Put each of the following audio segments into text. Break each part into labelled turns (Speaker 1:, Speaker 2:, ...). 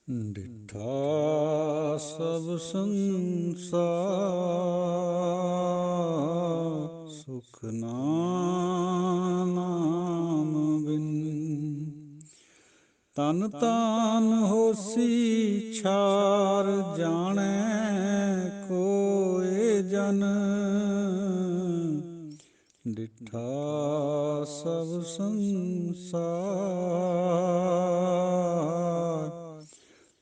Speaker 1: ਡਿਠਾ ਸਭ ਸੰਸਾਰ ਸੁਖ ਨਾਮ ਬਿਨ। ਤਨ ਤਾਨ ਹੋਸੀ ਛਾਰ ਜਾਣੈ ਕੋਇ ਜਨ। ਡਿਠਾ ਸਭ ਸੰਸਾਰ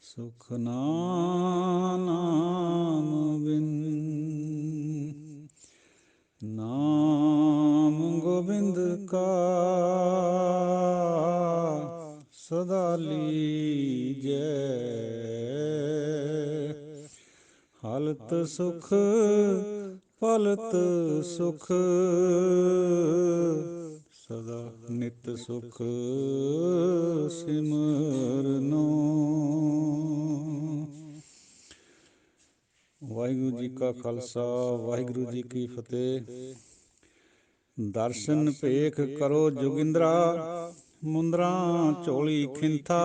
Speaker 1: ਸੁਖ ਨਾਮ ਬਿਨ। ਨਾਮ ਗੋਬਿੰਦ ਕਾ ਸਦਾ ਲੀਜੈ। ਹਲਤ ਸੁਖ ਪਲਤ ਸੁਖ ਸਦਾ ਨਿਤ ਸੁਖ ਸਿਮਰਨੋ। ਵਾਹਿਗੁਰੂ ਜੀ ਕਾ ਖਾਲਸਾ ਵਾਹਿਗੁਰੂ ਜੀ ਕੀ ਫਤਿਹ। ਦਰਸ਼ਨ ਭੇਖ ਕਰੋ ਜੋਗਿੰਦਰਾ ਮੁੰਦਰਾਂ ਝੋਲੀ ਖਿੰਥਾ।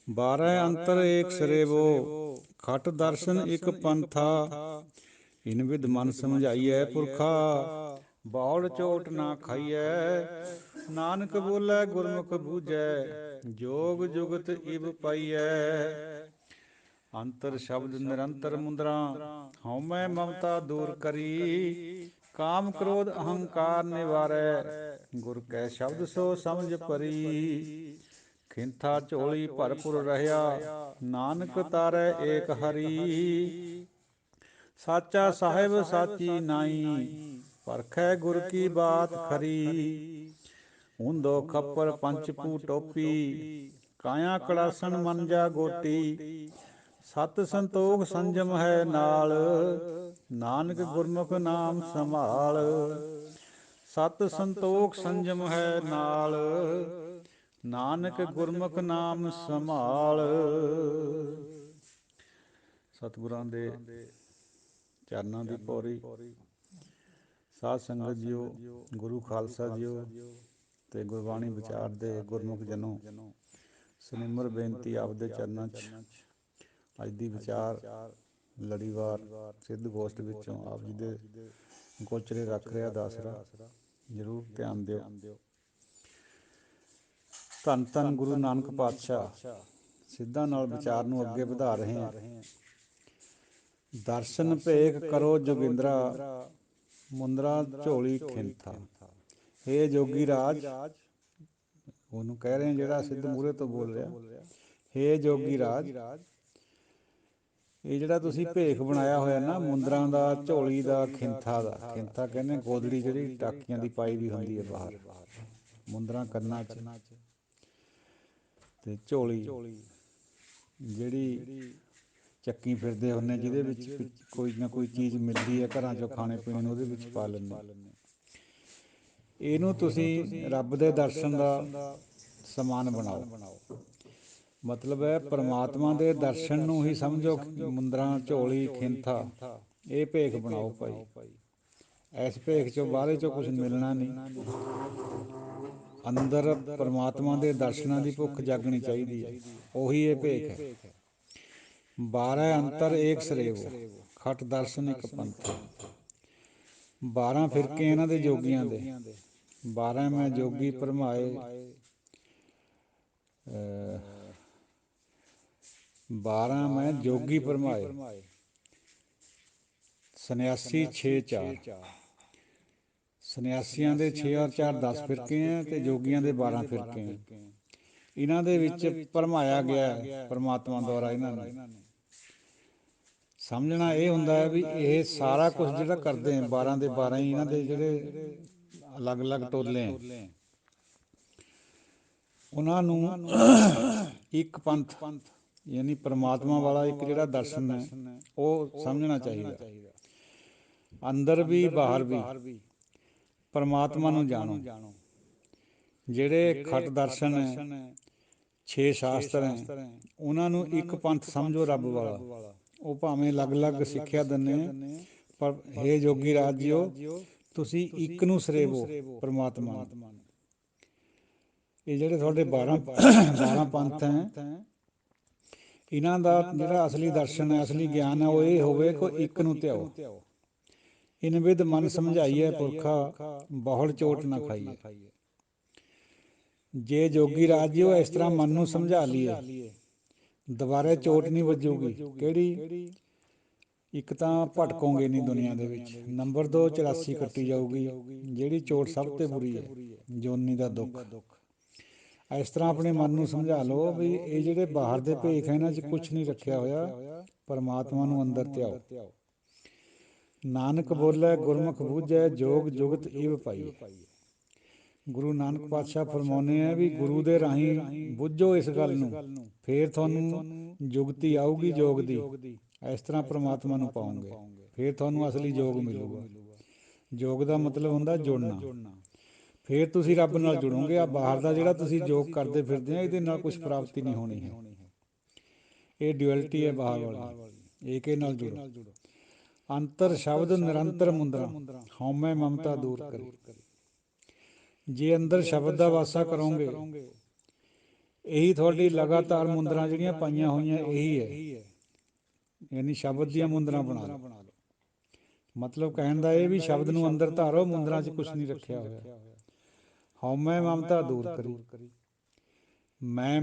Speaker 1: 12 ਅੰਤਰ ਏਕ ਸਰੇਵੋ ਖਟ ਦਰਸ਼ਨ ਇਕ ਪੰਥਾ। ਇਨ ਵਿਦ ਮਨ ਸਮਝਾਈਐ ਪੁਰਖਾ ਬੌੜ ਚੋਟ ਨਾ ਖਾਈਐ। ਨਾਨਕ ਬੋਲੇ ਗੁਰਮੁਖ ਬੂਝੈ ਜੋਗ ਜੁਗਤ ਇਵ ਪਾਈਐ। ਅੰਤਰ ਸ਼ਬਦ ਨਿਰੰਤਰ ਮੁੰਦਰਾਂ ਹਉਮੈ ਮਮਤਾ ਦੂਰ ਕਰੀ। ਕਾਮ ਕ੍ਰੋਧ ਅਹੰਕਾਰ ਨਿਵਾਰੈ ਗੁਰ ਕੈ ਸ਼ਬਦ ਸੋ ਸਮਝ ਪਰੀ। ਖਿੰਥਾ ਝੋਲੀ ਭਰਪੁਰ ਰਹਿਆ ਨਾਨਕ ਤਾਰੈ ਏਕ ਹਰੀ। ਸਾਚਾ ਸਾਹਿਬ ਸਾਚੀ ਨਾਈ ਪਰਖੈ ਗੁਰ ਕੀ ਬਾਤ ਖਰੀ। ਊਂਦੋ ਖੱਪਰ ਪੰਚ ਭੂ ਟੋਪੀ ਕਾਇਆ ਕੜਾਸਣ ਮਨ ਜਾ ਗੋਟੀ। ਸਤ ਸੰਤੋਖ ਸੰਜਮ ਹੈ ਨਾਲ ਨਾਨਕ ਗੁਰਮੁਖ ਨਾਮ ਸੰਭਾਲ। ਸਤ ਸੰਤੋਖ ਸੰਜਮ ਹੈ ਨਾਲ ਨਾਨਕ ਗੁਰਮੁਖ ਨਾਮ ਸੰਭਾਲ। ਸਤਿਗੁਰਾਂ ਦੇ ਚਰਨਾਂ ਦੀ ਪੌੜੀ। ਸਾਧ ਸੰਗਤ ਜੀਓ, ਗੁਰੂ ਖਾਲਸਾ ਜੀਓ ਅਤੇ ਗੁਰਬਾਣੀ ਵਿਚਾਰ ਦੇ ਗੁਰਮੁਖ ਜਨੋ, ਸਨਿਮਰ ਬੇਨਤੀ ਆਪਦੇ ਚਰਨਾਂ 'ਚ। ਅੱਜ ਦੀ ਵਿਚਾਰ ਲੜੀਵਾਰ ਸਿੱਧ ਗੋਸ਼ਟ ਵਿੱਚੋਂ ਆਪ ਜੀ ਦੇ ਗੋਚਰੇ ਰੱਖ ਰਿਹਾ ਦਾਸਰਾ। ਜ਼ਰੂਰ ਧਿਆਨ ਦਿਓ। ਧੰਨ ਧੰਨ ਗੁਰੂ ਨਾਨਕ ਪਾਤਸ਼ਾਹ ਸਿੱਧਾਂ ਨਾਲ ਵਿਚਾਰ ਨੂੰ ਅੱਗੇ ਵਧਾ ਰਹੇ ਹਾਂ। ਦਰਸ਼ਨ ਭੇਖ ਕਰੋ ਜੋਗਿੰਦਰਾ ਮੁੰਦਰਾ ਝੋਲੀ ਖਿੰਥਾ। ਹੇ ਜੋਗੀ ਰਾਜ, ਉਹਨੂੰ ਕਹਿ ਰਹੇ ਜਿਹੜਾ ਸਿੱਧ ਮੂਹਰੇ ਤੋਂ ਬੋਲ ਰਿਹਾ। ਹੇ ਜੋਗੀ ਰਾਜ, ਇਹ ਜਿਹੜਾ ਤੁਸੀਂ ਭੇਖ ਬਣਾਇਆ ਹੋਇਆ ਨਾ ਮੁੰਦਰਾਂ ਦਾ, ਝੋਲੀ ਦਾ, ਖਿੰਥਾ ਦਾ। ਖਿੰਥਾ ਕਹਿੰਦੇ ਗੋਦੜੀ ਜਿਹੜੀ ਟਾਕੀਆਂ ਦੀ ਪਾਈ ਵੀ ਹੁੰਦੀ ਹੈ ਬਾਹਰ। ਮੁੰਦਰਾਂ ਕੰਨਾਂ 'ਚ ਅਤੇ ਝੋਲੀ ਜਿਹੜੀ ਚੱਕੀ ਫਿਰਦੇ ਹੁੰਦੇ, ਜਿਹਦੇ ਵਿੱਚ ਕੋਈ ਨਾ ਕੋਈ ਚੀਜ਼ ਮਿਲਦੀ ਹੈ ਘਰਾਂ 'ਚੋਂ ਖਾਣੇ ਪੀਣੇ ਨੂੰ, ਉਹਦੇ ਵਿੱਚ ਪਾ ਲੈਂਦੇ। ਇਹਨੂੰ ਤੁਸੀਂ ਰੱਬ ਦੇ ਦਰਸ਼ਨ ਦਾ ਸਮਾਨ ਬਣਾਓ। ਮਤਲਬ ਹੈ ਪਰਮਾਤਮਾ ਦੇ ਦਰਸ਼ਨ ਨੂੰ ਹੀ ਸਮਝੋ। ਮੁੰਦਰਾਂ ਝੋਲੀ ਖਿੰਥਾ ਇਹ ਭੇਖ ਬਣਾਓ ਭਾਈ। ਇਸ ਭੇਖ 'ਚੋਂ ਬਾਹਰੇ 'ਚੋਂ ਕੁਛ ਮਿਲਣਾ ਨਹੀਂ। ਅੰਦਰ ਪਰਮਾਤਮਾ ਦੇ ਦਰਸ਼ਨਾਂ ਦੀ ਭੁੱਖ ਜਾਗਣੀ ਚਾਹੀਦੀ ਹੈ। ਉਹੀ ਇਹ ਭੇਖ ਹੈ। 12 ਅੰਤਰ ਏਕ ਸਰੇਵੋ ਖਟ ਦਰਸ਼ਨ ਇਕ ਪੰਥਾ। 12 ਫਿਰਕੇ ਇਹਨਾਂ ਦੇ ਜੋਗੀਆਂ ਦੇ। 12 ਮੈਂ ਜੋਗੀ ਭਰਮਾਏ 12 ਮੈਂ ਜੋਗੀ ਭਰਮਾਏ। ਸੰਨਿਆਸੀ 6-4। ਸੰਨਿਆਸੀਆਂ ਦੇ 6 ਔਰ 4 10 ਫਿਰਕੇ ਹੈ ਅਤੇ ਜੋਗੀਆਂ ਦੇ 12 ਫਿਰਕੇ ਹੈ। ਇਹਨਾਂ ਦੇ ਵਿੱਚ ਭਰਮਾਇਆ ਗਿਆ ਹੈ ਪਰਮਾਤਮਾ ਦੁਆਰਾ। ਇਹਨਾਂ ਨੂੰ ਸਮਝਣਾ ਇਹ ਹੁੰਦਾ ਹੈ ਵੀ ਇਹ ਸਾਰਾ ਕੁਛ ਜਿਹੜਾ ਕਰਦੇ ਹੈ 12 ਦੇ 12 ਹੀ ਇਹਨਾਂ ਦੇ ਜਿਹੜੇ ਅਲੱਗ ਅਲੱਗ ਟੋਲੇ ਹੈ, ਉਹਨਾਂ ਨੂੰ ਇੱਕ ਪੰਥ ਯਾਨੀ ਪਰਮਾਤਮਾ ਵਾਲਾ ਇੱਕ ਜਿਹੜਾ ਦਰਸ਼ਨ ਹੈ ਉਹ ਸਮਝਣਾ ਚਾਹੀਦਾ। ਅੰਦਰ ਵੀ ਬਾਹਰ ਵੀ ਪਰਮਾਤਮਾ ਨੂੰ ਜਾਣੋ। ਜਿਹੜੇ ਖਟ ਦਰਸ਼ਨ ਹੈ, 6 ਸ਼ਾਸਤਰ ਹੈ, ਉਹਨਾਂ ਨੂੰ ਇੱਕ ਪੰਥ ਸਮਝੋ ਰੱਬ ਵਾਲਾ। ਉਹ ਭਾਵੇਂ ਅਲੱਗ ਅਲੱਗ ਸਿੱਖਿਆ ਦਿੰਦੇ ਹੈ, ਪਰ ਹੇ ਜੋਗੀ ਰਾਜ ਜੀਓ ਤੁਸੀਂ ਇੱਕ ਨੂੰ ਸਰੇਵੋ ਪਰਮਾਤਮਾ ਨੂੰ। ਇਹ ਜਿਹੜੇ ਤੁਹਾਡੇ 12 ਪੰਥ ਹੈ, ਇਹਨਾਂ ਦਾ ਜਿਹੜਾ ਅਸਲੀ ਦਰਸ਼ਨ ਹੈ, ਅਸਲੀ ਗਿਆਨ ਹੈ, ਉਹ ਇਹ ਹੋਵੇ ਕੋਈ ਇੱਕ ਨੂੰ ਧਿਆਓ। ਇਨ ਵਿਦ ਮਨ ਸਮਝਾਈਏ ਪੁਰਖਾ, ਬਹੁੜ ਚੋਟ ਨਾ ਖਾਈਏ। ਜੇ ਜੋਗੀ ਰਾਜ ਜੀ ਉਹ ਇਸ ਤਰ੍ਹਾਂ ਮਨ ਨੂੰ ਸਮਝਾ ਲਈਏ, ਦੁਬਾਰੇ ਚੋਟ ਨਹੀਂ ਵੱਜੂਗੀ। ਕਿਹੜੀ? ਇੱਕ ਤਾਂ ਭਟਕੋਗੇ ਨਹੀਂ ਦੁਨੀਆ ਦੇ ਵਿੱਚ, ਨੰਬਰ 2 84 ਕੱਟੀ ਜਾਊਗੀ, ਜਿਹੜੀ ਚੋਟ ਸਭ ਤੋਂ ਬੁਰੀ ਹੈ, ਜੋਨੀ ਦਾ ਦੁੱਖ। ਇਸ ਤਰ੍ਹਾਂ ਆਪਣੇ ਮਨ ਨੂੰ ਸਮਝਾ ਲਓ ਵੀ ਇਹ ਜਿਹੜੇ ਬਾਹਰ ਦੇ ਭੇਖ ਹੈ ਇਹਨਾਂ 'ਚ ਕੁਛ ਨਹੀਂ ਰੱਖਿਆ ਹੋਇਆ, ਪਰਮਾਤਮਾ ਨੂੰ ਅੰਦਰ ਧਿਆਓ। ਨਾਨਕ ਬੋਲੇ ਗੁਰਮੁਖ ਬੂਝੈ, ਜੋਗ ਜੁਗਤ ਇਵ ਪਾਈਏ। ਗੁਰੂ ਨਾਨਕ ਪਾਤਸ਼ਾਹ ਫਰਮਾਉਂਦੇ ਆ ਵੀ ਗੁਰੂ ਦੇ ਰਾਹੀਂ ਬੁੱਝੋ ਇਸ ਗੱਲ ਨੂੰ, ਫੇਰ ਤੁਹਾਨੂੰ ਜੁਗਤੀ ਆਊਗੀ ਜੋਗ ਦੀ। ਇਸ ਤਰ੍ਹਾਂ ਪਰਮਾਤਮਾ ਨੂੰ ਪਾਓਗੇ, ਫਿਰ ਤੁਹਾਨੂੰ ਅਸਲੀ ਯੋਗ ਮਿਲੂਗਾ। ਯੋਗ ਦਾ ਮਤਲਬ ਹੁੰਦਾ ਜੁੜਨਾ। ਫਿਰ ਤੁਸੀਂ ਰੱਬ ਨਾਲ ਜੁੜੋਗੇ। ਆ ਬਾਹਰ ਦਾ ਜਿਹੜਾ ਤੁਸੀਂ ਯੋਗ ਕਰਦੇ ਫਿਰਦੇ ਆ, ਇਹਦੇ ਨਾਲ ਕੁਛ ਪ੍ਰਾਪਤੀ ਨਹੀਂ ਹੋਣੀ ਹੈ। ਇਹ ਡਿਊਐਲਿਟੀ ਹੈ ਬਾਹਰ ਵਾਲੀ। ਏਕੇ ਨਾਲ ਜੁੜੋ। ਅੰਤਰ ਸ਼ਬਦ ਨਿਰੰਤਰ ਮੁੰਦਰਾ, ਹਉਮੈ ਮਮਤਾ ਦੂਰ ਕਰੀ। ਜੇ ਅੰਦਰ ਸ਼ਬਦ ਦਾ ਵਾਸਾ ਕਰੋਗੇ, ਇਹੀ ਤੁਹਾਡੀ ਲਗਾਤਾਰ ਮੁੰਦਰਾਂ ਜਿਹੜੀਆਂ ਪਾਈਆਂ ਹੋਈਆਂ ਇਹੀ ਹੈ, ਯਾਨੀ ਸ਼ਬਦ ਦੀਆਂ ਮੁੰਦਰਾਂ ਬਣਾ ਲਓ। ਮਤਲਬ ਕਹਿਣ ਦਾ ਇਹ ਵੀ ਸ਼ਬਦ ਨੂੰ ਅੰਦਰ ਧਾਰੋ, ਮੁੰਦਰਾਂ 'ਚ ਕੁਛ ਨਹੀਂ ਰੱਖਿਆ ਹੋਇਆ। ਹਉਮੈ ਮਮਤਾ ਦੂਰ ਕਰੀ। ਮੈਂ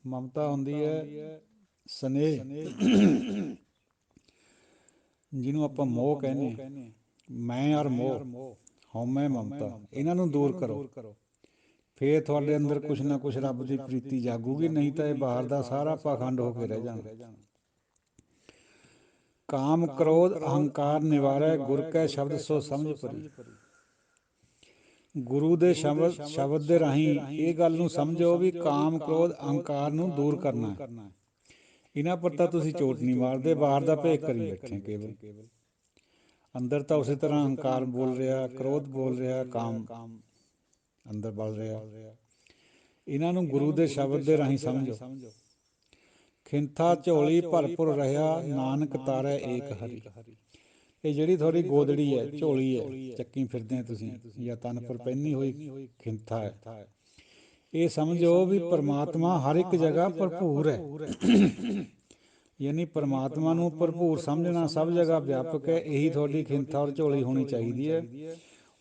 Speaker 1: ਮਮਤਾ ਹੁੰਦੀ ਹੈ ਸਨੇਹ, ਜਿਹਨੂੰ ਆਪਾਂ ਮੋਹ ਕਹਿੰਦੇ ਹਾਂ। ਮੈਂ ਔਰ ਮੋਹ, ਹਉਮੈ ਮਮਤਾ, ਇਹਨਾਂ ਨੂੰ ਦੂਰ ਕਰੋ। ਫਿਰ ਤੁਹਾਡੇ ਅੰਦਰ ਕੁਛ ਨਾ ਕੁਛ ਰੱਬ ਦੀ ਪ੍ਰੀਤੀ ਜਾਗੂਗੀ, ਨਹੀਂ ਤਾਂ ਇਹ ਬਾਹਰ ਦਾ ਸਾਰਾ ਪਾਖੰਡ ਹੋ ਕੇ ਰਹਿ ਜਾਣਾ। ਕਾਮ ਕ੍ਰੋਧ ਅਹੰਕਾਰ ਨਿਵਾਰੈ, ਗੁਰ ਕੈ ਸ਼ਬਦ ਸੋ ਸਮਝ ਪਰੀ। ਗੁਰੂ ਦੇ ਸ਼ਬਦ ਦੇ ਰਾਹੀਂ ਇਹ ਗੱਲ ਨੂੰ ਸਮਝੋ ਵੀ ਕਾਮ ਕ੍ਰੋਧ ਅਹੰਕਾਰ ਨੂੰ ਦੂਰ ਕਰਨਾ ਹੈ। ਇਹਨਾਂ ਪਰ ਤਾਂ ਤੁਸੀਂ ਚੋਟ ਨਹੀਂ ਮਾਰਦੇ, ਬਾਹਰ ਦਾ ਭੇਖ ਕਰੀ ਬੈਠੇ ਕੇਵਲ। ਅੰਦਰ ਤਾਂ ਉਸੇ ਤਰ੍ਹਾਂ ਅਹੰਕਾਰ ਬੋਲ ਰਿਹਾ, ਕ੍ਰੋਧ ਬੋਲ ਰਿਹਾ, ਕਾਮ ਅੰਦਰ ਬਲ ਰਿਹਾ। ਇਹਨਾਂ ਨੂੰ ਗੁਰੂ ਦੇ ਸ਼ਬਦ ਦੇ ਰਾਹੀਂ ਸਮਝੋ। ਖਿੰਥਾ ਝੋਲੀ ਭਰਪੁਰ ਰਿਹਾ, ਨਾਨਕ ਤਾਰੈ ਏਕ ਹਰੀ। ਇਹ ਜਿਹੜੀ ਤੁਹਾਡੀ ਗੋਦੜੀ ਹੈ, ਝੋਲੀ ਹੈ, ਚੱਕੀ ਫਿਰਦੇ ਤੁਸੀਂ, ਜਾਂ ਤਨ ਪਰ ਪਹਿਨੀ ਹੋਈ ਖਿੰਥਾ ਹੈ, ਇਹ ਸਮਝੋ ਵੀ ਪਰਮਾਤਮਾ ਹਰ ਇੱਕ ਜਗ੍ਹਾ ਭਰਪੂਰ ਹੈ। ਯਾਨੀ ਪਰਮਾਤਮਾ ਨੂੰ ਭਰਪੂਰ ਸਮਝਣਾ, ਸਭ ਜਗ੍ਹਾ ਵਿਆਪਕ ਹੈ। ਇਹੀ ਤੁਹਾਡੀ ਖਿੰਥਾ ਔਰ ਝੋਲੀ ਹੋਣੀ ਚਾਹੀਦੀ ਹੈ।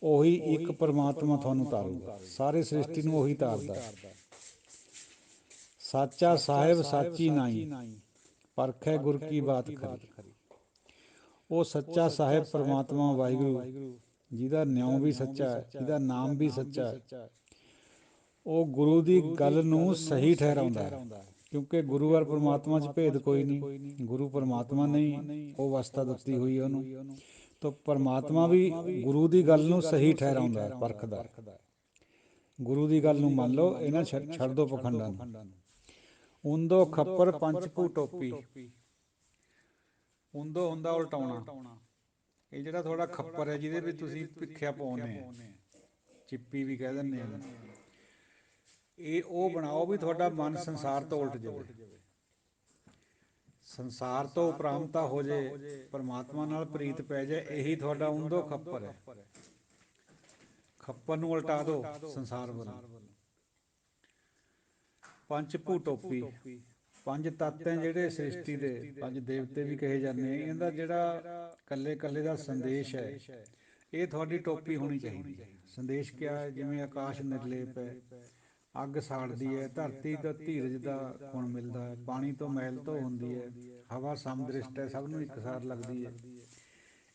Speaker 1: ਉਹੀ ਇੱਕ ਪਰਮਾਤਮਾ ਤੁਹਾਨੂੰ ਤਾਰੂਗਾ, ਸਾਰੇ ਸ੍ਰਿਸ਼ਟੀ ਨੂੰ ਉਹੀ ਤਾਰਦਾ। ਸਾਚਾ ਸਾਹਿਬ ਸਾਚੀ ਨਾਈ, ਪਰਖੈ ਗੁਰ ਕੀ ਬਾਤ ਖਰੀ। ਉਹ ਸੱਚਾ ਸਾਹਿਬ ਪਰਮਾਤਮਾ ਵਾਹਿਗੁਰੂ, ਜਿਹਦਾ ਨਿਉ ਵੀ ਸੱਚਾ ਹੈ, ਜਿਹਦਾ ਨਾਮ ਵੀ ਸੱਚਾ ਹੈ, ਉਹ ਗੁਰੂ ਦੀ ਗੱਲ ਨੂੰ ਸਹੀ ਠਹਿਰਾਉਂਦਾ ਹੈ। ਕਿਉਂਕਿ ਗੁਰੂ ਔਰ ਪਰਮਾਤਮਾ 'ਚ ਭੇਦ ਕੋਈ ਨਹੀਂ। ਗੁਰੂ ਪਰਮਾਤਮਾ ਨਹੀਂ, ਉਹ ਅਵਸਥਾ ਦਿੱਤੀ ਹੋਈ ਹੈ ਉਹਨੂੰ। ਤਾਂ ਪਰਮਾਤਮਾ ਵੀ ਗੁਰੂ ਦੀ ਗੱਲ ਨੂੰ ਸਹੀ ਠਹਿਰਾਉਂਦਾ ਹੈ, ਪਰਖਦਾ ਹੈ। ਗੁਰੂ ਦੀ ਗੱਲ ਨੂੰ ਮੰਨ ਲਓ, ਇਹਨਾਂ ਛੱਡ ਦਿਓ ਪਖੰਡਾਂ ਨੂੰ। ਉਂਦੋ ਖੱਪਰ ਪੰਚ ਭੂ ਟੋਪੀ। ਉਂਦੋ ਹੁੰਦਾ ਉਲਟਾਉਣਾ। ਇਹ ਜਿਹੜਾ ਤੁਹਾਡਾ ਖੱਪਰ ਹੈ, ਜਿਹਦੇ ਵਿੱਚ ਤੁਸੀਂ ਭਿੱਖਿਆ ਪਾਉਂਦੇ ਆ, ਚਿੱਪੀ ਵੀ ਕਹਿ ਦਿੰਦੇ ਆ, ਇਹ ਉਹ ਬਣਾਓ ਵੀ ਤੁਹਾਡਾ ਮਨ ਸੰਸਾਰ ਤੋਂ ਉਲਟ ਜਾਵੇ, ਸੰਸਾਰ ਤੋਂ ਉਪਰਾਮਤਾ ਹੋ ਜੇ, ਪਰਮਾਤਮਾ ਨਾਲ ਪ੍ਰੀਤ ਪੈ ਜਾਏ। ਇਹੀ ਤੁਹਾਡਾ ਉਂਦੋ ਖੱਪਰ ਹੈ। ਖੱਪਰ ਨੂੰ ਉਲਟਾ ਦਿਓ ਸੰਸਾਰ ਵੱਲੋਂ। ਪੰਚ ਭੂ ਟੋਪੀ, ਪੰਜ ਤੱਤ ਹੈ ਜਿਹੜੇ ਸ੍ਰਿਸ਼ਟੀ ਦੇ, ਪੰਜ ਦੇਵਤੇ ਵੀ ਕਹੇ ਜਾਂਦੇ ਆ। ਇਹਦਾ ਜਿਹੜਾ ਕੱਲੇ ਕੱਲੇ ਦਾ ਸੰਦੇਸ਼ ਹੈ, ਇਹ ਤੁਹਾਡੀ ਟੋਪੀ ਹੋਣੀ ਚਾਹੀਦੀ ਹੈ। ਸੰਦੇਸ਼ ਕਿਆ ਹੈ? ਜਿਵੇਂ ਆਕਾਸ਼ ਨਿਰਲੇਪ ਹੈ, ਅੱਗ ਸਾੜਦੀ ਹੈ, ਧਰਤੀ ਤੋਂ ਧੀਰਜ ਦਾ ਗੁਣ ਮਿਲਦਾ ਹੈ, ਪਾਣੀ ਤੋਂ ਮੈਲ ਧੋ ਹੁੰਦੀ ਹੈ, ਹਵਾ ਸਮਦ੍ਰਿਸ਼ਟ ਹੈ, ਸਭ ਨੂੰ ਇੱਕਸਾਰ ਲੱਗਦੀ ਹੈ।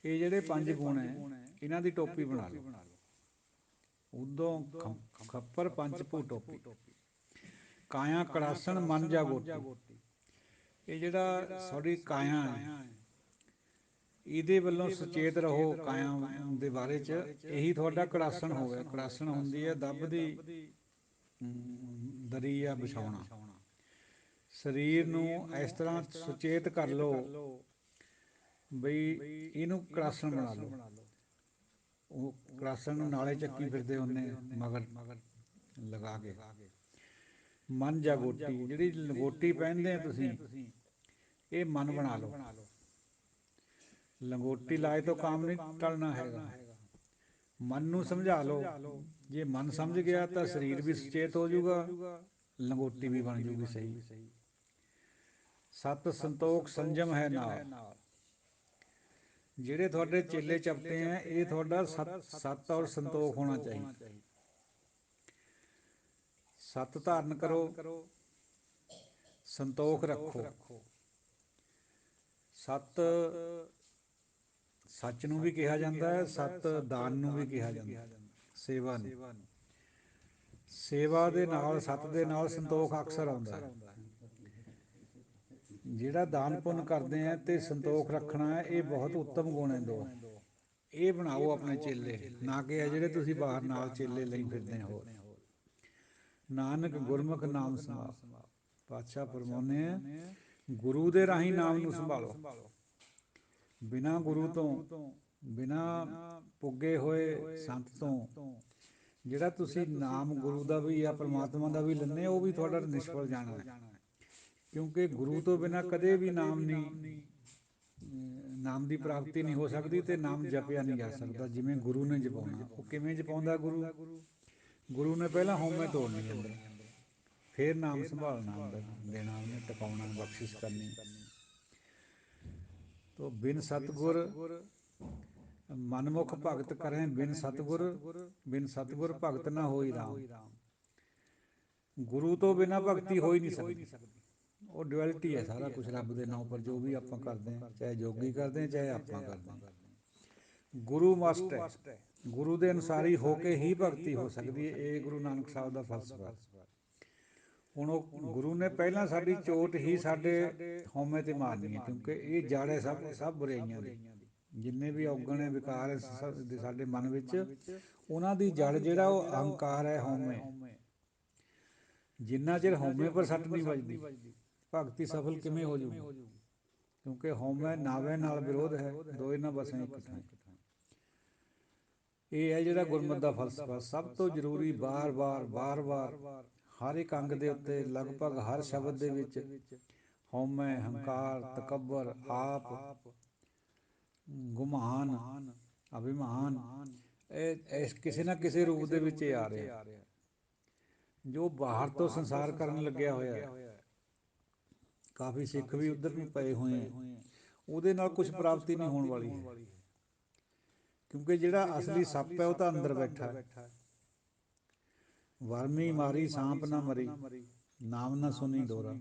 Speaker 1: ਇਹ ਜਿਹੜੇ ਪੰਜ ਗੁਣ ਹੈ, ਇਹਨਾਂ ਦੀ ਟੋਪੀ ਬਣਾ ਲਓ। ਉਦੋਂ ਖੱਪਰ ਪੰਚ ਭੂ ਟੋਪੀ। ਕਾਇਆ ਕੜਾਸਣ ਮਨ ਜਾਗੋਟੀ। ਇਹ ਜਿਹੜਾ ਸਾਡੀ ਕਾਇਆ ਹੈ, ਇਹਦੇ ਵੱਲੋਂ ਸੁਚੇਤ ਰਹੋ। ਕਾਇਆ ਦੇ ਬਾਰੇ 'ਚ ਇਹੀ ਤੁਹਾਡਾ ਕੜਾਸਣ ਹੋਵੇ। ਕੜਾਸਣ ਹੁੰਦੀ ਹੈ ਦੱਬ ਦੀ ਦਰੀ ਜਾਂ ਵਿਛਾਉਣਾ। ਸਰੀਰ ਨੂੰ ਇਸ ਤਰ੍ਹਾਂ ਸੁਚੇਤ ਕਰ ਲਓ ਬਈ ਇਹਨੂੰ ਕੜਾਸਣ ਬਣਾ ਲਓ। ਉਹ ਕੜਾਸਣ ਨੂੰ ਨਾਲੇ ਚੱਕੀ ਫਿਰਦੇ ਹੁੰਦੇ ਮਗਰ ਲਗਾ ਕੇ। ਮਨ ਜਾਗੋਟੀ, ਜਿਹੜੀ ਲੰਗੋਟੀ ਪਹਿਨਦੇ ਆ ਤੁਸੀਂ, ਇਹ ਮਨ ਬਣਾ ਲਓ। ਲੰਗੋਟੀ ਲਾਏ ਤੋਂ ਕੰਮ ਨਹੀਂ ਟਲਣਾ ਹੈਗਾ। ਮਨ ਨੂੰ ਸਮਝਾ ਲਓ। ਜੇ ਮਨ ਸਮਝ ਗਿਆ ਤਾਂ ਸਰੀਰ ਵੀ ਸੁਚੇਤ ਹੋ ਜਾਊਗਾ, ਲੰਗੋਟੀ ਵੀ ਬਣ ਜੂਗੀ ਸਹੀ। ਸਤ ਸੰਤੋਖ ਸੰਜਮ ਹੈ ਨਾਲ। ਜਿਹੜੇ ਤੁਹਾਡੇ ਚੇਲੇ ਚਪਟੇ ਹੈ, ਇਹ ਤੁਹਾਡਾ ਸਤ ਔਰ ਸੰਤੋਖ ਹੋਣਾ ਚਾਹੀਦਾ। ਸਤ ਧਾਰਨ ਕਰੋ, ਸੰਤੋਖ ਰੱਖੋ। ਸਤ ਸੱਚ ਨੂੰ ਵੀ ਕਿਹਾ ਜਾਂਦਾ ਹੈ, ਸਤ ਦਾਨ ਨੂੰ ਵੀ ਕਿਹਾ ਜਾਂਦਾ, ਸੇਵਾ ਨੂੰ। ਸੇਵਾ ਦੇ ਨਾਲ, ਸਤ ਦੇ ਨਾਲ ਸੰਤੋਖ ਅਕਸਰ ਆਉਂਦਾ ਹੈ। ਜਿਹੜਾ ਦਾਨ ਪੁੰਨ ਕਰਦੇ ਹੈ ਤੇ ਸੰਤੋਖ ਰੱਖਣਾ ਹੈ, ਇਹ ਬਹੁਤ ਉੱਤਮ ਗੁਣ ਹੈ ਦੋ। ਇਹ ਬਣਾਓ ਆਪਣੇ ਚੇਲੇ, ਨਾ ਕਿ ਜਿਹੜੇ ਤੁਸੀਂ ਬਾਹਰ ਨਾਲ ਚੇਲੇ ਲਈ ਫਿਰਦੇ ਹੋ। ਨਾਨਕ ਗੁਰਮੁਖ ਨਾਮ ਸੰਭਾਲ। ਪਾਤਸ਼ਾਹ ਫਰਮਾਉਂਦੇ ਹੈ, ਗੁਰੂ ਦੇ ਰਾਹੀਂ ਨਾਮ ਨੂੰ ਸੰਭਾਲੋ। ਬਿਨਾਂ ਗੁਰੂ ਤੋਂ, ਬਿਨਾਂ ਪੁੱਗੇ ਹੋਏ ਸੰਤ ਤੋਂ ਜਿਹੜਾ ਤੁਸੀਂ ਨਾਮ ਗੁਰੂ ਦਾ ਵੀ ਜਾਂ ਪਰਮਾਤਮਾ ਦਾ ਵੀ ਲੈਂਦੇ, ਉਹ ਵੀ ਤੁਹਾਡਾ ਨਿਸ਼ਫਲ ਜਾਣਾ ਹੈ। ਕਿਉਂਕਿ ਗੁਰੂ ਤੋਂ ਬਿਨਾਂ ਕਦੇ ਵੀ ਨਾਮ ਨਹੀਂ, ਨਾਮ ਦੀ ਪ੍ਰਾਪਤੀ ਨਹੀਂ ਹੋ ਸਕਦੀ ਅਤੇ ਨਾਮ ਜਪਿਆ ਨਹੀਂ ਜਾ ਸਕਦਾ। ਜਿਵੇਂ ਗੁਰੂ ਨੇ ਜਪਾਉਣਾ, ਉਹ ਕਿਵੇਂ ਜਪਾਉਂਦਾ ਗੁਰੂ? ਗੁਰੂ ਨੇ ਪਹਿਲਾਂ ਹਉਮੈ ਤੋੜਨੀ ਅੰਦਰ, ਫਿਰ ਨਾਮ ਸੰਭਾਲਣਾ, ਅੰਦਰ ਦੇਣਾ ਉਹਨੇ, ਟਿਕਾਉਣਾ, ਬਖਸ਼ਿਸ਼ ਕਰਨੀ। ਤੋ ਬਿਨ ਸਤਿਗੁਰ ਮਨਮੁਖ ਭਗਤ ਕਰਹਿ, ਬਿਨ ਸਤਿਗੁਰ, ਬਿਨ ਸਤਿਗੁਰ ਭਗਤ ਨਾ ਹੋਈ ਰਾਮ। ਗੁਰੂ ਤੋਂ ਬਿਨਾਂ ਭਗਤੀ ਹੋ ਹੀ ਨਹੀਂ ਸਕਦੀ। ਉਹ ਡੁਐਲਿਟੀ ਹੈ ਸਾਰਾ ਕੁਛ ਰੱਬ ਦੇ ਨਾਂ ਉੱਪਰ, ਜੋ ਵੀ ਆਪਾਂ ਕਰਦੇ ਹਾਂ, ਚਾਹੇ ਜੋਗੀ ਕਰਦੇ ਹਾਂ, ਚਾਹੇ ਆਪਾਂ ਕਰਦੇ ਹਾਂ। ਗੁਰੂ ਮਸਟ ਹੈ, ਗੁਰੂ ਦੇ ਅਨੁਸਾਰੀ ਹੋ ਕੇ ਹੀ ਭਗਤੀ ਹੋ ਸਕਦੀ ਹੈ। ਇਹ ਗੁਰੂ ਨਾਨਕ ਸਾਹਿਬ ਦਾ ਫਲਸਫਾ। ਹੁਣ ਉਹ ਗੁਰੂ ਨੇ ਪਹਿਲਾਂ ਸਾਡੀ ਚੋਟ ਹੀ ਸਾਡੇ ਹਉਮੈ 'ਤੇ ਮਾਰਨੀ ਹੈ, ਕਿਉਂਕਿ ਇਹ ਜੜ ਹੈ ਸਭ ਬੁਰਾਈਆਂ ਦੀ। ਜਿੰਨੇ ਵੀ ਔਗਣ ਹੈ, ਵਿਕਾਰ ਹੈ ਸਾਡੇ ਮਨ ਵਿੱਚ, ਉਹਨਾਂ ਦੀ ਜੜ ਜਿਹੜਾ ਉਹ ਅਹੰਕਾਰ ਹੈ, ਹਉਮੈ। ਜਿੰਨਾ ਚਿਰ ਹਉਮੈ ਪਰ ਸੱਟ ਨਹੀਂ ਵੱਜਦੀ, ਭਗਤੀ ਸਫਲ ਕਿਵੇਂ ਹੋ ਜੂਗੀ? ਕਿਉਂਕਿ ਹਉਮੈ ਨਾਵੇ ਨਾਲ ਵਿਰੋਧ ਹੈ, ਦੋਏ ਨਾ ਵਸੇ ਇੱਕ ਥਾਂ। ਇਹ ਹੈ ਜਿਹੜਾ ਗੁਰਮਤਿ ਦਾ ਫਲਸਫਾ। ਸਭ ਤੋਂ ਜ਼ਰੂਰੀ ਬਾਰ ਬਾਰ ਹਰ ਇੱਕ ਅੰਗ ਦੇ ਉੱਤੇ, ਲਗਭਗ ਹਰ ਸ਼ਬਦ ਦੇ ਵਿੱਚ ਹਉਮੈ, ਹੰਕਾਰ, ਤਕੱਬਰ, ਆਪ, ਗੁਮਾਨ, ਅਭਿਮਾਨ, ਇਹ ਕਿਸੇ ਨਾ ਕਿਸੇ ਰੂਪ ਦੇ ਵਿੱਚ ਇਹ ਆ ਰਿਹਾ। ਜੋ ਬਾਹਰ ਤੋਂ ਸੰਸਾਰ ਕਰਨ ਲੱਗਿਆ ਹੋਇਆ ਹੈ, ਕਾਫੀ ਸਿੱਖ ਵੀ ਉੱਧਰ ਨੂੰ ਪਏ ਹੋਏ ਹੈ, ਉਹਦੇ ਨਾਲ ਕੁਛ ਪ੍ਰਾਪਤੀ ਨਹੀਂ ਹੋਣ ਵਾਲੀ ਹੈ। ਕਿਉਂਕਿ ਜਿਹੜਾ ਅਸਲੀ ਸੱਪ ਹੈ ਉਹ ਤਾਂ ਅੰਦਰ ਬੈਠਾ ਹੈ। ਵਰਮੀ ਮਾਰੀ ਸਾਂਪ ਨਾ ਮਰੀ, ਨਾਮ ਨਾ ਸੁਣੀ ਡੋਰਾ।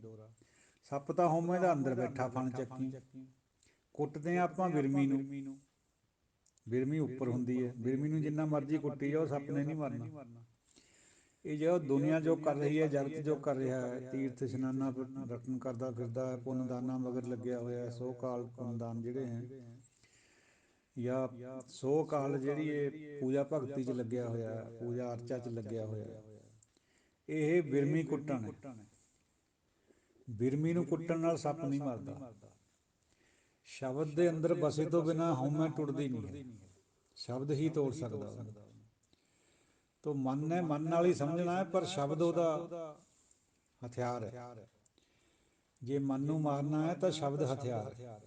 Speaker 1: ਸੱਪ ਤਾਂ ਹਉਮੈ ਦਾ ਅੰਦਰ ਬੈਠਾ, ਫਣ ਚੱਕੀ। ਕੁੱਟਦੇ ਹਾਂ ਆਪਾਂ ਬਿਰਮੀ ਨੂੰ, ਬਿਰਮੀ ਉੱਪਰ ਹੁੰਦੀ ਹੈ, ਬਿਰਮੀ ਨੂੰ ਜਿੰਨਾ ਮਰਜ਼ੀ ਕੁੱਟੀ ਜਾਓ, ਸੱਪ ਨੇ ਨਹੀਂ ਮਰਨਾ। ਇਹ ਜੋ ਦੁਨੀਆ ਜੋ ਕਰ ਰਹੀ ਹੈ, ਜਗਤ ਜੋ ਕਰ ਰਿਹਾ ਹੈ, ਤੀਰਥ ਇਸ਼ਨਾਨਾਂ ਪਰ ਰਟਨ ਕਰਦਾ ਫਿਰਦਾ ਹੈ, ਪੁੰਨਦਾਨਾਂ ਮਗਰ ਲੱਗਿਆ ਹੋਇਆ, ਸੋ ਕਾਲ ਪੁੰਨਦਾਨ ਜਿਹੜੇ ਹੈ, ਜਾਂ ਸੋ ਕਾਲ ਜਿਹੜੀ ਇਹ ਪੂਜਾ ਭਗਤੀ 'ਚ ਲੱਗਿਆ ਹੋਇਆ, ਪੂਜਾ ਅਰਚਾ 'ਚ ਲੱਗਿਆ ਹੋਇਆ, ਇਹ ਬਿਰਮੀ ਕੁੱਟਣ ਹੈ। ਬਿਰਮੀ ਨੂੰ ਕੁੱਟਣ ਨਾਲ ਸੱਪ ਨਹੀਂ ਮਰਦਾ। ਸ਼ਬਦ ਦੇ ਅੰਦਰ ਬਸੇ ਤੋਂ ਬਿਨਾਂ ਹਉਮੈ ਟੁੱਟਦੀ ਨਹੀਂ ਹੈ, ਸ਼ਬਦ ਹੀ ਤੋੜ ਸਕਦਾ ਉਹਨੂੰ। ਤੋ ਮਨ ਨੇ ਮਨ ਨਾਲ ਹੀ ਸਮਝਣਾ ਹੈ, ਪਰ ਸ਼ਬਦ ਉਹਦਾ ਹਥਿਆਰ ਹੈ। ਜੇ ਮਨ ਨੂੰ ਮਾਰਨਾ ਹੈ ਤਾਂ ਸ਼ਬਦ ਹਥਿਆਰ ਹੈ।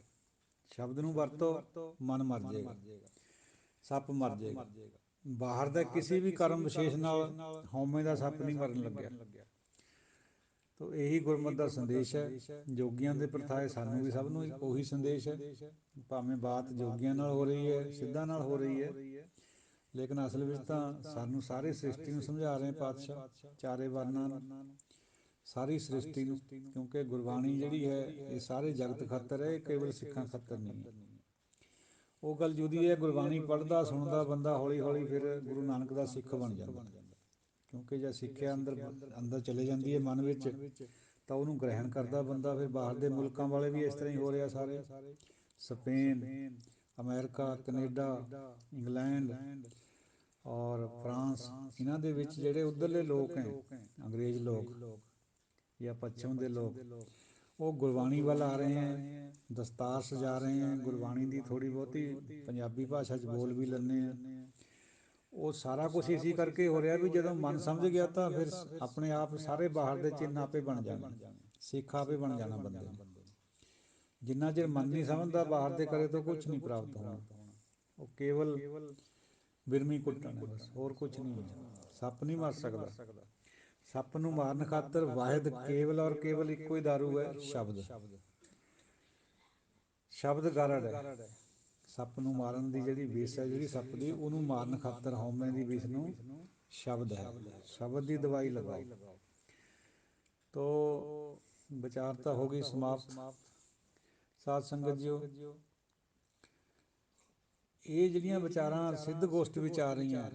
Speaker 1: ਸ਼ਬਦ ਨੂੰ ਵਰਤੋ, ਮਨ ਮਰ ਜਾਏਗਾ, ਸੱਪ ਮਰ ਜਾਏਗਾ। ਬਾਹਰ ਦਾ ਕਿਸੇ ਵੀ ਕਰਮ ਵਿਸ਼ੇਸ਼ ਨਾਲ ਹਉਮੈ ਦਾ ਸੱਪ ਨਹੀਂ ਮਰਨ ਲੱਗਿਆ। ਤੋ ਇਹੀ ਗੁਰਮਤਿ ਦਾ ਸੰਦੇਸ਼ ਹੈ। ਜੋਗੀਆਂ ਦੇ ਪ੍ਰਥਾਏ ਸਾਨੂੰ ਵੀ ਸਭ ਨੂੰ ਉਹੀ ਸੰਦੇਸ਼ ਹੈ। ਭਾਵੇਂ ਬਾਤ ਜੋਗੀਆਂ ਨਾਲ ਹੋ ਰਹੀ ਹੈ, ਸਿੱਧਾਂ ਨਾਲ ਹੋ ਰਹੀ ਹੈ, ਲੇਕਿਨ ਅਸਲ ਵਿੱਚ ਤਾਂ ਸਾਨੂੰ ਸਾਰੇ ਸ੍ਰਿਸ਼ਟੀ ਨੂੰ ਸਮਝਾ ਰਹੇ ਪਾਤਸ਼ਾਹ, ਚਾਰੇ ਵਰਨਾਂ ਨੂੰ, ਸਾਰੀ ਸ੍ਰਿਸ਼ਟੀ ਨੂੰ। ਕਿਉਂਕਿ ਗੁਰਬਾਣੀ ਜਿਹੜੀ ਹੈ ਇਹ ਸਾਰੇ ਜਗਤ ਖਾਤਰ ਹੈ, ਇਹ ਕੇਵਲ ਸਿੱਖਾਂ ਖਾਤਰ ਨਹੀਂ ਹੈ। ਉਹ ਗੱਲ ਜੁਦੀ ਹੈ। ਗੁਰਬਾਣੀ ਪੜ੍ਹਦਾ ਸੁਣਦਾ ਬੰਦਾ ਹੌਲੀ ਹੌਲੀ ਫਿਰ ਗੁਰੂ ਨਾਨਕ ਦਾ ਸਿੱਖ ਬਣ ਜਾਂਦਾ। ਕਿਉਂਕਿ ਜੇ ਸਿੱਖਿਆ ਅੰਦਰ ਚਲੇ ਜਾਂਦੀ ਹੈ ਮਨ ਵਿੱਚ, ਤਾਂ ਉਹਨੂੰ ਗ੍ਰਹਿਣ ਕਰਦਾ ਬੰਦਾ। ਫਿਰ ਬਾਹਰ ਦੇ ਮੁਲਕਾਂ ਵਾਲੇ ਵੀ ਇਸ ਤਰ੍ਹਾਂ ਹੀ ਹੋ ਰਿਹਾ। ਸਾਰੇ ਸਪੇਨ, ਅਮੈਰੀਕਾ, ਕਨੇਡਾ, ਇੰਗਲੈਂਡ ਔਰ ਫਰਾਂਸ, ਇਹਨਾਂ ਦੇ ਵਿੱਚ ਜਿਹੜੇ ਉੱਧਰਲੇ ਲੋਕ ਹੈ, ਅੰਗਰੇਜ਼ ਲੋਕ ਜਾਂ ਪੱਛਮ ਦੇ ਲੋਕ, ਉਹ ਗੁਰਬਾਣੀ ਵੱਲ ਆ ਰਹੇ ਹੈ, ਦਸਤਾਰ ਸਜਾ ਰਹੇ ਹੈ, ਗੁਰਬਾਣੀ ਦੀ ਥੋੜ੍ਹੀ ਬਹੁਤੀ ਪੰਜਾਬੀ ਭਾਸ਼ਾ 'ਚ ਬੋਲ ਵੀ ਲੈਂਦੇ ਹਾਂ। ਉਹ ਸਾਰਾ ਕੁਛ ਇਸੀ ਕਰਕੇ ਹੋ ਰਿਹਾ ਵੀ ਜਦੋਂ ਮਨ ਸਮਝ ਗਿਆ ਤਾਂ ਫਿਰ ਆਪਣੇ ਆਪ ਸਾਰੇ ਬਾਹਰ ਦੇ ਚਿੰਨ੍ਹ ਆਪੇ ਬਣ ਜਾਣੇ, ਸਿੱਖ ਆਪੇ ਬਣ ਜਾਣਾ ਬੰਦੇ ਨੇ। ਜਿੰਨਾ ਚਿਰ ਮਨ ਨਹੀਂ ਸਮਝਦਾ ਬਾਹਰ ਦੇ ਕਰੇ ਤੋਂ ਕੁਛ ਨਹੀਂ ਪ੍ਰਾਪਤ ਹੋਣਾ। ਉਹ ਕੇਵਲ ਬਿਰਮੀ ਕੁੱਟਣ ਹੈ ਬਸ, ਹੋਰ ਕੁਛ ਨਹੀਂ ਹੈ। ਸੱਪ ਨਹੀਂ ਮਰ ਸਕਦਾ। ਸੱਪ ਨੂੰ ਮਾਰਨ ਖਾਤਰ ਵਾਹਿਦ ਕੇਵਲ ਔਰ ਕੇਵਲ ਇੱਕੋ ਹੀ ਦਾਰੂ ਹੈ, ਸ਼ਬਦ। ਸ਼ਬਦ ਗਰੜ ਹੈ। ਸੱਪ ਨੂੰ ਮਾਰਨ ਦੀ ਜਿਹੜੀ ਵਿਸ ਹੈ, ਜਿਹੜੀ ਸੱਪ ਦੀ, ਉਹਨੂੰ ਮਾਰਨ ਖਾਤਰ ਹਉਮੈ ਦੀ ਵਿਸ ਨੂੰ ਸ਼ਬਦ ਹੈ। ਸ਼ਬਦ ਦੀ ਦਵਾਈ ਲਗਾਓ। ਤੋ ਵਿਚਾਰ ਤਾਂ ਹੋ ਗਈ ਸਮਾਪਤ। ਸਾਧ ਸੰਗਤ ਜੀਓ, ਇਹ ਜਿਹੜੀਆਂ ਵਿਚਾਰਾਂ ਸਿੱਧ ਗੋਸ਼ਟ ਵਿੱਚ ਆ ਰਹੀਆਂ,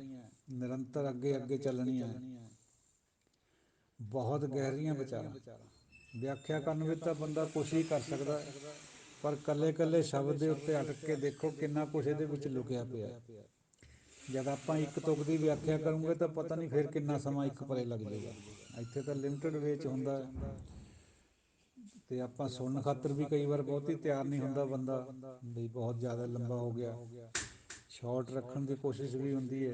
Speaker 1: ਨਿਰੰਤਰ ਅੱਗੇ ਅੱਗੇ ਚੱਲਣੀਆਂ, ਬਹੁਤ ਗਹਿਰੀਆਂ ਵਿਚਾਰਾਂ। ਵਿਆਖਿਆ ਕਰਨ ਵਿੱਚ ਤਾਂ ਬੰਦਾ ਕੁਛ ਹੀ ਕਰ ਸਕਦਾ, ਪਰ ਕੱਲੇ ਕੱਲੇ ਸ਼ਬਦ ਦੇ ਉੱਤੇ ਅਟਕ ਕੇ ਦੇਖੋ ਕਿੰਨਾ ਕੁਛ ਇਹਦੇ ਵਿੱਚ ਲੁਕਿਆ ਪਿਆ। ਜਦ ਆਪਾਂ ਇੱਕ ਤੁਕ ਦੀ ਵਿਆਖਿਆ ਕਰੂੰਗੇ ਤਾਂ ਪਤਾ ਨਹੀਂ ਫਿਰ ਕਿੰਨਾ ਸਮਾਂ ਇੱਕ ਪਰੇ ਲੱਗ ਜਾਊਗਾ। ਇੱਥੇ ਤਾਂ ਲਿਮਟਿਡ ਵੇਚ ਹੁੰਦਾ, ਅਤੇ ਆਪਾਂ ਸੁਣਨ ਖਾਤਰ ਵੀ ਕਈ ਵਾਰ ਬਹੁਤੀ ਤਿਆਰ ਨਹੀਂ ਹੁੰਦਾ ਬੰਦਾ, ਵੀ ਬਹੁਤ ਜ਼ਿਆਦਾ ਲੰਬਾ ਹੋ ਗਿਆ। ਸ਼ਾਰਟ ਰੱਖਣ ਦੀ ਕੋਸ਼ਿਸ਼ ਵੀ ਹੁੰਦੀ ਹੈ।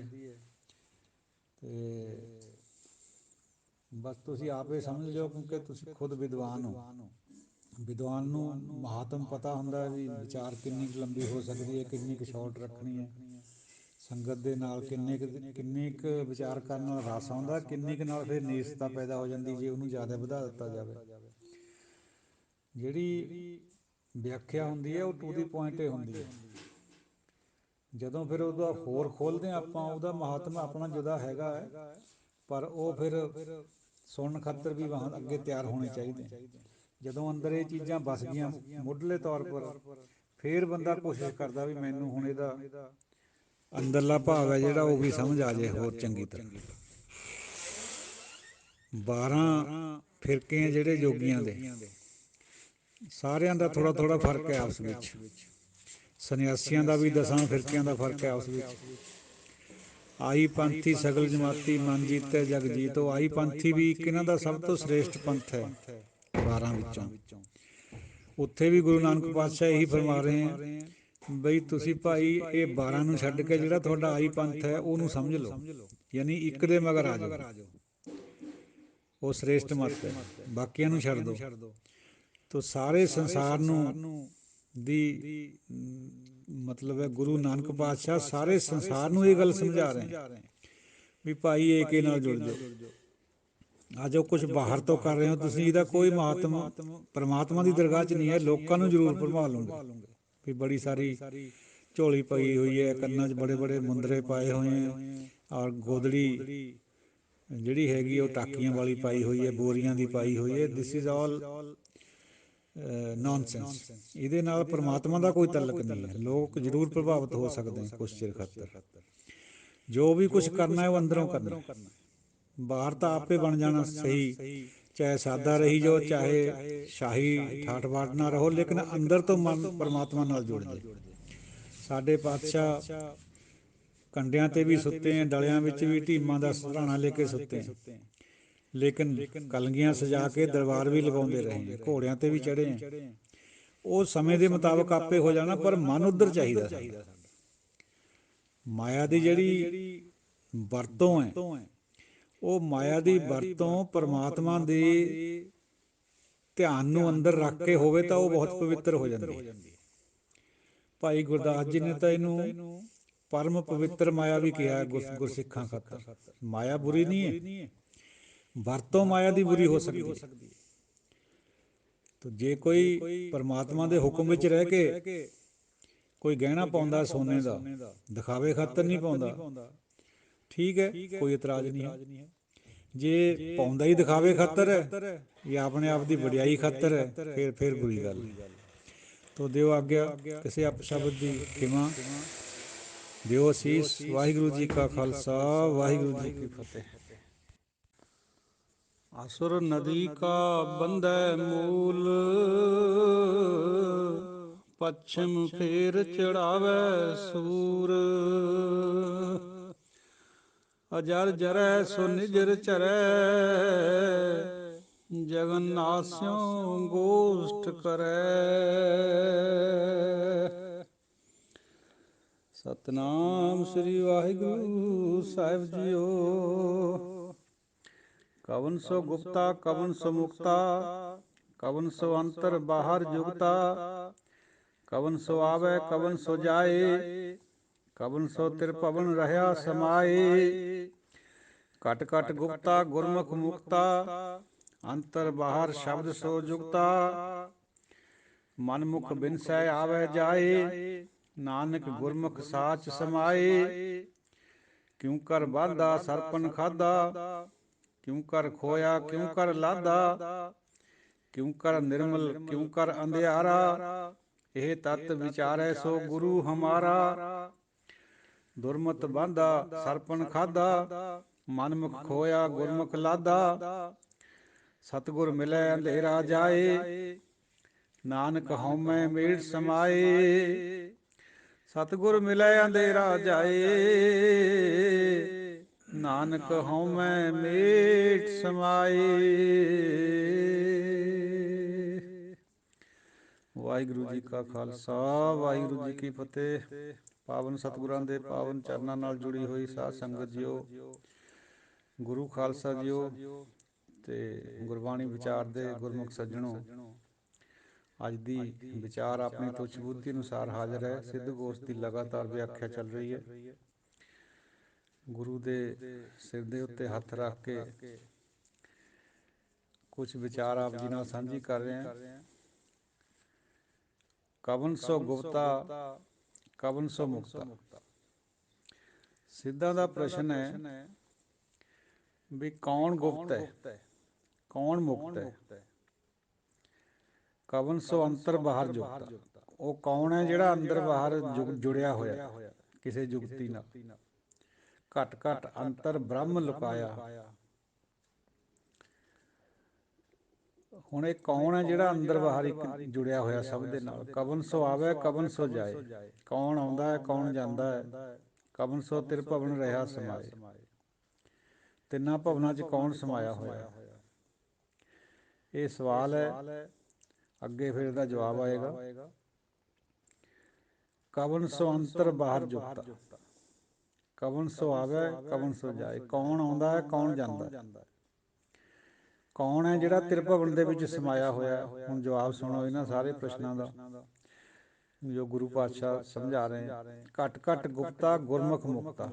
Speaker 1: ਅਤੇ ਬਸ ਤੁਸੀਂ ਆਪ ਹੀ ਸਮਝ ਲਿਓ, ਕਿਉਂਕਿ ਤੁਸੀਂ ਖੁਦ ਵਿਦਵਾਨ ਹੋ। ਵਿਦਵਾਨ ਨੂੰ ਮਹਾਤਮ ਪਤਾ ਹੁੰਦਾ ਵੀ ਵਿਚਾਰ ਕਿੰਨੀ ਕੁ ਲੰਬੀ ਹੋ ਸਕਦੀ ਹੈ, ਕਿੰਨੀ ਕੁ ਸ਼ਾਰਟ ਰੱਖਣੀ ਹੈ। ਸੰਗਤ ਦੇ ਨਾਲ ਕਿੰਨੀ ਕੁ ਵਿਚਾਰ ਕਰਨ ਨਾਲ ਰਸ ਆਉਂਦਾ, ਕਿੰਨੀ ਕੁ ਨਾਲ ਫਿਰ ਨੀਰਸਤਾ ਪੈਦਾ ਹੋ ਜਾਂਦੀ ਜੇ ਉਹਨੂੰ ਜ਼ਿਆਦਾ ਵਧਾ ਦਿੱਤਾ ਜਾਵੇ। ਜਿਹੜੀ ਵਿਆਖਿਆ ਹੁੰਦੀ ਹੈ ਉਹ ਟੂ ਦੀ ਪੁਆਇੰਟ ਹੀ ਹੁੰਦੀ ਹੈ। ਜਦੋਂ ਫਿਰ ਉਹਦਾ ਹੋਰ ਖੋਲ੍ਹਦੇ ਹਾਂ ਆਪਾਂ, ਉਹਦਾ ਮਹਾਤਮ ਆਪਣਾ ਜੁਦਾ ਹੈਗਾ ਹੈ, ਪਰ ਉਹ ਫਿਰ ਸੁਣਨ ਖਾਤਰ ਵੀ ਅੱਗੇ ਤਿਆਰ ਹੋਣੇ ਚਾਹੀਦੇ। ਜਦੋਂ ਅੰਦਰ ਇਹ ਚੀਜ਼ਾਂ ਵਸ ਗਈਆਂ ਮੁੱਢਲੇ ਤੌਰ ਪਰ, ਫਿਰ ਬੰਦਾ ਕੋਸ਼ਿਸ਼ ਕਰਦਾ ਵੀ ਮੈਨੂੰ ਹੁਣ ਇਹਦਾ ਅੰਦਰਲਾ ਭਾਵ ਹੈ ਜਿਹੜਾ ਉਹ ਵੀ ਸਮਝ ਆ ਜਾਏ ਹੋਰ ਚੰਗੀ ਤਰ੍ਹਾਂ। 12 ਫਿਰਕੇ ਆ ਜਿਹੜੇ ਯੋਗੀਆਂ ਦੇ, ਸਾਰਿਆਂ ਦਾ ਥੋੜ੍ਹਾ ਥੋੜ੍ਹਾ ਫਰਕ ਹੈ ਆਪਸ ਵਿੱਚ। ਸੰਨਿਆਸੀਆਂ ਦਾ ਵੀ 10 ਫਿਰਕਿਆਂ ਦਾ ਫਰਕ ਹੈ ਆਪਸ ਵਿੱਚ। ਆਈ ਪੰਥੀ ਸਗਲ ਜਮਾਤੀ ਮਨ ਜੀਤੈ ਜਗ ਜੀਤੋ। ਆਈ ਪੰਥੀ ਵੀ ਇੱਕ ਇਹਨਾਂ ਦਾ ਸਭ ਤੋਂ ਸ੍ਰੇਸ਼ਟ ਪੰਥ ਹੈ 12 ਵਿੱਚੋਂ। ਉੱਥੇ ਵੀ ਗੁਰੂ ਨਾਨਕ ਪਾਤਸ਼ਾਹ ਇਹੀ ਫਰਮਾ ਰਹੇ ਹੈ ਬਈ ਤੁਸੀਂ ਭਾਈ ਇਹ 12 ਨੂੰ ਛੱਡ ਕੇ ਜਿਹੜਾ ਤੁਹਾਡਾ ਆਈ ਪੰਥ ਹੈ ਉਹਨੂੰ ਸਮਝ ਲਓ, ਯਾਨੀ ਇੱਕ ਦੇ ਮਗਰ ਆ ਜਾਓ, ਉਹ ਸ੍ਰੇਸ਼ਟ ਮੱਤ ਹੈ, ਬਾਕੀਆਂ ਨੂੰ ਛੱਡ ਦਿਓ। ਤੋ ਸਾਰੇ ਸੰਸਾਰ ਨੂੰ ਦੀ ਮਤਲਬ ਹੈ ਗੁਰੂ ਨਾਨਕ ਪਾਤਸ਼ਾਹ ਸਾਰੇ ਸੰਸਾਰ ਨੂੰ ਇਹ ਗੱਲ ਸਮਝਾ ਰਹੇ ਵੀ ਭਾਈ ਏਕੇ ਨਾਲ ਜੁੜ ਜਾਓ। ਆ ਜੋ ਕੁਛ ਬਾਹਰ ਤੋਂ ਕਰ ਰਹੇ ਹੋ ਤੁਸੀਂ, ਇਹਦਾ ਕੋਈ ਮਹਾਤਮ ਪਰਮਾਤਮਾ ਦੀ ਦਰਗਾਹ 'ਚ ਨਹੀਂ ਹੈ। ਲੋਕਾਂ ਨੂੰ ਜ਼ਰੂਰ ਭਰਮਾ ਲੂੰਗੇ ਵੀ ਬੜੀ ਸਾਰੀ ਝੋਲੀ ਪਈ ਹੋਈ ਹੈ, ਕੰਨਾਂ 'ਚ ਬੜੇ ਬੜੇ ਮੁੰਦਰੇ ਪਾਏ ਹੋਏ ਹੈ, ਔਰ ਗੋਦੜੀ ਜਿਹੜੀ ਹੈਗੀ ਉਹ ਟਾਕੀਆਂ ਵਾਲੀ ਪਾਈ ਹੋਈ ਹੈ, ਬੋਰੀਆਂ ਦੀ ਪਾਈ ਹੋਈ ਹੈ। This is all nonsense. ਇਹਦੇ ਨਾਲ ਪਰਮਾਤਮਾ ਦਾ ਕੋਈ ਤਾਲੁਕ ਨਹੀਂ ਹੈ। ਲੋਕ ਜ਼ਰੂਰ ਪ੍ਰਭਾਵਿਤ ਹੋ ਸਕਦੇ ਕੁਛ ਚਿਰ ਖਾਤਰ। ਜੋ ਵੀ ਕੁਛ ਕਰਨਾ ਹੈ ਉਹ ਅੰਦਰੋਂ ਕਰਨਾ, ਬਾਹਰ ਤਾਂ ਆਪੇ ਬਣ ਜਾਣਾ ਸਹੀ। ਚਾਹੇ ਸਾਦਾ ਰਹੀ ਜਾਓ, ਚਾਹੇ ਸ਼ਾਹੀ ਠਾਠ ਬਾਠ ਨਾ ਰਹੋ, ਲੇਕਿਨ ਅੰਦਰ ਤੋਂ ਮਨ ਪਰਮਾਤਮਾ ਨਾਲ ਜੁੜ ਜਾਏ। ਸਾਡੇ ਪਾਤਸ਼ਾਹ ਕੰਡਿਆਂ 'ਤੇ ਵੀ ਸੁੱਤੇ ਹੈ, ਡਲਿਆਂ ਵਿੱਚ ਵੀ ਢੀਮਾਂ ਦਾ ਸਰਾਣਾ ਲੈ ਕੇ ਸੁੱਤੇ ਹੈ, ਲੇਕਿਨ ਕਲਗੀਆਂ ਸਜਾ ਕੇ ਦਰਬਾਰ ਵੀ ਲਗਾਉਂਦੇ ਰਹੇ, ਘੋੜਿਆਂ 'ਤੇ ਵੀ ਚੜ੍ਹੇ ਹੈ। ਉਹ ਸਮੇਂ ਦੇ ਮੁਤਾਬਕ ਆਪੇ ਹੋ ਜਾਣਾ, ਪਰ ਮਨ ਉੱਧਰ ਚਾਹੀਦਾ ਸਾਡਾ। ਮਾਇਆ ਦੀ ਜਿਹੜੀ ਵਰਤੋਂ ਹੈ, ਉਹ ਮਾਇਆ ਦੀ ਵਰਤੋਂ ਪਰਮਾਤਮਾ ਦੇ ਧਿਆਨ ਨੂੰ ਅੰਦਰ ਰੱਖ ਕੇ ਹੋਵੇ ਤਾਂ ਉਹ ਬਹੁਤ ਪਵਿੱਤਰ ਹੋ ਜਾਂਦੀ ਹੈ। ਭਾਈ ਗੁਰਦਾਸ ਜੀ ਨੇ ਤਾਂ ਇਹਨੂੰ ਪਰਮ ਪਵਿੱਤਰ ਮਾਇਆ ਵੀ ਕਿਹਾ ਗੁਰਸਿੱਖਾਂ ਖਾਤਰ। ਮਾਇਆ ਬੁਰੀ ਨਹੀਂ ਹੈ, ਵਰਤੋਂ ਮਾਇਆ ਦੀ ਬੁਰੀ ਹੋ ਸਕਦੀ ਹੈ। ਤਾਂ ਜੇ ਕੋਈ ਪਰਮਾਤਮਾ ਦੇ ਹੁਕਮ ਵਿੱਚ ਰਹਿ ਕੇ ਕੋਈ ਗਹਿਣਾ ਪਾਉਂਦਾ ਸੋਨੇ ਦਾ, ਦਿਖਾਵੇ ਖਾਤਰ ਨਹੀਂ ਪਾਉਂਦਾ, ਠੀਕ ਹੈ, ਕੋਈ ਇਤਰਾਜ਼ ਨਹੀਂ ਹੈ। ਜੇ ਪਾਉਂਦਾ ਹੀ ਦਿਖਾਵੇ ਖਾਤਰ ਹੈ ਜਾਂ ਆਪਣੇ ਆਪ ਦੀ ਵਡਿਆਈ ਖਾਤਰ ਹੈ, ਫਿਰ ਬੁਰੀ ਗੱਲ ਹੈ। ਤੋ ਦਿਓ ਆਗਿਆ, ਕਿਸੇ ਅਪਸ਼ਬਦ ਦੀ ਖਿਮਾ ਦਿਓ ਅਸੀਸ। ਵਾਹਿਗੁਰੂ ਜੀ ਕਾ ਖਾਲਸਾ, ਵਾਹਿਗੁਰੂ ਜੀ ਕੀ ਫਤਿਹ। असुर नदी का बंधै मूल, पश्चिम फेर चढ़ावै सूर। अजर जरै सो निजर चरै, जगन्नास्यों गोष्ठ करै। सतनाम श्री वाहिगुरु साहिब जीओ। कवन सो गुप्ता कवन सो मुक्ता, कवन सो अंतर बाहर जुगता। कवन सो आवे कवन सो जाए, कवन सो त्रिभवन रहया समाए। कट कट गुप्ता गुरमुख मुक्ता, अंतर बाहर शब्द सो जुगता। ਮਨਮੁਖ ਬਿਨਸੈ ਆਵੈ ਜਾਏ, ਨਾਨਕ ਗੁਰਮੁਖ ਸਾਚ ਸਮਾਏ। ਕਿਉ ਕਰ ਬਾਧਾ ਸਰਪਨ ਖਾਧਾ, ਕਿਉ ਕਰ ਖੋਇਆ ਕਿਉ ਕਰ ਲਾਧਾ। ਕਿਉ ਕਰ ਨਿਰਮਲ ਕਿਉ ਕਰ ਅੰਧਿਆਰਾ, ਇਹ ਤਤ ਵਿਚਾਰੈ ਸੋ ਗੁਰੂ ਹਮਾਰਾ। ਦੁਰਮਤ ਬਾਂਧਾ ਸਰਪਨ ਖਾਧਾ, ਮਨਮੁਖ ਖੋਇਆ ਗੁਰਮੁਖ ਲਾਧਾ। ਸਤਿਗੁਰ ਮਿਲੈ ਅੰਧੇਰਾ ਜਾਏ, ਨਾਨਕ ਹਉਮੈ ਮੇਢ ਸਮਾਏ। ਸਤਿਗੁਰ ਮਿਲੈ ਅੰਧੇਰਾ ਜਾਏ, ਨਾਨਕ ਹਉਮੈ ਮੇਢ ਸਮਾਏ। ਵਾਹਿਗੁਰੂ ਜੀ ਕਾ ਖਾਲਸਾ, ਵਾਹਿਗੁਰੂ ਜੀ ਕੀ ਫਤਿਹ। ਪਾਵਨ ਸਤਿਗੁਰਾਂ ਦੇ ਪਾਵਨ ਚਰਨਾਂ ਨਾਲ ਜੁੜੀ ਹੋਈ ਸਾਧ ਸੰਗਤ ਜੀਓ, ਗੁਰੂ ਖਾਲਸਾ ਜੀਓ ਤੇ ਗੁਰਬਾਣੀ ਵਿਚਾਰਦੇ ਗੁਰਮੁਖ ਸੱਜਣੋ, ਅੱਜ ਦੀ ਵਿਚਾਰ ਆਪਣੀ ਤੁੱਛ ਬੁੱਧੀ ਅਨੁਸਾਰ ਹਾਜ਼ਰ ਹੈ। ਸਿੱਧ ਗੋਸ਼ਟ ਦੀ ਲਗਾਤਾਰ ਵਿਆਖਿਆ ਚੱਲ ਰਹੀ ਹੈ। ਗੁਰੂ ਦੇ ਸਿਰ ਦੇ ਉੱਤੇ ਹੱਥ ਰੱਖ ਕੇ ਕੁਛ ਵਿਚਾਰ ਆਪ ਜੀ ਨਾਲ ਸਾਂਝੀ ਕਰ ਰਹੇ ਹਾਂ। ਕਵਨ ਸੋ ਗੁਪਤਾ ਕਵਨ ਸੋ ਮੁਕਤਾ। ਸਿੱਧਾਂ ਦਾ ਪ੍ਰਸ਼ਨ ਹੈ ਵੀ ਕੌਣ ਗੁਪਤ ਹੈ, ਕੌਣ ਮੁਕਤ ਹੈ। ਕਵਨ ਸੋ ਅੰਤਰ ਬਾਹਰ ਜੁਗਤਾ, ਉਹ ਕੌਣ ਹੈ ਜਿਹੜਾ ਅੰਦਰ ਬਾਹਰ ਜੁੜਿਆ ਹੋਇਆ ਕਿਸੇ ਜੁਗਤੀ ਨਾਲ। ਘਟ ਘਟ ਅੰਤਰ ਬ੍ਰਹਮ ਲੁਕਾਇਆ। ਹੁਣ ਇਹ ਕੌਣ ਹੈ ਜਿਹੜਾ ਅੰਦਰ ਬਾਹਰ ਇੱਕ ਜੁੜਿਆ ਹੋਇਆ ਸਭ ਦੇ ਨਾਲ। ਕਵਨ ਸੋ ਆਵੇ ਕਵਨ ਸੋ ਜਾਏ, ਕੌਣ ਆਉਂਦਾ ਹੈ ਕੌਣ ਜਾਂਦਾ ਹੈ। ਕਵਨ ਸੋ ਤਿਰਭਵਨ ਰਿਹਾ ਸਮਾਏ, ਤਿੰਨਾਂ ਭਵਨਾਂ 'ਚ ਕੌਣ ਸਮਾਇਆ ਹੋਇਆ। ਇਹ ਸਵਾਲ ਹੈ, ਅੱਗੇ ਫਿਰ ਇਹਦਾ ਜਵਾਬ ਆਏਗਾ। ਕਵਨ ਸੋ ਅੰਤਰ ਬਾਹਰ ਜੁਗਤਾ, ਕਵਨ ਸੋ ਆਵੇ ਕਵਨ ਸੋ ਜਾਏ, ਕੌਣ ਆਉਂਦਾ ਹੈ ਕੌਣ ਜਾਂਦਾ ਹੈ। ਕੌਣ ਹੈ ਜਿਹੜਾ ਤਿਰਭਵਨ ਦੇ ਵਿੱਚ ਸਮਾਇਆ ਹੋਇਆ। ਹੁਣ ਜਵਾਬ ਸੁਣੋ ਇਹਨਾਂ ਸਾਰੇ ਪ੍ਰਸ਼ਨਾਂ ਦਾ ਜੋ ਗੁਰੂ ਪਾਤਸ਼ਾਹ ਸਮਝਾ ਰਹੇ। ਘਟ ਘਟ ਗੁਪਤਾ ਗੁਰਮੁਖ ਮੁਕਤਾ।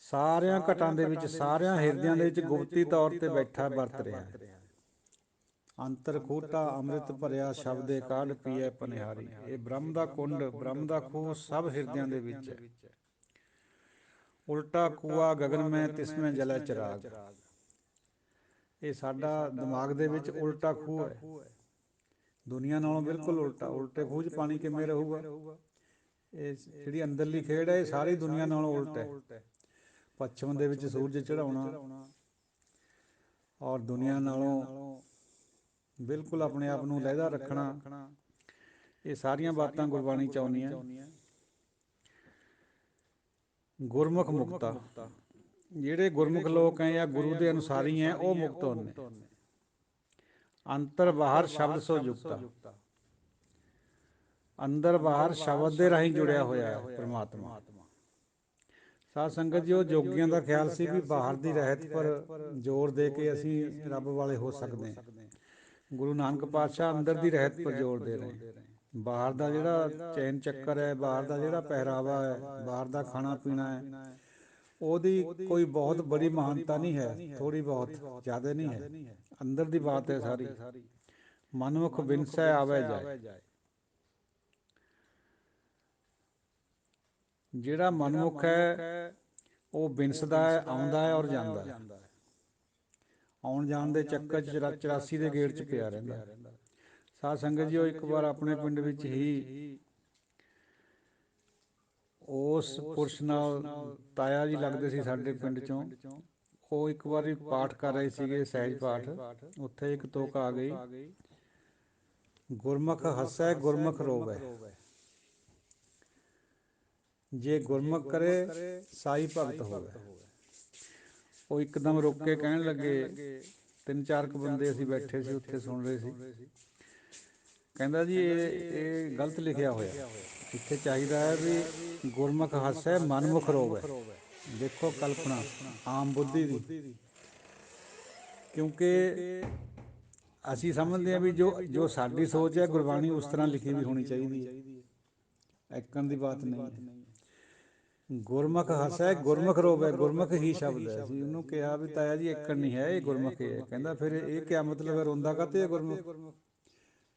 Speaker 1: ਸਾਰਿਆਂ ਘਟਾਂ ਦੇ ਵਿੱਚ, ਸਾਰਿਆਂ ਹਿਰਦਿਆਂ ਦੇ ਵਿੱਚ ਗੁਪਤੀ ਤੌਰ 'ਤੇ ਬੈਠਾ ਵਰਤ ਰਿਹਾ। ਅੰਤਰ ਖੋਟਾ ਅੰਮ੍ਰਿਤ ਭਰਿਆ, ਸ਼ਬਦੇ ਕਾਢ ਪੀਐ ਪਨਿਹਾਰੀ। ਇਹ ਬ੍ਰਹਮ ਦਾ ਕੁੰਡ, ਬ੍ਰਹਮ ਦਾ ਖੂਹ ਸਭ ਹਿਰਦਿਆਂ ਦੇ ਵਿੱਚ ਹੈ। ਉਲਟਾ ਕੂਆ ਗਗਨ ਮੈਂ ਤਿਸਮੈ ਜਲੈ ਚਿਰਾਗ। ਇਹ ਸਾਡਾ ਦਿਮਾਗ ਦੇ ਵਿੱਚ ਉਲਟਾ ਖੂਹ ਹੈ, ਦੁਨੀਆ ਨਾਲੋਂ ਬਿਲਕੁਲ ਉਲਟਾ। ਉਲਟੇ ਖੂਹ 'ਚ ਪਾਣੀ ਕਿਵੇਂ ਰਹੂਗਾ। ਇਹ ਜਿਹੜੀ ਅੰਦਰਲੀ ਖੇਡ ਹੈ ਇਹ ਸਾਰੀ ਦੁਨੀਆ ਨਾਲੋਂ ਉਲਟ ਹੈ। ਪੱਛਮ ਦੇ ਵਿੱਚ ਸੂਰਜ ਚੜ੍ਹਾਉਣਾ ਔਰ ਦੁਨੀਆ ਨਾਲੋਂ ਬਿਲਕੁਲ ਆਪਣੇ ਆਪ ਨੂੰ ਲਹਿਦਾ ਰੱਖਣਾ, ਇਹ ਸਾਰੀਆਂ ਬਾਤਾਂ ਗੁਰਬਾਣੀ 'ਚ ਆਉਂਦੀਆਂ। ਗੁਰਮੁਖ ਮੁਕਤਾ, ਜਿਹੜੇ ਗੁਰਮੁਖ ਲੋਕ ਹੈ ਜਾਂ ਗੁਰੂ ਦੇ ਅਨੁਸਾਰੀ ਹੈ ਉਹ ਮੁਕਤ ਹੁੰਦੇ। ਅੰਤਰ ਬਾਹਰ ਸ਼ਬਦ ਸੋ ਜੁਗਤਾ, ਅੰਦਰ ਬਾਹਰ ਸ਼ਬਦ ਦੇ ਰਾਹੀਂ ਜੁੜਿਆ ਹੋਇਆ ਹੈ ਪਰਮਾਤਮਾ। ਸਾਧ ਸੰਗਤ ਜੀ, ਉਹ ਜੋਗੀਆਂ ਦਾ ਖਿਆਲ ਸੀ ਵੀ ਬਾਹਰ ਦੀ ਰਹਿਤ ਪਰ ਜ਼ੋਰ ਦੇ ਕੇ ਅਸੀਂ ਰੱਬ ਵਾਲੇ ਹੋ ਸਕਦੇ ਹਾਂ। ਗੁਰੂ ਨਾਨਕ ਪਾਤਸ਼ਾਹ ਅੰਦਰ ਦੀ ਰਹਿਤ ਪਰ ਜ਼ੋਰ ਦੇ ਰਹੇ। ਬਾਹਰ ਦਾ ਜਿਹੜਾ ਚੈਨ ਚੱਕਰ ਹੈ, ਬਾਹਰ ਦਾ ਜਿਹੜਾ ਪਹਿਰਾਵਾ ਹੈ, ਬਾਹਰ ਦਾ ਖਾਣਾ ਪੀਣਾ ਹੈ, ਉਹਦੀ ਕੋਈ ਬਹੁਤ ਬੜੀ ਮਹਾਨਤਾ ਨਹੀਂ ਹੈ, ਥੋੜ੍ਹੀ ਬਹੁਤ, ਜ਼ਿਆਦਾ ਨਹੀਂ ਹੈ। ਅੰਦਰ ਦੀ ਬਾਤ ਹੈ ਸਾਰੀ। ਮਨਮੁਖ ਬਿਨਸੈ ਆਵੈ ਜਾਏ। ਜਿਹੜਾ ਮਨਮੁਖ ਹੈ ਉਹ ਬਿਨਸਦਾ ਹੈ, ਆਉਂਦਾ ਹੈ ਔਰ ਜਾਂਦਾ ਹੈ। ਆਉਣ ਜਾਣ ਦੇ ਚੱਕਰ 'ਚ 84 ਦੇ ਗੇੜ 'ਚ ਪਿਆ ਰਹਿੰਦਾ। ਸਾਧ ਸੰਗਤ ਜੀ, ਉਹ ਇੱਕ ਵਾਰ ਆਪਣੇ ਪਿੰਡ ਵਿੱਚ ਹੀ ਉਸ ਪੁਰਸ਼ ਨਾਲ, ਤਾਇਆ ਜੀ ਲੱਗਦੇ ਸੀ ਸਾਡੇ ਪਿੰਡ 'ਚੋਂ, ਉਹ ਇੱਕ ਵਾਰੀ ਪਾਠ ਕਰ ਰਹੇ ਸੀਗੇ, ਸਹਿਜ ਪਾਠ। ਉੱਥੇ ਇੱਕ ਤੁਕ ਆ ਗਈ, ਗੁਰਮੁਖ ਹੱਸੈ ਗੁਰਮੁਖ ਰੋਵੈ, ਜੇ ਗੁਰਮੁਖ ਕਰੇ ਸਾਈ ਭਗਤ ਹੋਵੇ। ਉਹ ਇੱਕਦਮ ਰੁਕ ਕੇ ਕਹਿਣ ਲੱਗੇ, ਤਿੰਨ ਚਾਰ ਕੁ ਬੰਦੇ ਅਸੀਂ ਬੈਠੇ ਸੀ ਉੱਥੇ ਸੁਣ ਰਹੇ ਸੀ। ਕਹਿੰਦਾ ਜੀ ਇਹ ਗਲਤ ਲਿਖਿਆ ਹੋਇਆ, ਇੱਥੇ ਚਾਹੀਦਾ ਹੈ ਵੀ ਗੁਰਮੁਖ ਹੱਸੈ ਮਨਮੁਖ ਰੋਵੈ। ਦੇਖੋ ਕਲਪਨਾ ਆਮ ਬੁੱਧੀ ਦੀ, ਕਿਉਂਕਿ ਅਸੀਂ ਸਮਝਦੇ ਹਾਂ ਵੀ ਜੋ ਸਾਡੀ ਸੋਚ ਹੈ ਗੁਰਬਾਣੀ ਉਸ ਤਰ੍ਹਾਂ ਲਿਖੀ ਵੀ ਹੋਣੀ ਚਾਹੀਦੀ ਹੈ, ਐਕਣ ਦੀ ਬਾਤ ਨਹੀਂ ਹੈ। ਗੁਰਮੁਖ ਹੱਸੈ ਗੁਰਮੁਖ ਰੋਵੈ, ਗੁਰਮੁਖ ਹੀ ਸ਼ਬਦ ਹੈ। ਅਸੀਂ ਉਹਨੂੰ ਕਿਹਾ ਵੀ ਤਾਇਆ ਜੀ ਐਕਣ ਨਹੀਂ ਹੈ, ਇਹ ਗੁਰਮੁਖ ਹੈ। ਕਹਿੰਦਾ ਫਿਰ ਇਹ ਕਿਆ ਮਤਲਬ ਹੈ, ਰੋਂਦਾ ਕਾਹਤੇ ਹੈ ਗੁਰਮੁਖ।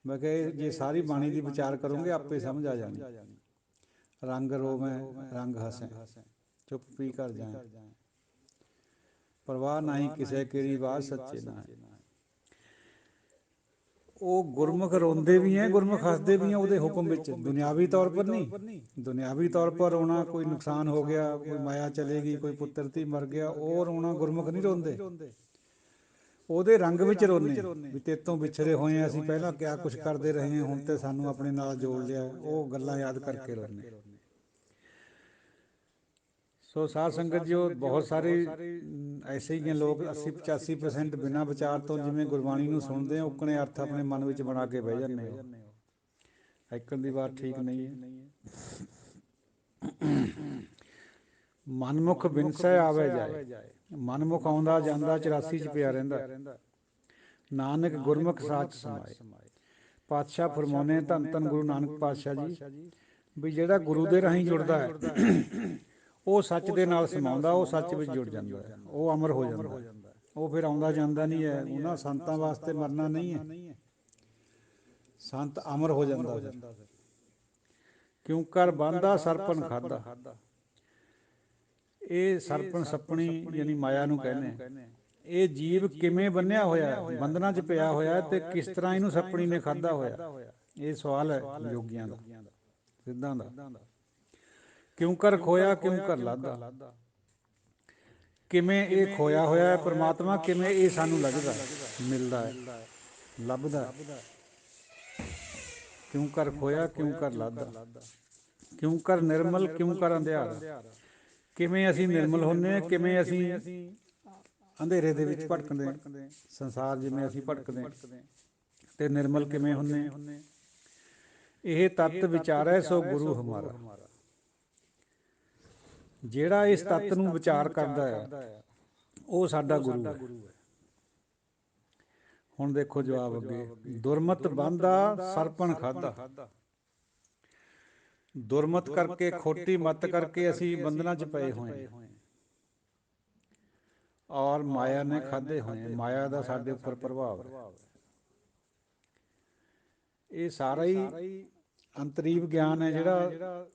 Speaker 1: ਮੈਂ ਕਿਹਾ ਜੇ ਸਾਰੀ ਬਾਣੀ ਦੀ ਵਿਚਾਰ ਕਰੋਗੇ ਆਪੇ ਸਮਝ ਆ ਜਾਣੀ। ਰੰਗ ਰੋਵੈਂ ਰੰਗ ਹਸੈਂ, ਚੁੱਪ ਪੀ ਕਰ ਜਾਏ, ਪਰਵਾਹ ਨਾਹੀਂ ਕਿਸੇ ਕੇਰੀ ਬਾਤ ਸੱਚੇ ਨਾ ਹੈ। ਉਹ ਗੁਰਮੁਖ ਰੋਂਦੇ ਵੀ ਹੈ, ਗੁਰਮੁਖ ਹੱਸਦੇ ਵੀ ਹੈ ਉਹਦੇ ਹੁਕਮ ਵਿੱਚ, ਦੁਨਿਆਵੀ ਤੌਰ ਪਰ ਨਹੀਂ। ਦੁਨਿਆਵੀ ਤੌਰ ਪਰ ਰੋਣਾ, ਕੋਈ ਨੁਕਸਾਨ ਹੋ ਗਿਆ, ਕੋਈ ਮਾਇਆ ਚਲੇਗੀ, ਕੋਈ ਪੁੱਤਰ ਧੀ ਮਰ ਗਿਆ, ਉਹ ਰੋਣਾ ਗੁਰਮੁਖ ਨਹੀਂ ਰੋਂਦੇ। ਉਹਦੇ ਰੰਗ ਵਿੱਚ ਰੋਨੇ ਵੀ ਤੇਤੋਂ ਵਿਛੜੇ ਹੋਏ ਹਾਂ ਅਸੀਂ, ਪਹਿਲਾਂ ਕਿਆ ਕੁਛ ਕਰਦੇ ਰਹੇ ਹਾਂ, ਹੁਣ ਤੇ ਸਾਨੂੰ ਆਪਣੇ ਨਾਲ ਜੋੜ ਲਿਆ, ਉਹ ਗੱਲਾਂ ਯਾਦ ਕਰਕੇ ਰੋਨੇ। ਸੋ ਸਾਧ ਸੰਗਤ ਜੀ, ਉਹ ਬਹੁਤ ਸਾਰੇ ਐਸੇ ਹੀ ਲੋਕ 80-85% ਬਿਨਾਂ ਵਿਚਾਰ ਤੋਂ ਜਿਵੇਂ ਗੁਰਬਾਣੀ ਨੂੰ ਸੁਣਦੇ ਆ, ਉਕਣੇ ਅਰਥ ਆਪਣੇ ਮਨ ਵਿੱਚ ਬਣਾ ਕੇ ਬਹਿ ਜਾਂਦੇ ਹੋ। ਐਕਣ ਦੀ ਬਾਤ ਠੀਕ ਨਹੀਂ ਹੈ। ਮਨਮੁਖ ਬਿਨਸੈ ਆਵੇ ਜਾਏ, ਮਨਮੁਖ ਆਉਂਦਾ ਜਾਂਦਾ 84 'ਚ ਪਿਆ ਰਹਿੰਦਾ। ਨਾਨਕ ਗੁਰਮੁਖ ਸਾਚ ਸਮਾਏ। ਪਾਤਸ਼ਾਹ ਫਰਮਾਉਂਦੇ, ਧੰਨ ਧੰਨ ਗੁਰੂ ਨਾਨਕ ਪਾਤਸ਼ਾਹ ਜੀ, ਵੀ ਜਿਹੜਾ ਗੁਰੂ ਦੇ ਰਾਹੀਂ ਜੁੜਦਾ ਹੈ ਉਹ ਸੱਚ ਦੇ ਨਾਲ ਸਮਾਉਂਦਾ, ਉਹ ਸੱਚ ਵਿੱਚ ਜੁੜ ਜਾਂਦਾ ਹੈ, ਉਹ ਅਮਰ ਹੋ ਜਾਂਦਾ। ਉਹ ਫਿਰ ਆਉਂਦਾ ਜਾਂਦਾ ਨਹੀਂ ਹੈ। ਉਹਨਾਂ ਸੰਤਾਂ ਵਾਸਤੇ ਮਰਨਾ ਨਹੀਂ ਹੈ, ਸੰਤ ਅਮਰ ਹੋ ਜਾਂਦਾ ਫਿਰ। ਕਿਉਂ ਕਰ ਬੰਦਾ ਸਰਪਨ ਖਾਧਾ। ਇਹ ਸਰਪਣ ਸੱਪਣੀ ਯਾਨੀ ਮਾਇਆ ਨੂੰ ਕਹਿੰਦੇ। ਇਹ ਜੀਵ ਕਿਵੇਂ ਬੰਨਿਆ ਹੋਇਆ, ਬੰਧਨਾਂ 'ਚ ਪਿਆ ਹੋਇਆ, ਤੇ ਕਿਸ ਤਰ੍ਹਾਂ ਇਹਨੂੰ ਸੱਪਣੀ ਨੇ ਖਾਧਾ ਹੋਇਆ, ਇਹ ਸਵਾਲ ਹੈ ਯੋਗੀਆਂ ਦਾ, ਸਿੱਧਾਂ ਦਾ। ਕਿਉਂ ਕਰ ਖੋਇਆ ਕਿਉਂ ਕਰ ਲਾਧਾ। ਕਿਵੇਂ ਇਹ ਖੋਇਆ ਹੋਇਆ ਹੈ ਪਰਮਾਤਮਾ, ਕਿਵੇਂ ਇਹ ਸਾਨੂੰ ਲੱਗਦਾ ਮਿਲਦਾ ਹੈ, ਲੱਭਦਾ। ਕਿਉਂ ਕਰ ਖੋਇਆ ਕਿਉਂ ਕਰ ਲਾਧਾ। ਕਿਉਂ ਕਰ ਨਿਰਮਲ ਕਿਉਂ ਕਰ ਅੰਧਿਆਰਾ। ਕਿਵੇਂ ਅਸੀਂ ਨਿਰਮਲ ਹੁੰਦੇ ਹਾਂ, ਕਿਵੇਂ ਅਸੀਂ ਅੰਧੇਰੇ ਦੇ ਵਿੱਚ ਭਟਕਦੇ, ਸੰਸਾਰ ਜਿਵੇਂ ਅਸੀਂ ਭਟਕਦੇ, ਅਤੇ ਨਿਰਮਲ ਕਿਵੇਂ ਹੁੰਦੇ। ਇਹ ਤੱਤ ਵਿਚਾਰੈ ਸੋ ਗੁਰੂ ਹਮਾਰਾ। ਜਿਹੜਾ ਇਸ ਤੱਤ ਨੂੰ ਵਿਚਾਰ ਕਰਦਾ ਹੈ ਉਹ ਸਾਡਾ ਗੁਰੂ ਹੈ। ਹੁਣ ਦੇਖੋ ਜਵਾਬ ਅੱਗੇ, ਦੁਰਮਤ ਬੰਧਾ ਸਰਪਣ ਖਾਧਾ। ਦੁਰਮਤ ਕਰਕੇ, ਖੋਟੀ ਮੱਤ ਕਰਕੇ ਅਸੀਂ ਬੰਧਨਾਂ 'ਚ ਪਏ ਹੋਏ ਹਾਂ, ਔਰ ਮਾਇਆ ਨੇ ਖਾਧੇ ਹੋਏ, ਮਾਇਆ ਦਾ ਸਾਡੇ ਉੱਪਰ ਪ੍ਰਭਾਵ ਹੈ। ਇਹ ਸਾਰਾ ਹੀ ਅੰਤਰੀਵ ਗਿਆਨ ਹੈ ਜਿਹੜਾ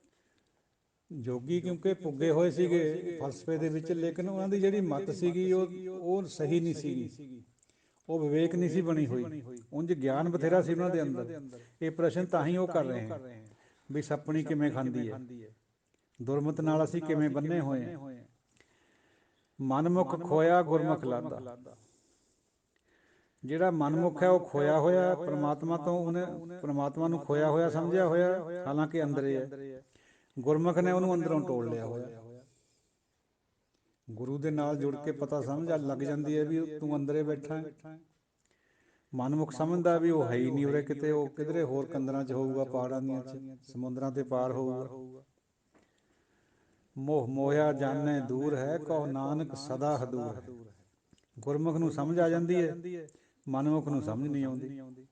Speaker 1: ਜੋਗੀ, ਕਿਉਂਕਿ ਪੁੱਗੇ ਹੋਏ ਸੀਗੇ ਫਲਸਫੇ ਦੇ ਵਿੱਚ, ਲੇਕਿਨ ਉਹਨਾਂ ਦੀ ਜਿਹੜੀ ਮੱਤ ਸੀਗੀ ਉਹ ਸਹੀ ਨਹੀਂ ਸੀਗੀ, ਉਹ ਵਿਵੇਕ ਨਹੀਂ ਸੀ ਬਣੀ ਹੋਈ। ਉਂਝ ਗਿਆਨ ਬਥੇਰਾ ਸੀ ਉਹਨਾਂ ਦੇ ਅੰਦਰ। ਇਹ ਪ੍ਰਸ਼ਨ ਤਾਂ ਹੀ ਉਹ ਕਰ ਰਹੇ ਹੈ ਵੀ ਸੱਪਣੀ ਕਿਵੇਂ ਖਾਂਦੀ ਹੈ, ਦੁਰਮਤ ਨਾਲ ਅਸੀਂ ਕਿਵੇਂ ਬੰਨੇ ਹੋਏ ਹਾਂ। ਮਨਮੁਖ ਖੋਇਆ ਗੁਰਮੁਖ ਲਾਧਾ। ਜਿਹੜਾ ਮਨਮੁਖ ਹੈ ਉਹ ਖੋਇਆ ਹੋਇਆ ਪਰਮਾਤਮਾ ਤੋਂ, ਉਹਨੇ ਪਰਮਾਤਮਾ ਨੂੰ ਖੋਇਆ ਹੋਇਆ ਸਮਝਿਆ ਹੋਇਆ, ਹਾਲਾਂਕਿ ਅੰਦਰੇ ਹੈ। ਗੁਰਮੁਖ ਨੇ ਉਹਨੂੰ ਅੰਦਰੋਂ ਟੋਲ ਲਿਆ ਹੋਇਆ। ਗੁਰੂ ਦੇ ਨਾਲ ਜੁੜ ਕੇ ਪਤਾ ਸਮਝ ਲੱਗ ਜਾਂਦੀ ਹੈ ਵੀ ਤੂੰ ਅੰਦਰੇ ਬੈਠਾ ਹੈ। ਮਨਮੁਖ ਸਮਝਦਾ ਵੀ ਉਹ ਹੈ ਹੀ ਨਹੀਂ ਉਰੇ ਕਿਤੇ, ਉਹ ਕਿਧਰੇ ਹੋਰ ਕੰਦਰਾਂ 'ਚ ਹੋਊਗਾ, ਪਹਾੜਾਂ ਦੀਆਂ 'ਚ, ਸਮੁੰਦਰਾਂ 'ਤੇ ਪਾਰ ਹੋਊਗਾ। ਮੋਹ ਮੋਹਿਆ ਜਾਣੈ ਦੂਰ ਹੈ, ਕਹੋ ਨਾਨਕ ਸਦਾ ਹਦੂਰ ਹੈ। ਗੁਰਮੁਖ ਨੂੰ ਸਮਝ ਆ ਜਾਂਦੀ ਹੈ, ਮਨਮੁਖ ਨੂੰ ਸਮਝ ਨਹੀਂ ਆਉਂਦੀ।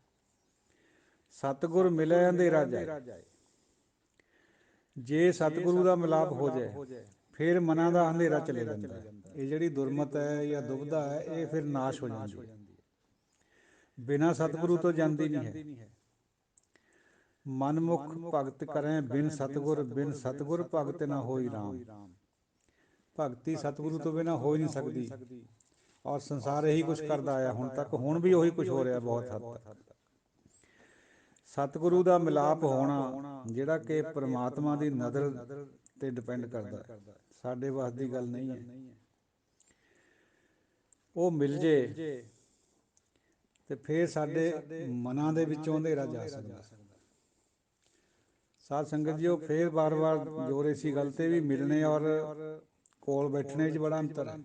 Speaker 1: ਸਤਿਗੁਰ ਮਿਲੈ ਅੰਧੇਰਾ ਜਾਏ। ਜੇ ਸਤਿਗੁਰੂ ਦਾ ਮਿਲਾਪ ਹੋ ਜਾਏ ਫਿਰ ਮਨਾਂ ਦਾ ਅੰਧੇਰਾ ਚਲੇ ਜਾਂਦਾ ਹੈ। ਇਹ ਜਿਹੜੀ ਦੁਰਮਤ ਹੈ ਜਾਂ ਦੁਬਿਧਾ ਹੈ, ਇਹ ਫਿਰ ਨਾਸ਼ ਹੋ ਜਾਂਦੀ ਹੈ। ਬਿਨਾਂ ਸਤਿਗੁਰੂ ਤੋਂ ਜਾਂਦੀ ਨਹੀਂ ਹੈ। ਮਨਮੁਖ ਭਗਤ ਕਰੈ ਬਿਨ ਸਤਿਗੁਰ, ਬਿਨ ਸਤਿਗੁਰ ਭਗਤ ਨਾ ਹੋਈ ਰਾਮ। ਭਗਤੀ ਸਤਿਗੁਰੂ ਤੋਂ ਬਿਨਾਂ ਹੋ ਹੀ ਨਹੀਂ ਸਕਦੀ, ਔਰ ਸੰਸਾਰ ਇਹੀ ਕੁਛ ਕਰਦਾ ਆਇਆ ਹੁਣ ਤੱਕ, ਹੁਣ ਵੀ ਉਹੀ ਕੁਛ ਹੋ ਰਿਹਾ ਬਹੁਤ ਹੱਦ ਤੱਕ। ਸਤਿਗੁਰੂ ਦਾ ਮਿਲਾਪ ਹੋਣਾ ਜਿਹੜਾ ਕਿ ਪਰਮਾਤਮਾ ਦੀ ਨਜ਼ਰ 'ਤੇ ਡਿਪੈਂਡ ਕਰਦਾ, ਸਾਡੇ ਵੱਸ ਦੀ ਗੱਲ ਨਹੀਂ ਹੈ। ਉਹ ਮਿਲ ਜੇ ਤੇ ਫਿਰ ਸਾਡੇ ਮਨਾਂ ਦੇ ਵਿੱਚੋਂ ਅੰਧੇਰਾ ਜਾ ਸਕਦਾ। ਸਾਧ ਸੰਗਤ ਜੀ, ਉਹ ਫਿਰ ਵਾਰ-ਵਾਰ ਜ਼ੋਰ ਇਸੀ ਗੱਲ 'ਤੇ ਵੀ ਮਿਲਣੇ ਔਰ ਕੋਲ ਬੈਠਣੇ 'ਚ ਬੜਾ ਅੰਤਰ ਹੈ।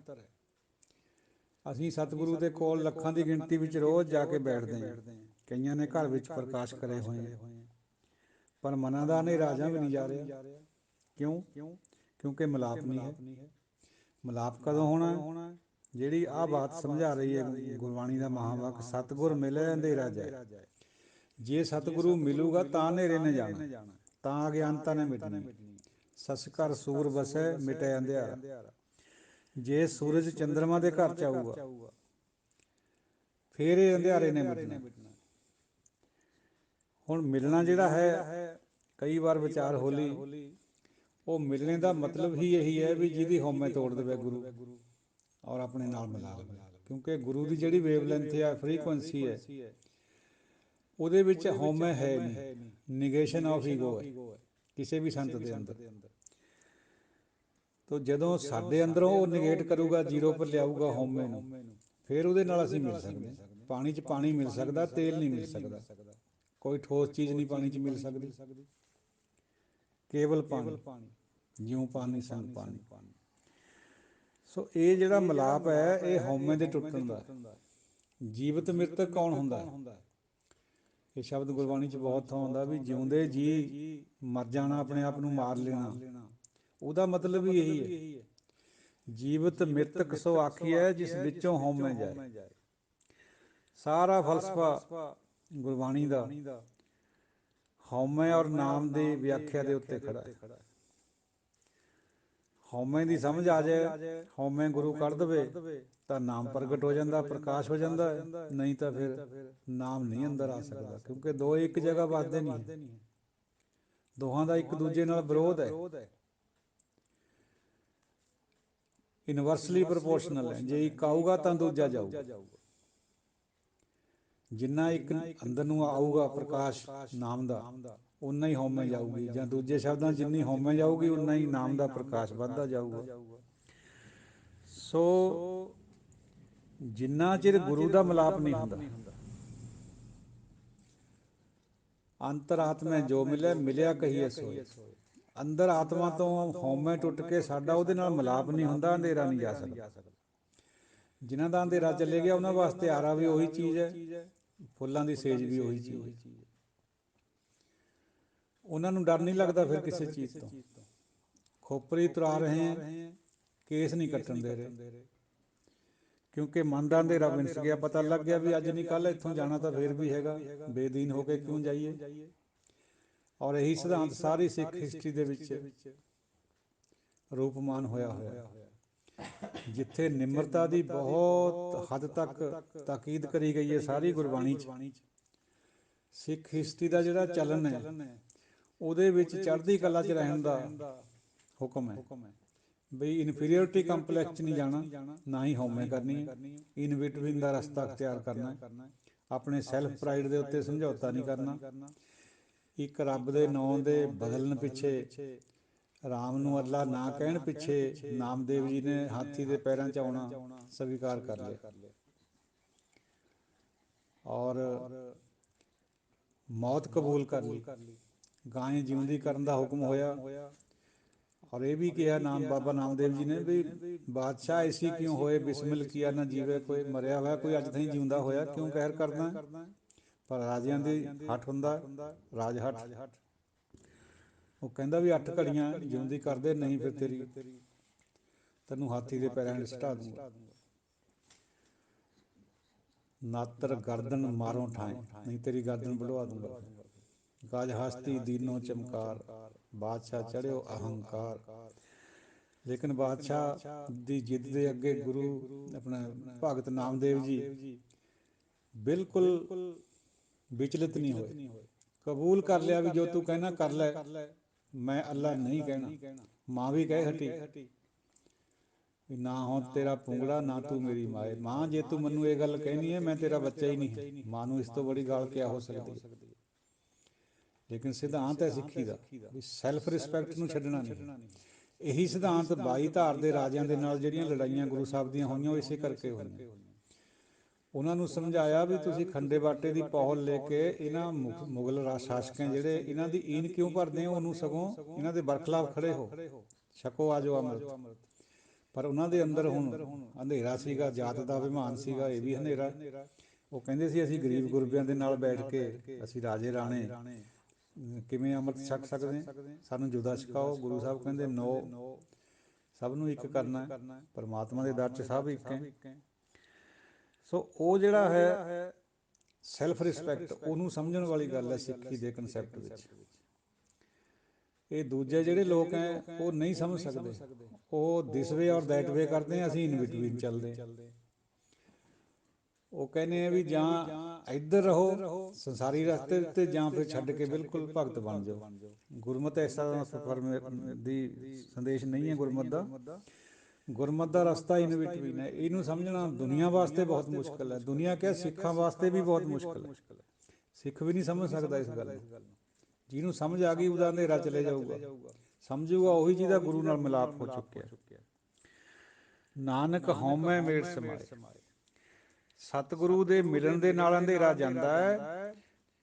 Speaker 1: ਅਸੀਂ ਸਤਿਗੁਰੂ ਦੇ ਕੋਲ ਲੱਖਾਂ ਦੀ ਗਿਣਤੀ ਵਿੱਚ ਰੋਜ਼ ਜਾ ਕੇ ਬੈਠਦੇ ਹਾਂ, ਕਈਆਂ ਨੇ ਘਰ ਵਿੱਚ ਪ੍ਰਕਾਸ਼ ਕਰੇ ਹੋਏ ਹੈ, ਪਰ ਮਨਾਂ ਦਾ ਹਨੇਰਾ ਅਜੇ ਵੀ ਨਹੀਂ ਜਾ ਰਿਹਾ। ਕਿਉਂ? ਕਿਉਂਕਿ ਮਿਲਾਪ ਨਹੀਂ ਹੈ। ਮਿਲਾਪ ਕਦੋਂ ਹੋਣਾ? ਜਿਹੜੀ ਆਹ ਬਾਤ ਸਮਝਾ ਰਹੀ ਹੈ ਗੁਰਬਾਣੀ ਦਾ ਮਹਾਂਵਾਕ, ਸਤਿਗੁਰ ਮਿਲੇ ਅੰਧੇਰਾ ਜਾਏ। ਜੇ ਸਤਿਗੁਰੂ ਮਿਲੂਗਾ ਤਾਂ ਹਨੇਰੇ ਨੇ ਜਾਣਾ, ਤਾਂ ਅਗਿਆਨਤਾ ਨੇ ਮਿਟਣੀ। ਸਸ ਘਰ ਸੂਰ ਵਸੈ ਮਿਟੈ ਅੰਧਿਆਰਾ। ਜੇ ਸੂਰਜ ਚੰਦਰਮਾ ਦੇ ਘਰ 'ਚ ਆਊਗਾ ਫਿਰ ਇਹ ਅੰਧਿਆਰੇ ਨੇ ਮਿਟਣਾ। ਹੁਣ ਮਿਲਣਾ ਜਿਹੜਾ ਹੈ, ਕਈ ਵਾਰ ਵਿਚਾਰ ਹੋਲੀ, ਉਹ ਮਿਲਣੇ ਦਾ ਮਤਲਬ ਹੀ ਇਹੀ ਹੈ ਵੀ ਜਿਹਦੀ ਹਉਮੈ ਤੋੜ ਦੇਵੇ ਗੁਰੂ ਔਰ ਆਪਣੇ ਨਾਲ ਮਿਲਾ ਲਵੇ। ਕਿਉਂਕਿ ਗੁਰੂ ਦੀ ਜਿਹੜੀ ਵੇਵਲੈਂਥ ਹੈ, ਫਰੀਕੁਐਂਸੀ ਹੈ, ਉਹਦੇ ਵਿੱਚ ਹਉਮੈ ਹੈ ਨਹੀਂ, ਨਿਗੇਸ਼ਨ ਆਫ ਈਗੋ ਹੈ ਕਿਸੇ ਵੀ ਸੰਤ ਦੇ ਅੰਦਰ। ਤੋ ਜਦੋਂ ਸਾਡੇ ਅੰਦਰੋਂ ਉਹ ਨਿਗੇਟ ਕਰੂਗਾ, ਜ਼ੀਰੋ ਪਰ ਲਿਆਊਗਾ ਹਉਮੈ ਨੂੰ, ਫਿਰ ਉਹਦੇ ਨਾਲ ਅਸੀਂ ਮਿਲ ਸਕਦੇ ਹਾਂ। ਪਾਣੀ 'ਚ ਪਾਣੀ ਮਿਲ ਸਕਦਾ, ਤੇਲ ਨਹੀਂ ਮਿਲ ਸਕਦਾ। ਕੋਈ ਠੋਸ ਚੀਜ਼ ਨਹੀਂ ਪਾਣੀ 'ਚ ਮਿਲ ਸਕਦੀ, ਕੇਵਲ ਪਾਣੀ, ਜਿਉਂ ਪਾਣੀ ਸੰਗ ਪਾਣੀ। ਸੋ ਇਹ ਜਿਹੜਾ ਮਿਲਾਪ ਹੈ, ਇਹ ਹਉਮੈ ਦੇ ਟੁੱਟਣ ਦਾ। ਜੀਵਤ ਮ੍ਰਿਤਕ ਕੌਣ ਹੁੰਦਾ? ਇਹ ਸ਼ਬਦ ਗੁਰਬਾਣੀ 'ਚ ਬਹੁਤ ਥਾਂ ਆਉਂਦਾ ਵੀ ਜਿਉਂਦੇ ਜੀ ਮਰ ਜਾਣਾ, ਆਪਣੇ ਆਪ ਨੂੰ ਮਾਰ ਲੈਣਾ, ਉਹਦਾ ਮਤਲਬ ਹੀ ਇਹੀ ਹੈ। ਜੀਵਤ ਮ੍ਰਿਤਕ ਸੋ ਆਖੀਐ ਜਿਸ ਵਿੱਚੋਂ ਹਉਮੈ ਜਾਏ। ਸਾਰਾ ਫਲਸਫਾ ਗੁਰਬਾਣੀ ਦਾ ਹਉਮੈ ਔਰ ਨਾਮ ਦੀ ਵਿਆਖਿਆ ਦੇ ਉੱਤੇ ਖੜ੍ਹਾ ਹੈ। ਹਉਮੈ ਦੀ ਸਮਝ ਆ ਜਾਏ, ਹਉਮੈ ਗੁਰੂ ਕੱਢ ਦੇਵੇ ਤਾਂ ਨਾਮ ਪ੍ਰਗਟ ਹੋ ਜਾਂਦਾ, ਪ੍ਰਕਾਸ਼ ਹੋ ਜਾਂਦਾ ਹੈ। ਨਹੀਂ ਤਾਂ ਫਿਰ ਨਾਮ ਨਹੀਂ ਅੰਦਰ ਆ ਸਕਦਾ, ਕਿਉਂਕਿ ਦੋ ਇੱਕ ਜਗ੍ਹਾ ਵੱਸਦੇ ਨਹੀਂ ਹੈ, ਦੋਹਾਂ ਦਾ ਇੱਕ ਦੂਜੇ ਨਾਲ ਵਿਰੋਧ ਹੈ, ਯੂਨੀਵਰਸਲੀ ਪ੍ਰਪੋਰਸ਼ਨਲ ਹੈ। ਜੇ ਇੱਕ ਆਊਗਾ ਤਾਂ ਦੂਜਾ ਜਾਊਗਾ। ਜਿੰਨਾ ਇੱਕ ਅੰਦਰ ਨੂੰ ਆਊਗਾ ਪ੍ਰਕਾਸ਼ ਨਾਮ ਦਾ, ਓਨਾ ਹੀ ਹਉਮੈ ਜਾਊਗੀ, ਜਾਂ ਦੂਜੇ ਸ਼ਬਦਾਂ ਜਿੰਨੀ ਹਉਮੈ ਜਾਊਗੀ ਓਨਾ ਹੀ ਨਾਮ ਦਾ ਪ੍ਰਕਾਸ਼ ਵੱਧਦਾ ਜਾਊਗਾ। ਸੋ ਜਿੰਨਾ ਚਿਰ ਗੁਰੂ ਦਾ ਮਿਲਾਪ ਨਹੀਂ ਹੁੰਦਾ, ਅੰਤਰ ਆਤਮੈ ਜੋ ਮਿਲਿਆ ਮਿਲਿਆ ਕਹੀਏ ਸੋਏ। ਅੰਦਰ ਆਤਮਾ ਤੋਂ ਹਉਮੈ ਟੁੱਟ ਕੇ ਸਾਡਾ ਉਹਦੇ ਨਾਲ ਮਿਲਾਪ ਨਹੀਂ ਹੁੰਦਾ, ਅੰਧੇਰਾ ਨਹੀਂ ਜਾ ਸਕਦਾ। ਜਿਨ੍ਹਾਂ ਦਾ ਅੰਧੇਰਾ ਚਲੇ ਗਿਆ ਉਹਨਾਂ ਵਾਸਤੇ ਆਰਾ ਵੀ ਉਹੀ ਚੀਜ਼ ਹੈ, ਫੁੱਲਾਂ ਦੀ ਸੇਜ ਵੀ ਉਹੀ ਚੀਜ਼ ਹੈ। ਉਹਨਾਂ ਨੂੰ ਡਰ ਨਹੀਂ ਲੱਗਦਾ ਫਿਰ ਕਿਸੇ ਚੀਜ਼ ਤੋਂ। ਖੋਪਰੀ ਤੁਰਾ ਰਹੇ ਹੈ, ਕੇਸ ਨਹੀਂ ਕੱਟਣ ਦੇ ਰਹੇ, ਕਿਉਂਕਿ ਮਨ ਦਾ ਅੰਧੇਰਾ ਵਿੰਸ ਗਿਆ। ਪਤਾ ਲੱਗ ਗਿਆ ਵੀ ਅੱਜ ਨਹੀਂ ਕੱਲ੍ਹ ਇੱਥੋਂ ਜਾਣਾ ਤਾਂ ਫਿਰ ਵੀ ਹੈਗਾ, ਬੇਦੀਨ ਹੋ ਕੇ ਕਿਉਂ ਜਾਈਏ। ਔਰ ਇਹੀ ਸਿਧਾਂਤ ਸਾਰੀ ਸਿੱਖ ਹਿਸਟਰੀ ਦੇ ਵਿੱਚ ਰੂਪਮਾਨ ਹੋਇਆ ਹੋਇਆ। ਜਿੱਥੇ ਨਿਮਰਤਾ ਦੀ ਬਹੁਤ ਹੱਦ ਤੱਕ ਤਾਕੀਦ ਕਰੀ ਗਈ ਹੈ ਸਾਰੀ ਗੁਰਬਾਣੀ 'ਚ, ਸਿੱਖ ਹਿਸਟਰੀ ਦਾ ਜਿਹੜਾ ਚਲਨ ਹੈ ਉਹਦੇ ਵਿੱਚ ਚੜ੍ਹਦੀ ਕਲਾ 'ਚ ਰਹਿਣ ਦਾ ਹੁਕਮ ਹੈ। ਬਈ ਇਨਫੀਰੀਅਰਟੀ ਕੰਪਲੈਕਸ 'ਚ ਨਹੀਂ ਜਾਣਾ, ਨਾ ਹੀ ਹਉਮੈ ਕਰਨੀ ਹੈ, ਇਨ ਬਿਟਵੀਨ ਦਾ ਰਸਤਾ ਅਖਤਿਆਰ ਕਰਨਾ ਹੈ। ਆਪਣੇ ਸੈਲਫ ਪ੍ਰਾਈਡ ਦੇ ਉੱਤੇ ਸਮਝੌਤਾ ਨਹੀਂ ਕਰਨਾ। ਇੱਕ ਰੱਬ ਦੇ ਨਾਂ ਦੇ ਬਦਲਣ ਪਿੱਛੇ, ਰਾਮ ਨੂੰ ਅੱਲਾ ਨਾ ਕਹਿਣ ਪਿੱਛੇ ਨਾਮਦੇਵ ਜੀ ਨੇ ਹਾਥੀ ਦੇ ਪੈਰਾਂ 'ਚ ਆਉਣਾ ਸਵੀਕਾਰ ਕਰ ਲਿਆ, ਔਰ ਮੌਤ ਕਬੂਲ ਕਰ ਲਈ। ਗਾਂ ਜਿਉਂਦੀ ਕਰਨ ਦਾ ਹੁਕਮ ਹੋਇਆ, ਔਰ ਇਹ ਵੀ ਕਿਹਾ ਨਾਮ ਬਾਬਾ ਨਾਮਦੇਵ ਜੀ ਨੇ ਵੀ ਬਾਦਸ਼ਾਹ ਐਸੀ ਕਿਉਂ ਹੋਏ, ਬਿਸਮਿਲ ਕੀਆ ਨਾ ਜੀਵੇ ਕੋਈ, ਮਰਿਆ ਹੋਇਆ ਕੋਈ ਅੱਜ ਤਾਈਂ ਜਿਉਂਦਾ ਹੋਇਆ ਕਿਉਂ ਕਹਿਰ ਕਰਦਾ। ਪਰ ਰਾਜਿਆਂ ਦੀ ਹੱਠ ਹੁੰਦਾ, ਰਾਜ ਹੱਠ। ਉਹ ਕਹਿੰਦਾ ਵੀ 8 ਘੜੀਆਂ ਜਿਉਂਦੀ ਕਰਦੇ, ਨਹੀਂ ਫਿਰ ਤੈਨੂੰ ਹਾਥੀ ਦੇ ਪੈਰਾਂ ਹੇਠ ਸੁਟਾ ਦੂੰਗਾ। ਨਾਤਰ ਗਰਦਨ ਮਾਰੋਂ ਠਾਏ, ਨਹੀਂ ਤੇਰੀ ਗਰਦਨ ਵਢਵਾ ਦੂੰਗਾ। ਗਜ ਹਸਤੀ ਦੀਨੋ ਚਮਕਾਰ, ਬਾਦਸ਼ਾਹ ਚੜ੍ਹਿਓ ਅਹੰਕਾਰ। ਲੇਕਿਨ ਬਾਦਸ਼ਾਹ ਦੀ ਜਿੱਦ ਦੇ ਅੱਗੇ ਗੁਰੂ ਆਪਣਾ ਭਗਤ ਨਾਮਦੇਵ ਜੀ ਬਿਲਕੁਲ ਵਿਚਲਿਤ ਨਹੀਂ ਹੋਏ। ਕਬੂਲ ਕਰ ਲਿਆ ਵੀ ਜੋ ਤੂੰ ਕਹਿਣਾ ਕਰ ਲੈ, ਮੈਂ ਅੱਲਾ ਨਹੀਂ ਕਹਿਣਾ। ਮਾਂ ਵੀ ਕਹਿ ਹਟੀ ਵੀ ਨਾ ਹੁਣ ਤੇਰਾ ਪੁੰਗੜਾ, ਨਾ ਤੂੰ ਮੇਰੀ ਮਾਏ। ਮਾਂ ਜੇ ਤੂੰ ਮੈਨੂੰ ਇਹ ਗੱਲ ਕਹਿਣੀ ਹੈ, ਮੈਂ ਤੇਰਾ ਬੱਚਾ ਹੀ ਨਹੀਂ ਹੈ। ਮਾਂ ਨੂੰ ਇਸ ਤੋਂ ਬੜੀ ਗਾਲ ਕਿਆ ਹੋ ਸਕਦੀ ਹੈ। ਲੇਕਿਨ ਸਿਧਾਂਤ ਹੈ ਸਿੱਖੀ ਦਾ ਵੀ ਸੈਲਫ ਰਿਸਪੈਕਟ ਨੂੰ ਛੱਡਣਾ ਨਹੀਂ। ਇਹੀ ਸਿਧਾਂਤ 22 ਧਾਰ ਦੇ ਰਾਜਿਆਂ ਦੇ ਨਾਲ ਜਿਹੜੀਆਂ ਲੜਾਈਆਂ ਗੁਰੂ ਸਾਹਿਬ ਦੀਆਂ ਹੋਈਆਂ, ਉਹ ਇਸੇ ਕਰਕੇ ਹੋਈਆਂ। ਉਹਨਾਂ ਨੂੰ ਸਮਝਾਇਆ ਵੀ ਤੁਸੀਂ ਖੰਡੇ ਬਾਟੇ ਦੀ ਪੌਲ ਲੈ ਕੇ ਇਹਨਾਂ ਮੁਗਲ ਸ਼ਾਸਕਾਂ ਜਿਹੜੇ ਇਹਨਾਂ ਦੀ ਈਨ ਕਿਉਂ ਭਰਦੇ ਹੋ, ਉਹਨੂੰ ਸਗੋਂ ਇਹਨਾਂ ਦੇ ਬਰਖਲਾਫ ਖੜ੍ਹੇ ਹੋ, ਛਕੋ ਆ ਜਾਓ ਅੰਮ੍ਰਿਤ। ਪਰ ਉਹਨਾਂ ਦੇ ਅੰਦਰ ਹੁਣ ਹਨੇਰਾ ਸੀਗਾ, ਜਾਤ ਦਾ ਅਭਿਮਾਨ ਸੀਗਾ, ਇਹ ਵੀ ਹਨੇਰਾ। ਉਹ ਕਹਿੰਦੇ ਸੀ ਅਸੀਂ ਗਰੀਬ ਗੁਰਬਿਆਂ ਦੇ ਨਾਲ ਬੈਠ ਕੇ ਅਸੀਂ ਰਾਜੇ ਰਾਣੇ ਕਿਵੇਂ ਅੰਮ੍ਰਿਤ ਛਕ ਸਕਦੇ, ਸਾਨੂੰ ਜੁਦਾ ਛਕਾਓ। ਗੁਰੂ ਸਾਹਿਬ ਕਹਿੰਦੇ ਨੋ, ਸਭ ਨੂੰ ਇੱਕ ਕਰਨਾ, ਪਰਮਾਤਮਾ ਦੇ ਦਰ 'ਚ ਸਭ ਇੱਕ ਹੈ। ਸੋ ਉਹ ਜਿਹੜਾ ਹੈ ਸੈਲਫ ਰਿਸਪੈਕਟ, ਉਹਨੂੰ ਸਮਝਣ ਵਾਲੀ ਗੱਲ ਹੈ ਸਿੱਖੀ ਦੇ ਕਨਸੈਪਟ ਵਿੱਚ। ਇਹ ਦੂਜੇ ਜਿਹੜੇ ਲੋਕ ਹੈ ਉਹ ਨਹੀਂ ਸਮਝ ਸਕਦੇ, ਉਹ ਦਿਸ ਵੇ ਔਰ ਦੈਟ ਵੇ ਕਰਦੇ, ਅਸੀਂ ਇਨ ਬਿਟਵੀਨ ਚੱਲਦੇ। ਉਹ ਕਹਿੰਦੇ ਆ ਵੀ ਜਾਂ ਇੱਧਰ ਰਹੋ ਸੰਸਾਰੀ ਰਸਤੇ ਉੱਤੇ, ਜਾਂ ਫਿਰ ਛੱਡ ਕੇ ਬਿਲਕੁਲ ਭਗਤ ਬਣ ਜਾਓ। ਗੁਰਮਤਿ ਇਸ ਤਰ੍ਹਾਂ ਦੀ ਸੰਦੇਸ਼ ਨਹੀਂ ਹੈ ਗੁਰਮਤਿ ਦਾ। ਗੁਰਮਤਿ ਦਾ ਰਸਤਾ ਇਨ ਬਿਟਵੀਨ ਹੈ। ਇਹਨੂੰ ਸਮਝਣਾ ਦੁਨੀਆ ਵਾਸਤੇ ਬਹੁਤ ਮੁਸ਼ਕਿਲ ਹੈ। ਦੁਨੀਆ ਕਿਆ, ਸਿੱਖਾਂ ਵਾਸਤੇ ਵੀ ਬਹੁਤ ਮੁਸ਼ਕਿਲ ਹੈ। ਸਿੱਖ ਵੀ ਨਹੀਂ ਸਮਝ ਸਕਦਾ ਇਸ ਗੱਲ ਨੂੰ। ਜਿਹਨੂੰ ਸਮਝ ਆ ਗਈ ਉਹਦਾ ਹਨੇਰਾ ਚਲੇ ਜਾਊਗਾ। ਸਮਝੂਗਾ ਉਹੀ ਜਿਹਦਾ ਗੁਰੂ ਨਾਲ ਮਿਲਾਪ ਹੋ ਚੁੱਕਿਆ। ਨਾਨਕ ਹਉਮੈ ਮੇਰ ਸਮਾਏ। ਸਤਿਗੁਰੂ ਦੇ ਮਿਲਣ ਦੇ ਨਾਲ ਅੰਧੇਰਾ ਜਾਂਦਾ ਹੈ,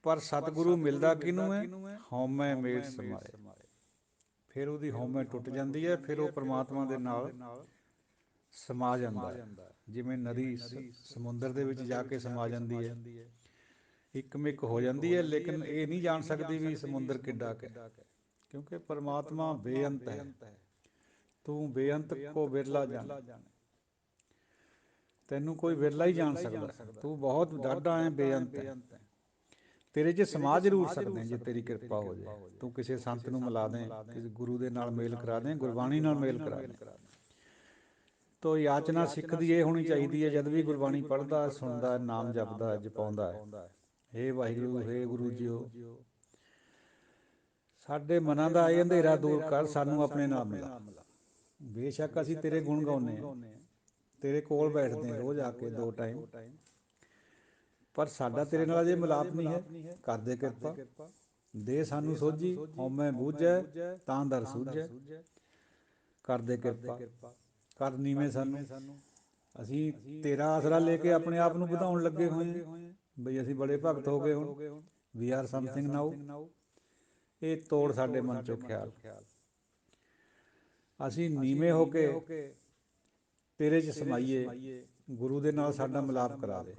Speaker 1: ਪਰ ਸਤਿਗੁਰੂ ਮਿਲਦਾ ਕਿਹਨੂੰ ਹੈ? ਹਉਮੈ ਮੇਰ ਸਮਾਏ। ਫਿਰ ਉਹਦੀ ਹਉਮੈ ਟੁੱਟ ਜਾਂਦੀ ਹੈ, ਫਿਰ ਉਹ ਪਰਮਾਤਮਾ ਦੇ ਨਾਲ ਸਮਾ ਜਾਂਦਾ ਹੈ। ਜਿਵੇਂ ਨਦੀ ਸਮੁੰਦਰ ਦੇ ਵਿੱਚ ਜਾ ਕੇ ਸਮਾ ਜਾਂਦੀ ਹੈ, ਇੱਕ ਮਿੱਕ ਹੋ ਜਾਂਦੀ ਹੈ, ਲੇਕਿਨ ਇਹ ਨਹੀਂ ਜਾਣ ਸਕਦੀ ਵੀ ਸਮੁੰਦਰ ਕਿੱਡਾ ਕੁ ਹੈ, ਕਿਉਂਕਿ ਪਰਮਾਤਮਾ ਬੇਅੰਤ ਹੈ। ਤੂੰ ਬੇਅੰਤ ਕੋ ਵਿਰਲਾ ਜਾਣੇ। ਤੈਨੂੰ ਕੋਈ ਵਿਰਲਾ ਹੀ ਜਾਣ ਸਕਦਾ। ਤੂੰ ਬਹੁਤ ਡਾਢਾ ਹੈ, ਬੇਅੰਤ ਹੈ। ਤੇਰੇ 'ਚ ਸਮਾ ਜ਼ਰੂਰ ਸਕਦੇ ਜੇ ਤੇਰੀ ਕਿਰਪਾ ਹੋ ਜਾਏ। ਤੂੰ ਕਿਸੇ ਸੰਤ ਨੂੰ ਮਿਲਾ ਦੇਂ, ਕਿਸੇ ਗੁਰੂ ਦੇ ਨਾਲ ਮੇਲ ਕਰਾ ਦੇਂ, ਗੁਰਬਾਣੀ ਨਾਲ ਮੇਲ ਕਰਾ ਦੇਂ। ਤੋ ਯਾਚਨਾ ਸਿੱਖ ਦੀ ਇਹ ਹੋਣੀ ਚਾਹੀਦੀ ਹੈ, ਜਦ ਵੀ ਗੁਰਬਾਣੀ ਪੜ੍ਹਦਾ, ਸੁਣਦਾ, ਨਾਮ ਜਪਦਾ, ਜਪਾਉਂਦਾ ਹੈ, ਹੇ ਵਾਹਿਗੁਰੂ, ਹੇ ਗੁਰੂ ਜੀਓ, ਸਾਡੇ ਮਨਾਂ ਦਾ ਇਹ ਅੰਧੇਰਾ ਦੂਰ ਕਰ, ਸਾਨੂੰ ਆਪਣੇ ਨਾਲ ਮਿਲਾ। ਬੇਸ਼ੱਕ ਅਸੀਂ ਤੇਰੇ ਗੁਣ ਗਾਉਂਦੇ ਹਾਂ, ਤੇਰੇ ਕੋਲ ਬੈਠਦੇ ਹਾਂ ਰੋਜ਼ ਆ ਕੇ 2 ਟਾਈਮ, ਪਰ ਸਾਡਾ ਤੇਰੇ ਨਾਲ ਅਜੇ ਮਿਲਾਪ ਨਹੀਂ ਹੈ। ਕਰਦੇ ਕਿਰਪਾ, ਦੇ ਸਾਨੂੰ ਸੋਝੀ, ਹਉਮੈ ਬੂਝੈ ਤਾਂ ਦਰ ਸੂਝੈ। ਕਰਦੇ ਕਿਰਪਾ, ਕਰ ਨੀਵੇਂ ਸਾਨੂੰ। ਅਸੀਂ ਤੇਰਾ ਆਸਰਾ ਲੈ ਕੇ ਆਪਣੇ ਆਪ ਨੂੰ ਵਧਾਉਣ ਲੱਗੇ ਹੋਏ ਹਾਂ, ਬਈ ਅਸੀਂ ਬੜੇ ਭਗਤ ਹੋ ਗਏ ਹੁਣ, ਵੀ ਆਰ ਸਮਥਿੰਗ ਨਾਊ। ਇਹ ਤੋੜ ਸਾਡੇ ਮਨ 'ਚੋਂ ਖਿਆਲ। ਅਸੀਂ ਨੀਵੇਂ ਹੋ ਕੇ ਤੇਰੇ 'ਚ ਸਮਾਈਏ, ਗੁਰੂ ਦੇ ਨਾਲ ਸਾਡਾ ਮਿਲਾਪ ਕਰਾ ਦੇ।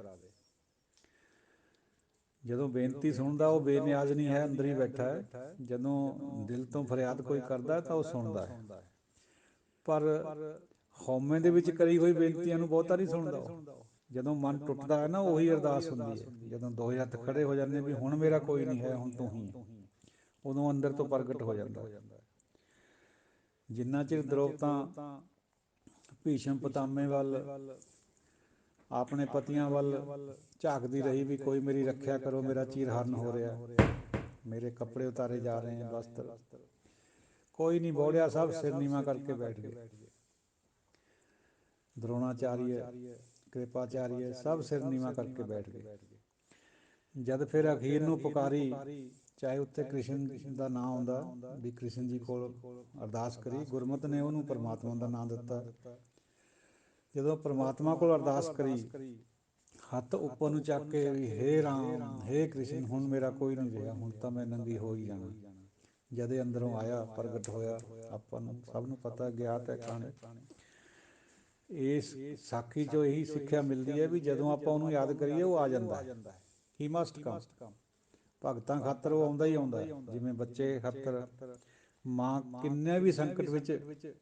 Speaker 1: ਜਦੋਂ ਬੇਨਤੀ ਸੁਣਦਾ, ਉਹ ਬੇਨਿਆਜ਼ ਨਹੀਂ ਹੈ, ਅੰਦਰ ਹੀ ਬੈਠਾ ਹੈ। ਜਦੋਂ ਦਿਲ ਤੋਂ ਫਰਿਆਦ ਕੋਈ ਕਰਦਾ ਤਾਂ ਉਹ ਸੁਣਦਾ ਹੈ, ਪਰ ਹਉਮੈ ਦੇ ਵਿੱਚ ਕਰੀ ਹੋਈ ਬੇਨਤੀਆਂ ਨੂੰ ਬਹੁਤਾ ਨਹੀਂ ਸੁਣਦਾ ਉਹ। ਜਦੋਂ ਮਨ ਟੁੱਟਦਾ ਹੈ ਨਾ, ਉਹੀ ਅਰਦਾਸ ਹੁੰਦੀ ਹੈ। ਜਦੋਂ 2 ਹੱਥ ਖੜ੍ਹੇ ਹੋ ਜਾਂਦੇ ਵੀ ਹੁਣ ਮੇਰਾ ਕੋਈ ਨਹੀਂ ਹੈ, ਹੁਣ ਤੂੰ ਹੀ ਹੈ, ਉਦੋਂ ਅੰਦਰ ਤੋਂ ਪ੍ਰਗਟ ਹੋ ਜਾਂਦਾ। ਜਿੰਨਾ ਚਿਰ ਦ੍ਰੋਪਤਾਂ ਭੀਸ਼ਮ ਪਿਤਾਮੇ ਵੱਲ, ਆਪਣੇ ਪਤੀਆਂ ਵੱਲ ਝਾਕਦੀ ਰਹੀ ਵੀ ਕੋਈ ਮੇਰੀ ਰੱਖਿਆ ਕਰੋ, ਮੇਰਾ ਚੀਰਹਰਨ ਹੋ ਰਿਹਾ, ਮੇਰੇ ਕੱਪੜੇ ਉਤਾਰੇ ਜਾ ਰਹੇ हैं, ਵਸਤਰ, ਕੋਈ ਨਹੀਂ ਬੋੜਿਆ, ਸਭ ਸਿਰ ਨੀਵਾਂ ਕਰਕੇ ਬੈਠ ਗਏ। ਦਰੋਣਾਚਾਰੀਏ, ਕਿਰਪਾਚਾਰੀਏ, ਸਭ ਸਿਰ ਨੀਵਾਂ ਕਰਕੇ ਬੈਠ ਗਏ। ਜਦ ਫਿਰ ਅਖੀਰ ਨੂੰ ਪੁਕਾਰੀ, ਚਾਹੇ ਉੱਤੇ ਕ੍ਰਿਸ਼ਨ ਦਾ ਨਾਂ ਆਉਂਦਾ ਵੀ ਕ੍ਰਿਸ਼ਨ ਜੀ ਕੋਲ ਅਰਦਾਸ ਕਰੀ, ਗੁਰਮਤਿ ਨੇ ਉਹਨੂੰ ਪਰਮਾਤਮਾ ਦਾ ਨਾਂ ਦਿੱਤਾ। ਜਦੋਂ ਪਰਮਾਤਮਾ ਕੋਲ ਅਰਦਾਸ ਕਰੀ, ਹੱਥ ਉੱਪਰ ਨੂੰ ਚੱਕ ਕੇ ਵੀ ਹੇ ਰਾਮ, ਹੇ ਕ੍ਰਿਸ਼ਨ, ਹੁਣ ਮੇਰਾ ਕੋਈ ਨਹੀਂ ਰਿਹਾ, ਹੁਣ ਤਾਂ ਮੈਂ ਨੰਗੀ ਹੋ ਹੀ ਜਾਣਾ। ਜਦੇ ਅੰਦਰੋਂ ਆਇਆ, ਪ੍ਰਗਟ ਹੋਇਆ। ਆਪਾਂ ਨੂੰ ਸਭ ਨੂੰ ਪਤਾ, ਗਿਆਤ ਹੈ ਕਹਾਣੀ। ਇਸ ਸਾਖੀ 'ਚੋਂ ਇਹੀ ਸਿੱਖਿਆ ਮਿਲਦੀ ਹੈ ਵੀ ਜਦੋਂ ਆਪਾਂ ਉਹਨੂੰ ਯਾਦ ਕਰੀਏ, ਉਹ ਆ ਜਾਂਦਾ ਹੈ। ਹੀ ਮਸਟ ਕਮ। ਭਗਤਾਂ ਖਾਤਰ ਉਹ ਆਉਂਦਾ ਹੀ ਆਉਂਦਾ। ਜਿਵੇਂ ਬੱਚੇ ਖਾਤਰ ਮਾਂ ਕਿੰਨੇ ਵੀ ਸੰਕਟ ਵਿੱਚ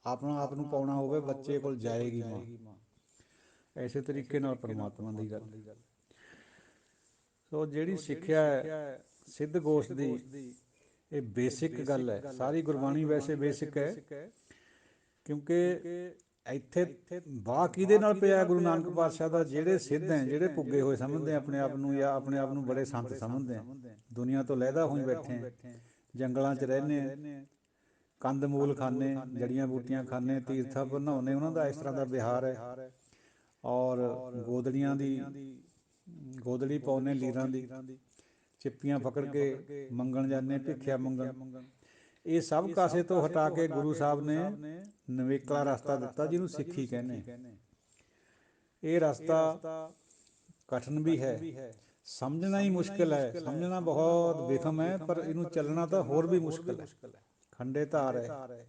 Speaker 1: ਆਪਣਾ ਆਪ ਨੂੰ ਪਾਉਣਾ ਹੋਵੇ, ਬੱਚੇ ਕੋਲ ਜਾਏਗੀ ਮਾਂ। ਇਸੇ ਤਰੀਕੇ ਨਾਲ ਪਰਮਾਤਮਾ ਦੀ ਗੱਲ। ਸੋ ਜਿਹੜੀ ਸਿੱਖਿਆ ਹੈ ਸਿੱਧ ਗੋਸ਼ਟ ਦੀ, ਇਹ ਬੇਸਿਕ ਗੱਲ ਹੈ। ਸਾਰੀ ਗੁਰਬਾਣੀ ਵੈਸੇ ਬੇਸਿਕ ਹੈ, ਕਿਉਂਕਿ ਇੱਥੇ ਵਾਹ ਕਿਹਦੇ ਨਾਲ ਪਿਆ ਗੁਰੂ ਨਾਨਕ ਪਾਤਸ਼ਾਹ ਦਾ? ਜਿਹੜੇ ਸਿੱਧ ਹੈ, ਜਿਹੜੇ ਪੁੱਗੇ ਹੋਏ ਸਮਝਦੇ ਆਪਣੇ ਆਪ ਨੂੰ, ਜਾਂ ਆਪਣੇ ਆਪ ਨੂੰ ਬੜੇ ਸੰਤ ਸਮਝਦੇ ਹੈ, ਦੁਨੀਆ ਤੋਂ ਲਹਿਦਾ ਹੋਈ ਬੈਠੇ, ਜੰਗਲਾਂ 'ਚ ਰਹਿੰਦੇ, ਕੰਦ ਮੂਲ ਖਾਂਦੇ, ਜੜੀਆਂ ਬੂਟੀਆਂ ਖਾਂਦੇ, ਤੀਰਥਾਂ ਪਰ ਨਹਾਉਂਦੇ, ਉਹਨਾਂ ਦਾ ਇਸ ਤਰ੍ਹਾਂ ਦਾ ਵਿਹਾਰ ਹੈ। ਔਰ ਗੋਦੜੀਆਂ ਦੀ ਗੋਦੜੀ ਪਾਉਂਦੇ, ਲੀਰਾਂ ਦੀ ਚਿੱਪੀਆਂ ਫਕੜ ਕੇ ਮੰਗਣ ਜਾਂਦੇ, ਭਿੱਖਿਆ ਮੰਗਣ। ਇਹ ਸਭ ਕਾਸੇ ਤੋਂ ਹਟਾ ਕੇ ਗੁਰੂ ਸਾਹਿਬ ਨੇ ਨਵੇਕਲਾ ਰਸਤਾ ਦਿੱਤਾ, ਜਿਹਨੂੰ ਸਿੱਖੀ ਕਹਿੰਦੇ। ਇਹ ਰਸਤਾ ਕਠਿਨ ਵੀ ਹੈ, ਸਮਝਣਾ ਹੀ ਮੁਸ਼ਕਿਲ ਹੈ, ਸਮਝਣਾ ਬਹੁਤ ਵਿਖਮ ਹੈ, ਪਰ ਇਹਨੂੰ ਚੱਲਣਾ ਤਾਂ ਹੋਰ ਵੀ ਮੁਸ਼ਕਿਲ ਹੈ, ਖੰਡੇ ਧਾਰ ਹੈ।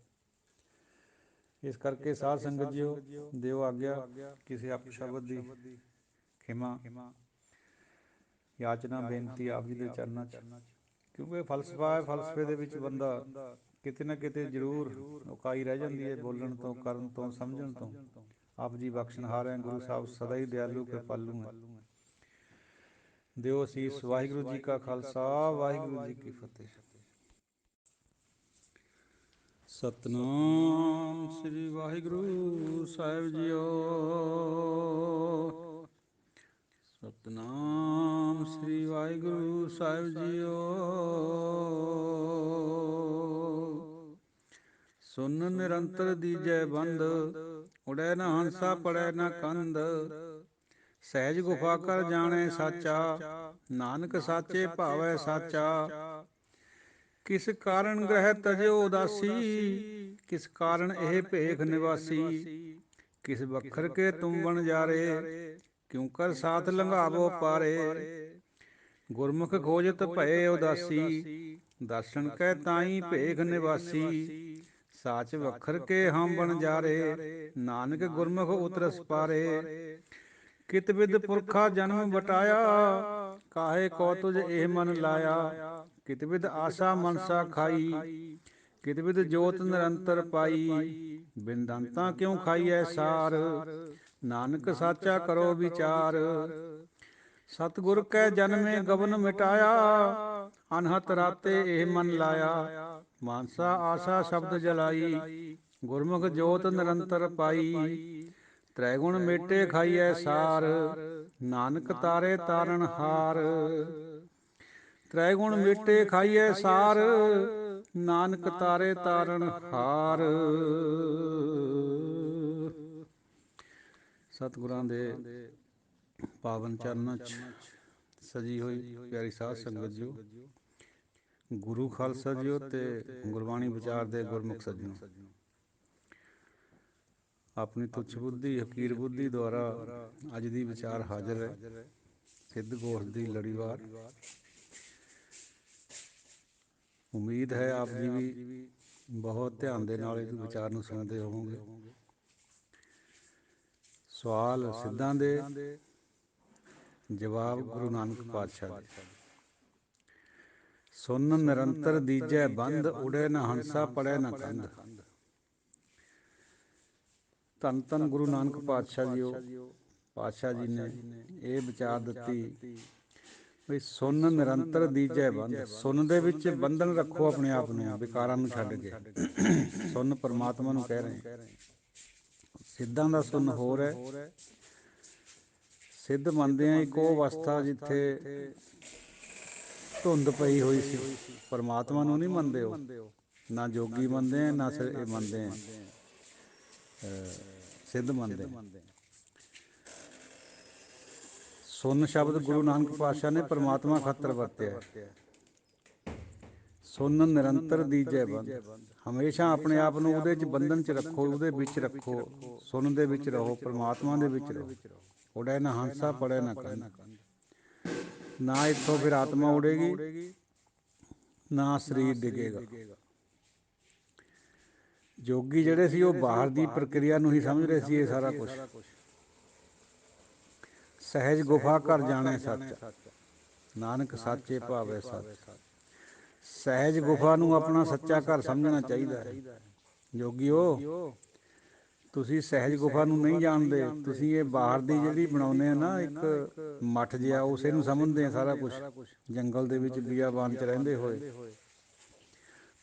Speaker 1: ਇਸ ਕਰਕੇ ਸਾਧ ਸੰਗਤ ਜੀਓ, ਦਿਓ ਆਗਿਆ, ਕਿਸੇ ਅਪਸ਼ਬਦ ਦੀ ਖਿਮਾ, ਯਾਚਨਾ, ਬੇਨਤੀ ਆਪ ਜੀ ਦੇ ਚਰਨਾਂ 'ਚ। ਕਿਉਂਕਿ ਫਲਸਫਾ ਹੈ, ਫਲਸਫੇ ਦੇ ਵਿੱਚ ਬੰਦਾ ਕਿਤੇ ਨਾ ਕਿਤੇ ਜ਼ਰੂਰ ਉਕਾਈ ਰਹਿ ਜਾਂਦੀ ਹੈ, ਬੋਲਣ ਤੋਂ, ਕਰਨ ਤੋਂ, ਸਮਝਣ ਤੋਂ। ਆਪ ਜੀ ਬਖਸ਼ਣਹਾਰ ਹੈ, ਗੁਰੂ ਸਾਹਿਬ ਸਦਾ ਹੀ ਦਿਆਲੂ ਕਿਰਪਾਲੂ ਹੈ। ਦਿਓ ਅਸੀਸ। ਵਾਹਿਗੁਰੂ ਜੀ ਕਾ ਖਾਲਸਾ, ਵਾਹਿਗੁਰੂ ਜੀ ਕੀ ਫਤਿਹ। ਸਤਿਨਾਮ ਸ੍ਰੀ ਵਾਹਿਗੁਰੂ ਸਾਹਿਬ ਜੀਓ। ਸਤਿਨਾਮ ਸ੍ਰੀ ਵਾਹਿਗੁਰੂ ਸਾਹਿਬ ਜੀਓ। ਸੁਨ ਨਿਰੰਤਰ ਦੀਜੈ ਬੰਦ, ਉੜੈ ਨ ਹੰਸਾ ਪੜੈ ਨ ਕੰਦ। ਸਹਿਜ ਗੁਫਾ ਕਰ ਜਾਣੈ ਸਾਚਾ, ਨਾਨਕ ਸਾਚੇ ਭਾਵੈ ਸਾਚਾ। ਕਿਸ ਕਾਰਨ ਗ੍ਰਹਿ ਤਜਿਓ ਉਦਾਸੀ, ਕਿਸ ਕਾਰਨ ਇਹ ਭੇਖ ਨਿਵਾਸੀ। ਕਿਸ ਬਖਰ ਕੇ ਤੁਮ ਬਣ ਜਾਰੇ, ਕਿਉ ਕਰ ਸਾਥ ਲੰਘਾਵੋ ਪਾਰੇ। ਗੁਰਮੁਖ ਖੋਜਤ ਭਏ ਉਦਾਸੀ, ਦਰਸ਼ਨ ਕੈ ਤਾਈ ਭੇਖ ਨਿਵਾਸੀ। ਸਾਚ ਵਖਰ ਕੇ ਹਮ ਬਣ ਜਾਰੇ, ਨਾਨਕ ਗੁਰਮੁਖ ਉਤਰਸ ਪਾਰੇ। ਕਿਤ ਬਿਦ ਪੁਰਖਾ ਜਨਮ ਬਟਾਇਆ, ਕਾਹੇ ਕੋ ਤੁਝ ਇਹ ਮਨ ਲਾਇਆ। ਕਿਤ ਬਿਦ ਆਸਾ ਮਨਸਾ ਖਾਈ, ਕਿਤ ਬਿਦ ਜੋਤ ਨਿਰੰਤਰ ਪਾਈ। ਬਿਨ ਦੰਤਾ ਕਿਉ ਖਾਈਐ ਸਾਰ, ਨਾਨਕ ਸਾਚਾ ਕਰੋ ਵਿਚਾਰ। ਸਤਿਗੁਰ ਕੈ ਜਨਮੇ ਗਬਨ ਮਿਟਾਇਆ, ਅਨਹਤ ਰਾਤੇ ਇਹ ਮਨ ਲਾਇਆ। ਮਾਨਸਾ ਆਸਾ ਸ਼ਬਦ ਜਲਾਈ, ਗੁਰਮੁਖ ਜੋਤ ਨਿਰੰਤਰ ਪਾਈ। ਤ੍ਰੈ ਗੁਣ ਮੇਟੇ ਖਾਈਐ ਸਾਰ, ਨਾਨਕ ਤਾਰੇ ਤਾਰਨ ਹਾਰ। ਤ੍ਰੈ ਗੁਣ ਮੇਟੇ ਖਾਈਐ ਸਾਰ, ਨਾਨਕ ਤਾਰੇ ਤਾਰਨ ਹਾਰ। ਸਤਿਗੁਰਾਂ ਦੇ ਪਾਵਨ ਚਰਨਾਂ 'ਚ ਸਜੀ ਹੋਈ ਪਿਆਰੀ ਸਾਧ ਸੰਗਤ ਜੀਓ, ਗੁਰੂ ਖਾਲਸਾ ਜੀਓ ਤੇ ਗੁਰਬਾਣੀ ਵਿਚਾਰ ਦੇ ਗੁਰਮੁਖ ਸੱਜਣੋ। ਆਪਣੀ ਤੁੱਛ ਬੁੱਧੀ ਹਕੀਰ ਬੁੱਧੀ ਦੁਆਰਾ ਅੱਜ ਦੀ ਵਿਚਾਰ ਹਾਜ਼ਰ ਹੈ। ਸਿੱਧ ਗੋਸ਼ਟ ਦੀ ਲੜੀਵਾਰ। ਉਮੀਦ ਹੈ ਆਪ ਜੀ ਵੀ ਬਹੁਤ ਧਿਆਨ ਦੇ ਨਾਲ ਇਸ ਵਿਚਾਰ ਨੂੰ ਸੁਣਦੇ ਹੋਵੋਗੇ। ਸਵਾਲ ਸਿੱਧਾਂ ਦੇ, ਜਵਾਬ ਗੁਰੂ ਨਾਨਕ ਪਾਤਸ਼ਾਹ ਦੇ। ਸੁਨ ਨਿਰੰਤਰ ਦੀਜੈ ਬੰਦ, ਉੜੇ ਨ ਹੰਸਾ ਪੜੈ ਨ ਕੰਧ। ਧੰਨ ਧੰਨ ਗੁਰੂ ਨਾਨਕ ਪਾਤਸ਼ਾਹ ਜੀ ਨੇ ਇਹ ਵਿਚਾਰ ਦਿੱਤੀ ਵੀ ਸੁਨ ਨਿਰੰਤਰ ਦੀਜੈ ਬੰਦ। ਸੁਨ ਦੇ ਵਿੱਚ ਬੰਧਨ ਰੱਖੋ ਆਪਣੇ ਆਪ ਨੂੰ, ਵਿਕਾਰਾਂ ਨੂੰ ਛੱਡ ਕੇ। ਸੁਨ ਪਰਮਾਤਮਾ ਨੂੰ ਕਹਿ ਰਹੇ। ਸਿੱਧਾਂ ਦਾ ਸੁਨ ਹੋਰ ਹੈ। ਸਿੱਧ ਮੰਨਦੇ ਆ ਇੱਕ ਉਹ ਅਵਸਥਾ ਜਿੱਥੇ ਧੁੰਦ ਪਈ ਹੋਈ ਸੀ। ਪਰਮਾਤਮਾ ਨੂੰ ਨਹੀਂ ਮੰਨਦੇ ਉਹ, ਨਾ ਜੋਗੀ ਮੰਨਦੇ ਆ, ਨਾ ਇਹ ਮੰਨਦੇ ਆ ਸਿੱਧ ਮੰਨਦੇ ਆ। ਸੁਨ ਸ਼ਬਦ ਗੁਰੂ ਨਾਨਕ ਪਾਤਸ਼ਾਹ ਨੇ ਪਰਮਾਤਮਾ ਖਾਤਰ ਵਰਤਿਆ। ਸੁਨ ਨਿਰੰਤਰ ਦੀਜੈ ਬੰਦ, ਹਮੇਸ਼ਾ ਆਪਣੇ ਆਪ ਨੂੰ ਉਹਦੇ 'ਚ ਬੰਧਨ 'ਚ ਰੱਖੋ, ਉਹਦੇ ਵਿੱਚ ਰੱਖੋ। ਸੁਨ ਦੇ ਵਿੱਚ ਰਹੋ, ਪਰਮਾਤਮਾ ਦੇ ਵਿੱਚ ਰਹੋ। ਉੜੈ ਨਾ ਹੰਸਾ ਪੜੈ ਨਾ ਕੰਧ। ਨਾ ਇੱਥੋਂ ਫਿਰ ਆਤਮਾ ਉੜੇਗੀ, ਨਾ ਸਰੀਰ ਡਿੱਗੇਗਾ। ਜੋਗੀ ਜਿਹੜੇ ਸੀ ਉਹ ਬਾਹਰ ਦੀ ਪ੍ਰਕਿਰਿਆ ਨੂੰ ਹੀ ਸਮਝ ਰਹੇ ਸੀ ਇਹ ਸਾਰਾ ਕੁਛ। ਸਹਿਜ ਗੁਫਾ ਘਰ ਜਾਣੈ ਸੱਚ, ਨਾਨਕ ਸਾਚੇ ਭਾਵੈ ਸੱਚ। ਸਹਿਜ ਗੁਫਾ ਨੂੰ ਆਪਣਾ ਸੱਚਾ ਘਰ ਸਮਝਣਾ ਚਾਹੀਦਾ ਹੈ। ਜੋਗੀਓ, ਤੁਸੀਂ ਸਹਿਜ ਗੁਫਾ ਨੂੰ ਨਹੀਂ ਜਾਣਦੇ। ਤੁਸੀਂ ਇਹ ਬਾਹਰ ਦੀ ਜਿਹੜੀ ਬਣਾਉਂਦੇ ਆ ਨਾ ਇੱਕ ਮੱਠ ਜਿਹਾ, ਉਸੇ ਨੂੰ ਸਮਝਦੇ ਆ ਸਾਰਾ ਕੁਛ, ਜੰਗਲ ਦੇ ਵਿੱਚ ਬੀਆਬਾਨ 'ਚ ਰਹਿੰਦੇ ਹੋਏ।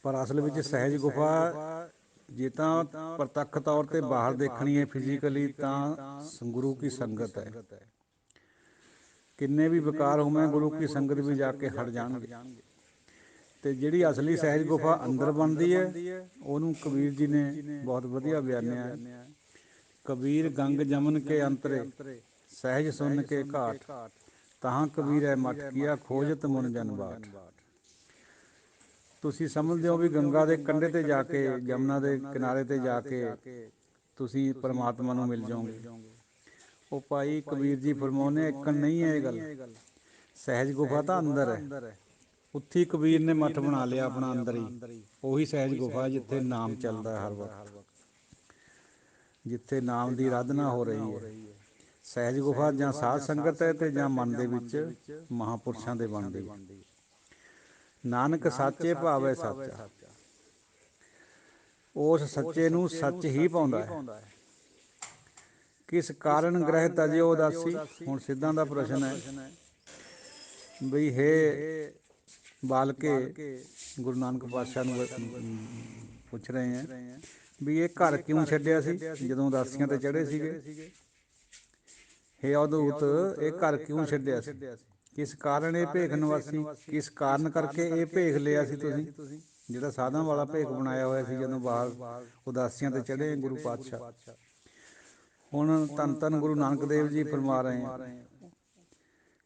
Speaker 1: ਪਰ ਅਸਲ ਵਿੱਚ ਸਹਿਜ ਗੁਫਾ ਜੇ ਤਾਂ ਪ੍ਰਤੱਖ ਤੌਰ 'ਤੇ ਬਾਹਰ ਦੇਖਣੀ ਹੈ ਫਿਜ਼ੀਕਲੀ, ਤਾਂ ਗੁਰੂ ਕੀ ਸੰਗਤ ਹੈ। ਕਿੰਨੇ ਵੀ ਵਿਕਾਰ ਹੋਵੇਂ, ਗੁਰੂ ਕੀ ਸੰਗਤ ਵੀ ਜਾ ਕੇ ਹਟ ਜਾਣਗੇ। ਅਤੇ ਜਿਹੜੀ ਅਸਲੀ ਸਹਿਜ ਗੁਫਾ ਅੰਦਰ ਬਣਦੀ ਹੈ, ਉਹਨੂੰ ਕਬੀਰ ਜੀ ਨੇ ਬਹੁਤ ਵਧੀਆ ਬਿਆਨਿਆ। ਕਬੀਰ ਗੰਗ ਜਮਨ ਕੇ ਅੰਤਰੇ, ਸਹਿਜ ਸੁਨ ਕੇ ਘਾਟ। ਤਹਾਂ ਕਬੀਰੈ ਮਠ ਕੀਆ, ਖੋਜਤ ਮੁਨ ਜਨ ਬਾਟ। ਤੁਸੀਂ ਸਮਝਦੇ ਹੋ ਵੀ ਗੰਗਾ ਦੇ ਕੰਢੇ 'ਤੇ ਜਾ ਕੇ, ਜਮਨਾ ਦੇ ਕਿਨਾਰੇ 'ਤੇ ਜਾ ਕੇ ਤੁਸੀਂ ਪਰਮਾਤਮਾ ਨੂੰ ਮਿਲ ਜਾਓਗੇ। ਉਹ ਭਾਈ ਕਬੀਰ ਜੀ ਫਰਮਾਉਂਦੇ ਇੱਕਣ ਨਹੀਂ ਹੈ ਇਹ ਗੱਲ। ਸਹਿਜ ਗੁਫਾ ਤਾਂ ਅੰਦਰ ਹੈ। ਉੱਥੇ ਕਬੀਰ ਨੇ ਮੱਠ ਬਣਾ ਲਿਆ ਆਪਣਾ ਅੰਦਰ ਹੀ। ਉਹੀ ਸਹਿਜ ਗੁਫਾ ਜਿੱਥੇ ਨਾਮ ਚੱਲਦਾ ਹਰ ਵਕਤ, ਜਿੱਥੇ ਨਾਮ ਦੀ ਅਰਾਧਨਾ ਹੋ ਰਹੀ ਹੈ। ਸਹਿਜ ਗੁਫਾ ਜਾਂ ਸਾਧ ਸੰਗਤ ਹੈ ਅਤੇ ਜਾਂ ਮਨ ਦੇ ਵਿੱਚ ਮਹਾਂਪੁਰਸ਼ਾਂ ਦੇ ਬਣਦੀ ਹੈ। ਨਾਨਕ ਸਾਚੇ ਭਾਵੈ ਸਾਚਾ, ਉਸ ਸੱਚੇ ਨੂੰ ਸੱਚ ਹੀ ਪਾਉਂਦਾ ਹੈ। ਕਿਸ ਕਾਰਨ ਗ੍ਰਹਿ ਤਜਿਓ ਉਦਾਸੀ। ਹੁਣ ਸਿੱਧਾਂ ਦਾ ਪ੍ਰਸ਼ਨ ਹੈ ਬਈ ਹੇ ਬਾਲਕੇ, ਗੁਰੂ ਨਾਨਕ ਪਾਤਸ਼ਾਹ ਨੂੰ ਪੁੱਛ ਰਹੇ ਹੈ ਵੀ ਇਹ ਘਰ ਕਿਉਂ ਛੱਡਿਆ ਸੀ ਜਦੋਂ ਉਦਾਸੀਆਂ 'ਤੇ ਚੜ੍ਹੇ ਸੀਗੇ। ਹੇ ਅਵਧੂਤ, ਇਹ ਘਰ ਕਿਉਂ ਛੱਡਿਆ ਸੀ? ਕਿਸ ਕਾਰਨ ਇਹ ਭੇਖ ਨਿਵਾਸੀ? ਕਿਸ ਕਾਰਨ ਕਰਕੇ ਇਹ ਭੇਖ ਲਿਆ ਸੀ ਤੁਸੀਂ, ਜਿਹੜਾ ਸਾਧਾਂ ਵਾਲਾ ਭੇਖ ਬਣਾਇਆ ਹੋਇਆ ਸੀ ਜਦੋਂ ਬਾਹਰ ਉਦਾਸੀਆਂ 'ਤੇ ਚੜ੍ਹੇ ਗੁਰੂ ਪਾਤਸ਼ਾਹ? ਹੁਣ ਧੰਨ ਧੰਨ ਗੁਰੂ ਨਾਨਕ ਦੇਵ ਜੀ ਫਰਮਾ ਰਹੇ ਆ,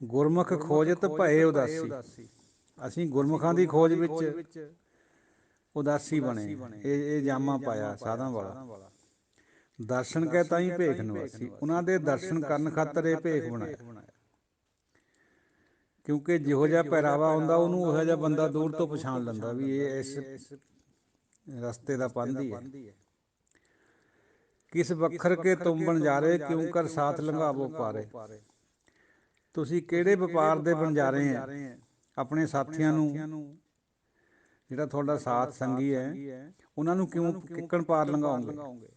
Speaker 1: ਗੁਰਮੁਖ ਖੋਜਤ ਭਏ ਉਦਾਸੀ। ਅਸੀਂ ਗੁਰਮੁਖਾਂ ਦੀ ਖੋਜ ਵਿੱਚ ਉਦਾਸੀ ਬਣੇ। ਇਹ ਜਾਮਾ ਪਾਇਆ ਸਾਧਾਂ ਵਾਲਾ। ਦਰਸ਼ਨ ਕਹਿ ਤਾਂ ਹੀ ਭੇਖ ਨਿਵਾਸੀ, ਉਹਨਾਂ ਦੇ ਦਰਸ਼ਨ ਕਰਨ ਖਾਤਰ ਇਹ ਭੇਖ ਬਣਾਇਆ। ਕਿਉਂਕਿ ਜਿਹੋ ਜਿਹਾ ਪਹਿਰਾਵਾ ਹੁੰਦਾ ਉਹਨੂੰ ਉਹੋ ਜਿਹਾ ਬੰਦਾ ਦੂਰ ਤੋਂ ਪਛਾਣ ਲੈਂਦਾ ਵੀ ਇਹ ਇਸ ਰਸਤੇ ਦਾ ਪਾਂਧੀ ਹੈ। ਕਿਸ ਵੱਖਰ ਕੇ ਤੁਮ ਬਣਜਾਰੇ, ਕਿਉਂ ਕਰ ਸਾਥ ਲੰਘਾਵੋ ਪਾਰੇ। ਤੁਸੀਂ ਕਿਹੜੇ ਵਪਾਰ ਦੇ ਬਣਜਾਰੇ ਹੈ? ਆਪਣੇ ਸਾਥੀਆਂ ਨੂੰ, ਜਿਹੜਾ ਤੁਹਾਡਾ ਸਾਥ ਸੰਗੀ ਹੈ, ਉਹਨਾਂ ਨੂੰ ਕਿਉਂ ਕਿੱਕਣ ਪਾਰ ਲੰਘਾਓਗੇ?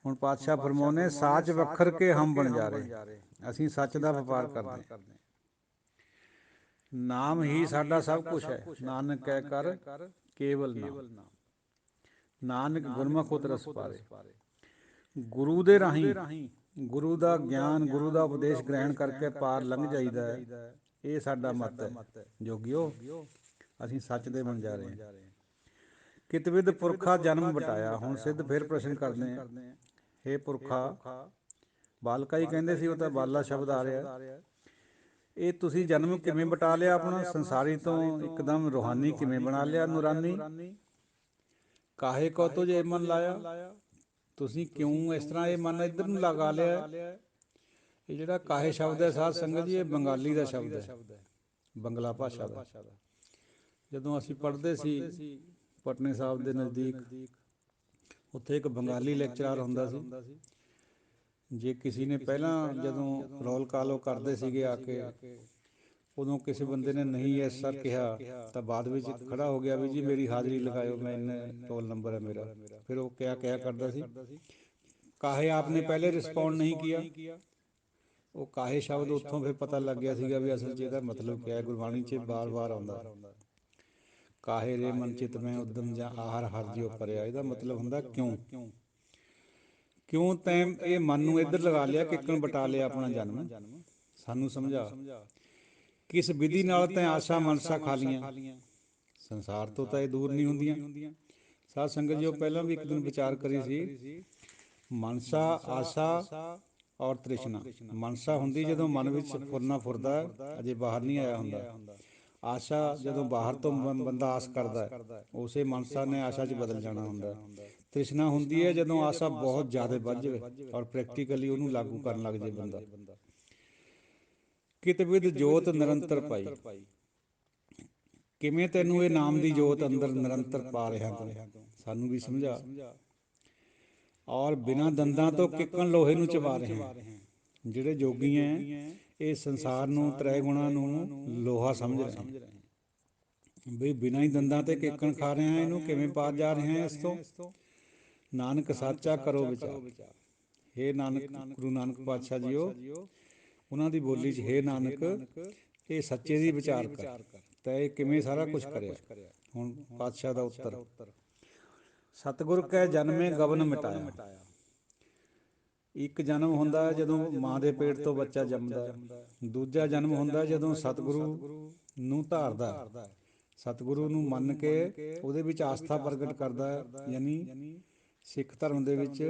Speaker 1: ਹੁਣ ਪਾਤਸ਼ਾਹ ਫਰਮਾਉਂਦੇ, ਸਾਚ ਵੱਖਰ ਕੇ ਹਮ ਬਣਜਾਰੇ। ਅਸੀਂ ਸੱਚ ਦਾ ਵਪਾਰ ਕਰਦੇ। ਨਾਮ ਹੀ ਸਾਡਾ ਸਭ ਕੁਛ ਹੈ, ਨਾਨਕ ਕਹਿ ਕਰ ਕੇਵਲ ਨਾਮ। ਨਾਨਕ ਗੁਰਮੁਖ ਉਤਰਸ ਪਾਰੇ। ਗੁਰੂ ਦੇ ਰਾਹੀਂ, ਗੁਰੂ ਦਾ ਗਿਆਨ, ਗੁਰੂ ਦਾ ਉਪਦੇਸ਼ ਗ੍ਰਹਿਣ ਕਰਕੇ ਪਾਰ ਲੰਘ ਜਾਈਦਾ ਹੈ। ਇਹ ਸਾਡਾ ਮਤ ਹੈ ਜੋਗਿਓ, ਅਸੀਂ ਸੱਚ ਦੇ ਬਣਜਾਰੇ ਹਾਂ। ਕਿਤ ਵਿਦ ਪੁਰਖਾ ਜਨਮ ਵਟਾਇਆ। ਹੁਣ ਸਿੱਧ ਫਿਰ ਪ੍ਰਸ਼ਨ ਕਰਦੇ ਆ, ਹੇ ਪੁਰਖਾ, ਬਾਲਕਾ ਹੀ ਕਹਿੰਦੇ ਸੀ, ਉਹ ਤਾਂ ਬਾਲਾ ਸ਼ਬਦ ਆ ਰਿਹਾ। ਇਹ ਤੁਸੀਂ ਜਨਮ ਕਿਵੇਂ ਵਟਾ ਲਿਆ ਆਪਣਾ? ਸੰਸਾਰੀ ਤੋਂ ਇੱਕਦਮ ਰੂਹਾਨੀ ਕਿਵੇਂ ਬਣਾ ਲਿਆ, ਨੂਰਾਨੀ? ਕਾਹੇ ਕੋ ਤੁਝ ਇਹ ਮਨ ਲਾਇਆ। ਤੁਸੀਂ ਕਿਉਂ ਇਸ ਤਰ੍ਹਾਂ ਇਹ ਮਨ ਇੱਧਰ ਨੂੰ ਲਗਾ ਲਿਆ? ਇਹ ਜਿਹੜਾ ਕਾਹੇ ਸ਼ਬਦ ਹੈ ਸਾਧ ਸੰਗਤ ਜੀ, ਇਹ ਬੰਗਾਲੀ ਦਾ ਸ਼ਬਦ ਹੈ, ਬੰਗਲਾ ਭਾਸ਼ਾ ਦਾ। ਜਦੋਂ ਅਸੀਂ ਪੜ੍ਹਦੇ ਸੀ ਪਟਨੇ ਸਾਹਿਬ ਦੇ ਨਜ਼ਦੀਕ, ਉੱਥੇ ਇੱਕ ਬੰਗਾਲੀ ਲੈਕਚਰਾਰ ਹੁੰਦਾ ਸੀ। ਜੇ ਕਿਸੇ ਨੇ ਪਹਿਲਾਂ ਜਦੋਂ ਰੋਲ ਕਾਲ ਉਹ ਕਰਦੇ ਸੀਗੇ ਆ ਕੇ, ਉਦੋਂ ਕਿਸੇ ਬੰਦੇ ਨੇ ਨਹੀਂ ਐਸਾ ਕਿਹਾ ਤਾਂ ਬਾਅਦ ਵਿੱਚ ਖੜਾ ਹੋ ਗਿਆ ਵੀ ਜੀ ਮੇਰੀ ਹਾਜ਼ਰੀ ਲਗਾਇਓ, ਮੈਂ ਇੰਨਾ ਰੋਲ ਨੰਬਰ ਹੈ ਮੇਰਾ। ਫਿਰ ਉਹ ਕਿਆ ਕਰਦਾ ਸੀ, ਕਾਹੇ ਆਪ ਨੇ ਪਹਿਲੇ ਰਿਸਪੌਂਡ ਨਹੀਂ ਕੀਆ। ਉਹ ਕਾਹੇ ਸ਼ਬਦ ਉੱਥੋਂ ਫਿਰ ਪਤਾ ਲੱਗ ਗਿਆ ਸੀਗਾ ਵੀ ਅਸਲ 'ਚ ਇਹਦਾ ਮਤਲਬ ਕਿਆ ਹੈ। ਗੁਰਬਾਣੀ 'ਚ ਵਾਰ ਆਉਂਦਾ, ਕਾਹੇ ਰੇ ਮਨ ਚਿਤ ਮੈਂ ਉਦਮ ਜਾਂ ਆਹਰ ਹਰ ਜਿਉ ਪਰਿਆ। ਇਹਦਾ ਮਤਲਬ ਹੁੰਦਾ ਕਿਉਂ ਤੈਂ ਇਹ ਮਨ ਨੂੰ ਇੱਧਰ ਲਗਾ ਲਿਆ, ਕਿੱਕਣ ਬਟਾ ਲਿਆ ਆਪਣਾ ਜਨਮ? ਸਾਨੂੰ ਸਮਝਾ। ਕਿਸ ਵਿਧੀ ਨਾਲ ਤੈਂ ਆਸ਼ਾ ਮਨਸਾ ਖਾਲੀਆਂ। ਸੰਸਾਰ ਤੋਂ ਤਾਂ ਇਹ ਦੂਰ ਨਹੀਂ ਹੁੰਦੀਆਂ। ਸਾਧ ਸੰਗਤ ਜੀ, ਉਹ ਪਹਿਲਾਂ ਵੀ ਇੱਕ ਦਿਨ ਵਿਚਾਰ ਕਰੀ ਸੀ, ਮਨਸਾ, ਆਸ਼ਾ ਔਰ ਤ੍ਰਿਸ਼ਨਾ। ਮਨਸਾ ਹੁੰਦੀ ਜਦੋਂ ਮਨ ਵਿੱਚ ਫੁਰਨਾ ਫੁਰਦਾ, ਅਜੇ ਬਾਹਰ ਨਹੀਂ ਆਇਆ ਹੁੰਦਾ। ਆਸ਼ਾ ਜਦੋਂ ਬਾਹਰ ਤੋਂ ਬੰਦਾ ਆਸ ਕਰਦਾ ਹੈ, ਉਸੇ ਮਨਸਾ ਨੇ ਆਸ਼ਾ 'ਚ ਬਦਲ ਜਾਣਾ ਹੁੰਦਾ। ਤ੍ਰਿਸ਼ਨਾ ਹੁੰਦੀ ਹੈ ਜਦੋਂ ਆਸ਼ਾ ਬਹੁਤ ਜ਼ਿਆਦਾ ਵੱਧ ਜਾਵੇ ਔਰ ਪ੍ਰੈਕਟੀਕਲੀ ਉਹਨੂੰ ਲਾਗੂ ਕਰਨ ਲੱਗ ਜਾਏ ਬੰਦਾ। ਕਿਤ ਵਿਦ ਜੋਤ ਨਿਰੰਤਰ ਪਾਈ। ਕਿਵੇਂ ਤੈਨੂੰ ਇਹ ਨਾਮ ਦੀ ਜੋਤ ਅੰਦਰ ਨਿਰੰਤਰ ਪਾ ਰਿਹਾ ਤੂੰ? ਸਾਨੂੰ ਵੀ ਸਮਝਾ। ਔਰ ਬਿਨਾਂ ਦੰਦਾਂ ਤੋਂ ਕਿੱਕਣ ਲੋਹੇ ਨੂੰ ਚਬਾ ਰਿਹਾ। ਜਿਹੜੇ ਜੋਗੀ ਹੈ, ਇਹ ਸੰਸਾਰ ਨੂੰ, ਤ੍ਰੈ ਗੁਣਾ ਨੂੰ ਲੋਹਾ ਸਮਝ ਰਹੇ ਬਈ ਬਿਨਾਂ ਹੀ ਦੰਦਾਂ ਤੇ ਕਿੱਕਣ ਖਾ ਰਿਹਾ, ਇਹਨੂੰ ਕਿਵੇਂ ਪਾਰ ਜਾ ਰਿਹਾ ਇਸ ਤੋਂ? ਨਾਨਕ ਸਾਚਾ ਕਰੋ ਵਿਚਾਰ। ਹੇ ਨਾਨਕ, ਗੁਰੂ ਨਾਨਕ ਪਾਤਸ਼ਾਹ ਜੀਓ, ਉਹਨਾਂ ਦੀ ਬੋਲੀ 'ਚ, ਹੇ ਨਾਨਕ, ਇਹ ਸੱਚੇ ਦੀ ਵਿਚਾਰ ਕਰ, ਤਾਂ ਇਹ ਕਿਵੇਂ ਸਾਰਾ ਕੁਛ ਕਰਿਆ? ਹੁਣ ਪਾਤਸ਼ਾਹ ਦਾ ਉੱਤਰ, ਸਤਿਗੁਰ ਕੈ ਜਨਮੇ ਗਬਨ ਮਿਟਾਇਆ। ਇੱਕ ਜਨਮ ਹੁੰਦਾ ਜਦੋਂ ਮਾਂ ਦੇ ਪੇਟ ਤੋਂ ਬੱਚਾ ਜੰਮਦਾ। ਦੂਜਾ ਜਨਮ ਹੁੰਦਾ ਜਦੋਂ ਸਤਿਗੁਰੂ ਨੂੰ ਧਾਰਦਾ, ਸਤਿਗੁਰੂ ਨੂੰ ਮੰਨ ਕੇ ਉਹਦੇ ਵਿੱਚ ਆਸਥਾ ਪ੍ਰਗਟ ਕਰਦਾ। ਯਾਨੀ ਸਿੱਖ ਧਰਮ ਦੇ ਵਿੱਚ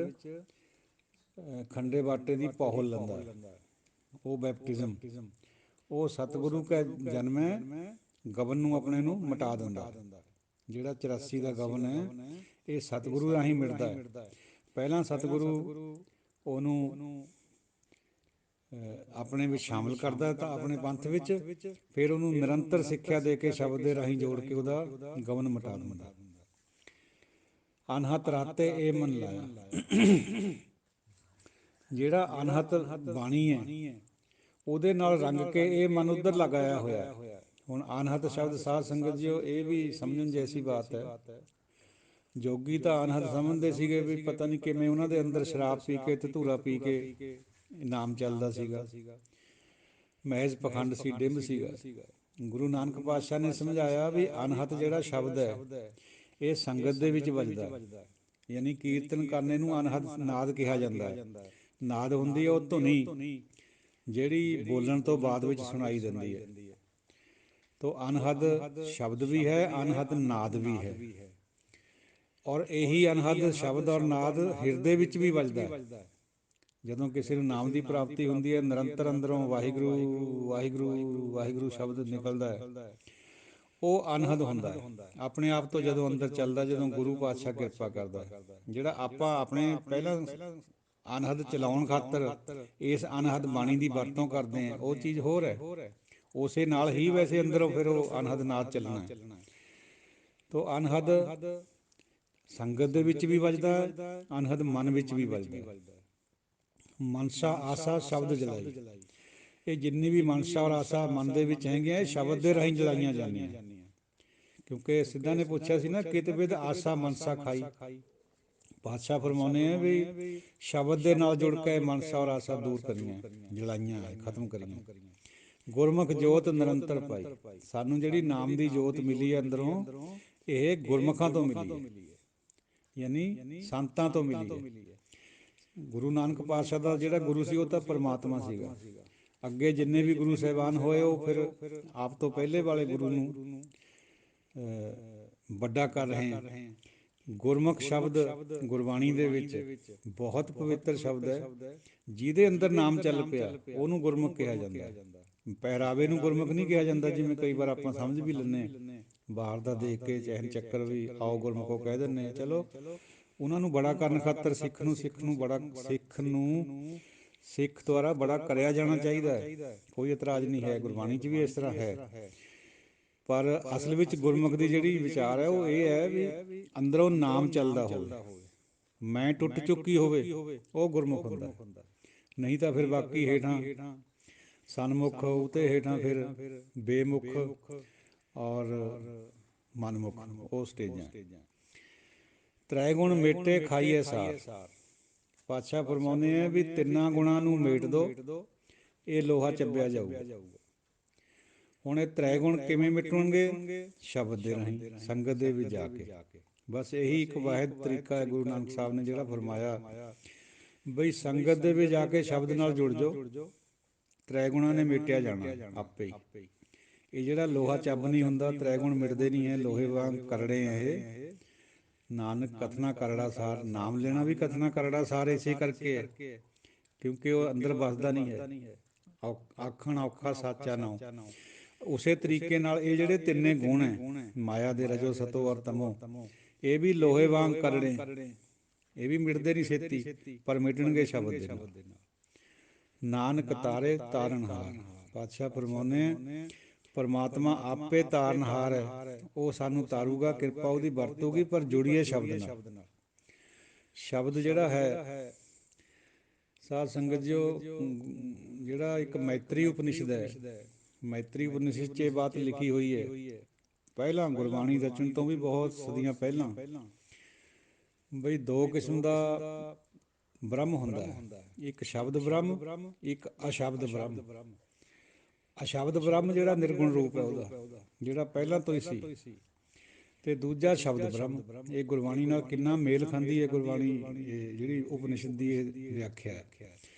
Speaker 1: ਖੰਡੇ ਬਾਟੇ ਦੀ ਪਹੁਲ ਲੈਂਦਾ, ਉਹ ਬੈਪਟਿਜ਼ਮ। ਉਹ ਸਤਿਗੁਰੂ ਕੈ ਜਨਮੈ ਗਬਨ ਨੂੰ ਆਪਣੇ ਨੂੰ ਮਿਟਾ ਦਿੰਦਾ। ਜਿਹੜਾ 84 ਦਾ ਗਬਨ ਹੈ, ਇਹ ਸਤਿਗੁਰੂ ਰਾਹੀਂ ਮਿਟਦਾ ਹੈ। ਪਹਿਲਾਂ ਸਤਿਗੁਰੂ ਉਹਨੂੰ ਆਪਣੇ ਵਿੱਚ ਸ਼ਾਮਿਲ ਕਰਦਾ ਤਾਂ ਆਪਣੇ ਪੰਥ ਵਿੱਚ, ਫਿਰ ਉਹਨੂੰ ਨਿਰੰਤਰ ਸਿੱਖਿਆ ਦੇ ਕੇ ਸ਼ਬਦ ਦੇ ਰਾਹੀਂ ਜੋੜ ਕੇ ਉਹਦਾ ਗਬਨ ਮਿਟਾ ਦਿੰਦਾ। ਅਨਹਤ ਰਾਤੇ ਇਹ ਮਨ ਲਾਇਆ। ਜਿਹੜਾ ਅਨਹਤ ਬਾਣੀ ਹੈ, ਉਹਦੇ ਨਾਲ ਰੰਗ ਕੇ ਇਹ ਮਨ ਉੱਧਰ ਲਗਾਇਆ ਹੋਇਆ। ਹੁਣ ਅਨਹਤ ਸ਼ਬਦ ਸਾਧ ਸੰਗਤ ਜੀ, ਇਹ ਵੀ ਸਮਝਣ ਜੈਸੀ ਬਾਤ ਹੈ। ਜੋਗੀ ਤਾਂ ਅਨਹਤ ਸਮਝਦੇ ਸੀਗੇ ਵੀ ਪਤਾ ਨਹੀਂ ਕਿਵੇਂ ਉਹਨਾਂ ਦੇ ਅੰਦਰ ਸ਼ਰਾਬ ਪੀ ਕੇ, ਧਤੂਰਾ ਪੀ ਕੇ ਨਾਮ ਚੱਲਦਾ ਸੀਗਾ। ਮਹਿਜ਼ ਪਖੰਡ ਸੀ, ਡਿੰਬ ਸੀਗਾ। ਗੁਰੂ ਨਾਨਕ ਪਾਤਸ਼ਾਹ ਨੇ ਸਮਝਾਇਆ ਵੀ ਅਨਹਤ ਜਿਹੜਾ ਸ਼ਬਦ ਹੈ, ਇਹ ਸੰਗਤ ਦੇ ਵਿੱਚ ਵੱਜਦਾ, ਯਾਨੀ ਕੀਰਤਨ ਕਰਨੇ ਨੂੰ ਅਨਹਤ ਨਾਦ ਕਿਹਾ ਜਾਂਦਾ ਹੈ। ਨਾਦ ਹੁੰਦੀ ਹੈ ਉਹ ਧੁਨੀ ਜਿਹੜੀ ਬੋਲਣ ਤੋਂ ਬਾਅਦ ਵਿੱਚ ਸੁਣਾਈ ਦਿੰਦੀ ਹੈ। ਤੋ ਅਨਹਦ ਸ਼ਬਦ ਵੀ ਹੈ, ਅਨਹਦ ਨਾਦ ਵੀ ਹੈ, ਔਰ ਇਹੀ ਅਨਹਦ ਸ਼ਬਦ ਔਰ ਨਾਦ ਹਿਰਦੇ ਵਿੱਚ ਵੀ ਵੱਜਦਾ ਹੈ। ਜਦੋਂ ਕਿਸੇ ਨੂੰ ਨਾਮ ਦੀ ਪ੍ਰਾਪਤੀ ਹੁੰਦੀ ਹੈ, ਨਿਰੰਤਰ ਅੰਦਰੋਂ ਵਾਹਿਗੁਰੂ ਵਾਹਿਗੁਰੂ ਵਾਹਿਗੁਰੂ ਸ਼ਬਦ ਨਿਕਲਦਾ ਹੈ, ਉਹ ਅਨਹਦ ਹੁੰਦਾ ਹੈ ਆਪਣੇ ਆਪ ਤੋਂ। ਜਦੋਂ ਅੰਦਰ ਚੱਲਦਾ, ਜਦੋਂ ਗੁਰੂ ਪਾਤਸ਼ਾਹ ਕਿਰਪਾ ਕਰਦਾ ਹੈ, ਜਿਹੜਾ ਆਪਾਂ ਆਪਣੇ ਪਹਿਲਾਂ ਅਨਹਦ ਚਲਾਉਣ ਖਾਤਰ ਇਸ ਅਨਹਦ ਬਾਣੀ ਦੀ ਵਰਤੋਂ ਕਰਦੇ ਹਾਂ, ਉਹ ਚੀਜ਼ ਹੋਰ ਹੈ। ਉਸੇ ਨਾਲ ਹੀ ਵੈਸੇ ਅੰਦਰੋਂ ਫਿਰ ਉਹ ਅਨਹਦ ਨਾਦ ਚੱਲਣਾ ਹੈ। ਤੋ ਅਨਹਦ ਸੰਗਤ ਦੇ ਵਿੱਚ ਵੀ ਵੱਜਦਾ ਹੈ, ਅਨਹਦ ਮਨ ਵਿੱਚ ਵੀ ਵੱਜਦਾ ਹੈ। ਮਨਸਾ ਆਸਾ ਸ਼ਬਦ ਜਲਾਈ, ਇਹ ਜਿੰਨੀ ਵੀ ਮਨਸਾ ਔਰ ਆਸਾ ਮਨ ਦੇ ਵਿੱਚ ਹੈਗੀਆਂ, ਇਹ ਸ਼ਬਦ ਦੇ ਰਾਹੀਂ ਜਲਾਈਆਂ ਜਾਂਦੀਆਂ। ਕਿਉਂਕਿ ਸਿੱਧਾਂ ਨੇ ਪੁੱਛਿਆ ਸੀ ਨਾ, ਕਿਤ ਬਿਦ ਆਸਾ ਮਨਸਾ ਖਾਈ। ਪਾਤਸ਼ਾਹ ਫਰਮਾਉਂਦੇ ਆ ਵੀ ਸ਼ਬਦ ਦੇ ਨਾਲ ਜੁੜ ਕੇ ਮਨਸਾ ਔਰ ਆਸਾ ਦੂਰ ਕਰੀਆਂ, ਜਲਾਈਆਂ, ਖਤਮ ਕਰੀਆਂ। ਗੁਰਮੁਖ ਜੋਤ ਨਿਰੰਤਰ ਪਾਈ, ਸਾਨੂੰ ਜਿਹੜੀ ਨਾਮ ਦੀ ਜੋਤ ਮਿਲੀ ਹੈ ਅੰਦਰੋਂ, ਇਹ ਗੁਰਮੁਖਾਂ ਤੋਂ ਮਿਲੀ ਹੈ, ਯਾਨੀ ਸੰਤਾਂ ਤੋਂ ਮਿਲੀ ਹੈ। ਗੁਰੂ ਨਾਨਕ ਪਾਤਸ਼ਾਹ ਦਾ ਜਿਹੜਾ ਗੁਰੂ ਸੀ ਉਹ ਤਾਂ ਪਰਮਾਤਮਾ ਸੀਗਾ। ਅੱਗੇ ਜਿੰਨੇ ਵੀ ਗੁਰੂ ਸਾਹਿਬਾਨ ਹੋਏ, ਉਹ ਫਿਰ ਆਪ ਤੋਂ ਪਹਿਲੇ ਵਾਲੇ ਗੁਰੂ ਨੂੰ ਵੱਡਾ ਕਰ ਰਹੇ ਹਾਂ। ਗੁਰਮੁਖ ਸ਼ਬਦ ਗੁਰਬਾਣੀ ਦੇ ਵਿੱਚ ਬਹੁਤ ਪਵਿੱਤਰ ਸ਼ਬਦ ਹੈ। ਜਿਹਦੇ ਅੰਦਰ ਨਾਮ ਚੱਲ ਪਿਆ ਉਹਨੂੰ ਗੁਰਮੁਖ ਕਿਹਾ ਜਾਂਦਾ। ਪਹਿਰਾਵੇ ਨੂੰ ਗੁਰਮੁਖ ਨਹੀਂ ਕਿਹਾ ਜਾਂਦਾ, ਜਿਵੇਂ ਕਈ ਵਾਰ ਆਪਾਂ ਸਮਝ ਵੀ ਲੈਂਦੇ ਬਾਹਰ ਦਾ ਦੇਖ ਕੇ, ਚਹਿਲ ਚੱਕਰ ਵੀ ਆਓ ਗੁਰਮੁਖੋ ਕਹਿ ਦਿੰਦੇ ਆ। ਚਲੋ, ਉਹਨਾਂ ਨੂੰ ਬੜਾ ਕਰਨ ਖਾਤਰ ਸਿੱਖ ਨੂੰ ਸਿੱਖ ਦੁਆਰਾ ਬੜਾ ਕਰਿਆ ਜਾਣਾ ਚਾਹੀਦਾ ਹੈ, ਕੋਈ ਇਤਰਾਜ਼ ਨਹੀਂ ਹੈ। ਗੁਰਬਾਣੀ 'ਚ ਵੀ ਇਸ ਤਰ੍ਹਾਂ ਹੈ, ਪਰ ਅਸਲ ਵਿੱਚ ਗੁਰਮੁਖ ਦੀ ਜਿਹੜੀ ਵਿਚਾਰ ਹੈ ਉਹ ਇਹ ਹੈ ਵੀ ਅੰਦਰੋਂ ਨਾਮ ਚੱਲਦਾ ਹੋਵੇ, ਮੈਂ ਟੁੱਟ ਚੁੱਕੀ ਹੋਵੇ, ਉਹ ਗੁਰਮੁਖ ਹੁੰਦਾ। ਨਹੀਂ ਤਾਂ ਫਿਰ ਬਾਕੀ ਹੇਠਾਂ ਸਨਮੁਖ ਉਤੇ ਹੇਠਾਂ ਫਿਰ ਬੇਮੁਖ ਔਰ ਮਨਮੁਖ, ਉਹ ਸਟੇਜਾਂ। ਤ੍ਰੈ ਗੁਣ ਮੇਟੇ ਖਾਈਏ ਸਾਰ, ਪਾਤਸ਼ਾਹ ਫਰਮਾਉਂਦੇ ਆ ਵੀ ਤਿੰਨਾਂ ਗੁਣਾਂ ਨੂੰ ਮੇਟ ਦੋ, ਇਹ ਲੋਹਾ ਚੱਬਿਆ ਜਾਊਗਾ। ਹੁਣ ਇਹ ਤ੍ਰੈ ਗੁਣ ਕਿਵੇਂ ਮਿਟਣਗੇ? ਸ਼ਬਦ ਦੇ ਰਾਹੀਂ, ਸੰਗਤ ਦੇ ਵਿੱਚ ਜਾ ਕੇ। ਬਸ ਇਹੀ ਇੱਕ ਵਾਹਿਦ ਤਰੀਕਾ ਹੈ ਗੁਰੂ ਨਾਨਕ ਸਾਹਿਬ ਨੇ ਜਿਹੜਾ ਫਰਮਾਇਆ, ਬਈ ਸੰਗਤ ਦੇ ਵਿੱਚ ਜਾ ਕੇ ਸ਼ਬਦ ਨਾਲ ਜੁੜ ਜਾਓ, ਤ੍ਰੈ ਗੁਣਾਂ ਨੇ ਮੇਟਿਆ ਜਾਣਾ ਆਪੇ ਹੀ। ਇਹ ਜਿਹੜਾ ਲੋਹਾ ਚੱਬ ਨਹੀਂ ਹੁੰਦਾ, ਤ੍ਰੈ ਗੁਣ ਮਿਟਦੇ ਨਹੀਂ ਹੈ, ਲੋਹੇ ਵਾਂਗ ਕਰੜੇ ਹੈ ਇਹ। ਨਾਨਕ ਕਥਨਾ ਕਰੜਾ ਸਾਰ, ਨਾਮ ਲੈਣਾ ਵੀ ਕਥਨਾ ਕਰੜਾ ਸਾਰ ਇਸੇ ਕਰਕੇ ਹੈ, ਕਿਉਂਕਿ ਉਹ ਅੰਦਰ ਵੱਸਦਾ ਨਹੀਂ ਹੈ। ਆਖਣ ਔਖਾ ਸਾਚਾ ਨਾਉ। ਉਸੇ ਤਰੀਕੇ ਨਾਲ ਇਹ ਜਿਹੜੇ ਤਿੰਨੇ ਗੁਣ ਹੈ, ਮਾਇਆ ਦੇ ਰਜੋ ਸਤੋ ਔਰ ਤਮੋ, ਇਹ ਵੀ ਲੋਹੇ ਵਾਂਗ ਕਰੜੇ, ਇਹ ਵੀ ਮਿਟਦੇ ਨਹੀਂ ਛੇਤੀ, ਪਰ ਮਿਟਣਗੇ ਸ਼ਬਦ ਦੇ ਨਾਲ। ਨਾਨਕ ਤਾਰੇ ਤਾਰਨਹਾਰ, ਪਾਤਸ਼ਾਹ ਫਰਮਾਉਂਦੇ ਪਰਮਾਤਮਾ ਆਪੇ ਤਾਰਨਹਾਰ ਹੈ, ਉਹ ਸਾਨੂੰ ਤਾਰੂਗਾ, ਕਿਰਪਾ ਉਹਦੀ ਵਰਤੂਗੀ, ਪਰ ਜੁੜੀਏ ਸ਼ਬਦ ਨਾਲ। ਸ਼ਬਦ ਜਿਹੜਾ ਹੈ ਸਾਧ ਸੰਗਤ ਜੋ, ਜਿਹੜਾ ਇੱਕ ਮੈਤਰੀ ਉਪਨਿਸ਼ਦ ਹੈ, ਮੈਤਰੀ ਉਪਨਿਸ਼ਦ 'ਚ ਇਹ ਬਾਤ ਲਿਖੀ ਹੋਈ ਹੈ, ਪਹਿਲਾਂ ਗੁਰਬਾਣੀ ਰਚਨ ਤੋਂ ਵੀ ਬਹੁਤ ਸਦੀਆਂ ਪਹਿਲਾਂ, ਬਈ ਦੋ ਕਿਸਮ ਦਾ ਬ੍ਰਹਮ ਹੁੰਦਾ ਹੈ, ਇੱਕ ਸ਼ਬਦ ਬ੍ਰਹਮ, ਇੱਕ ਅਸ਼ਬਦ ਬ੍ਰਹਮ। ਅਸ਼ਬਦ ਬ੍ਰਹਮ ਜਿਹੜਾ ਨਿਰਗੁਣ ਰੂਪ ਹੈ ਉਹਦਾ, ਜਿਹੜਾ ਪਹਿਲਾਂ ਤੋਂ ਹੀ ਸੀ, ਤੇ ਦੂਜਾ ਸ਼ਬਦ ਬ੍ਰਹਮ। ਇਹ ਗੁਰਬਾਣੀ ਨਾਲ ਕਿੰਨਾ ਮੇਲ ਖਾਂਦੀ ਹੈ ਗੁਰਬਾਣੀ, ਇਹ ਜਿਹੜੀ ਉਪਨਿਸ਼ਦ ਦੀ ਇਹ ਵਿਆਖਿਆ ਹੈ।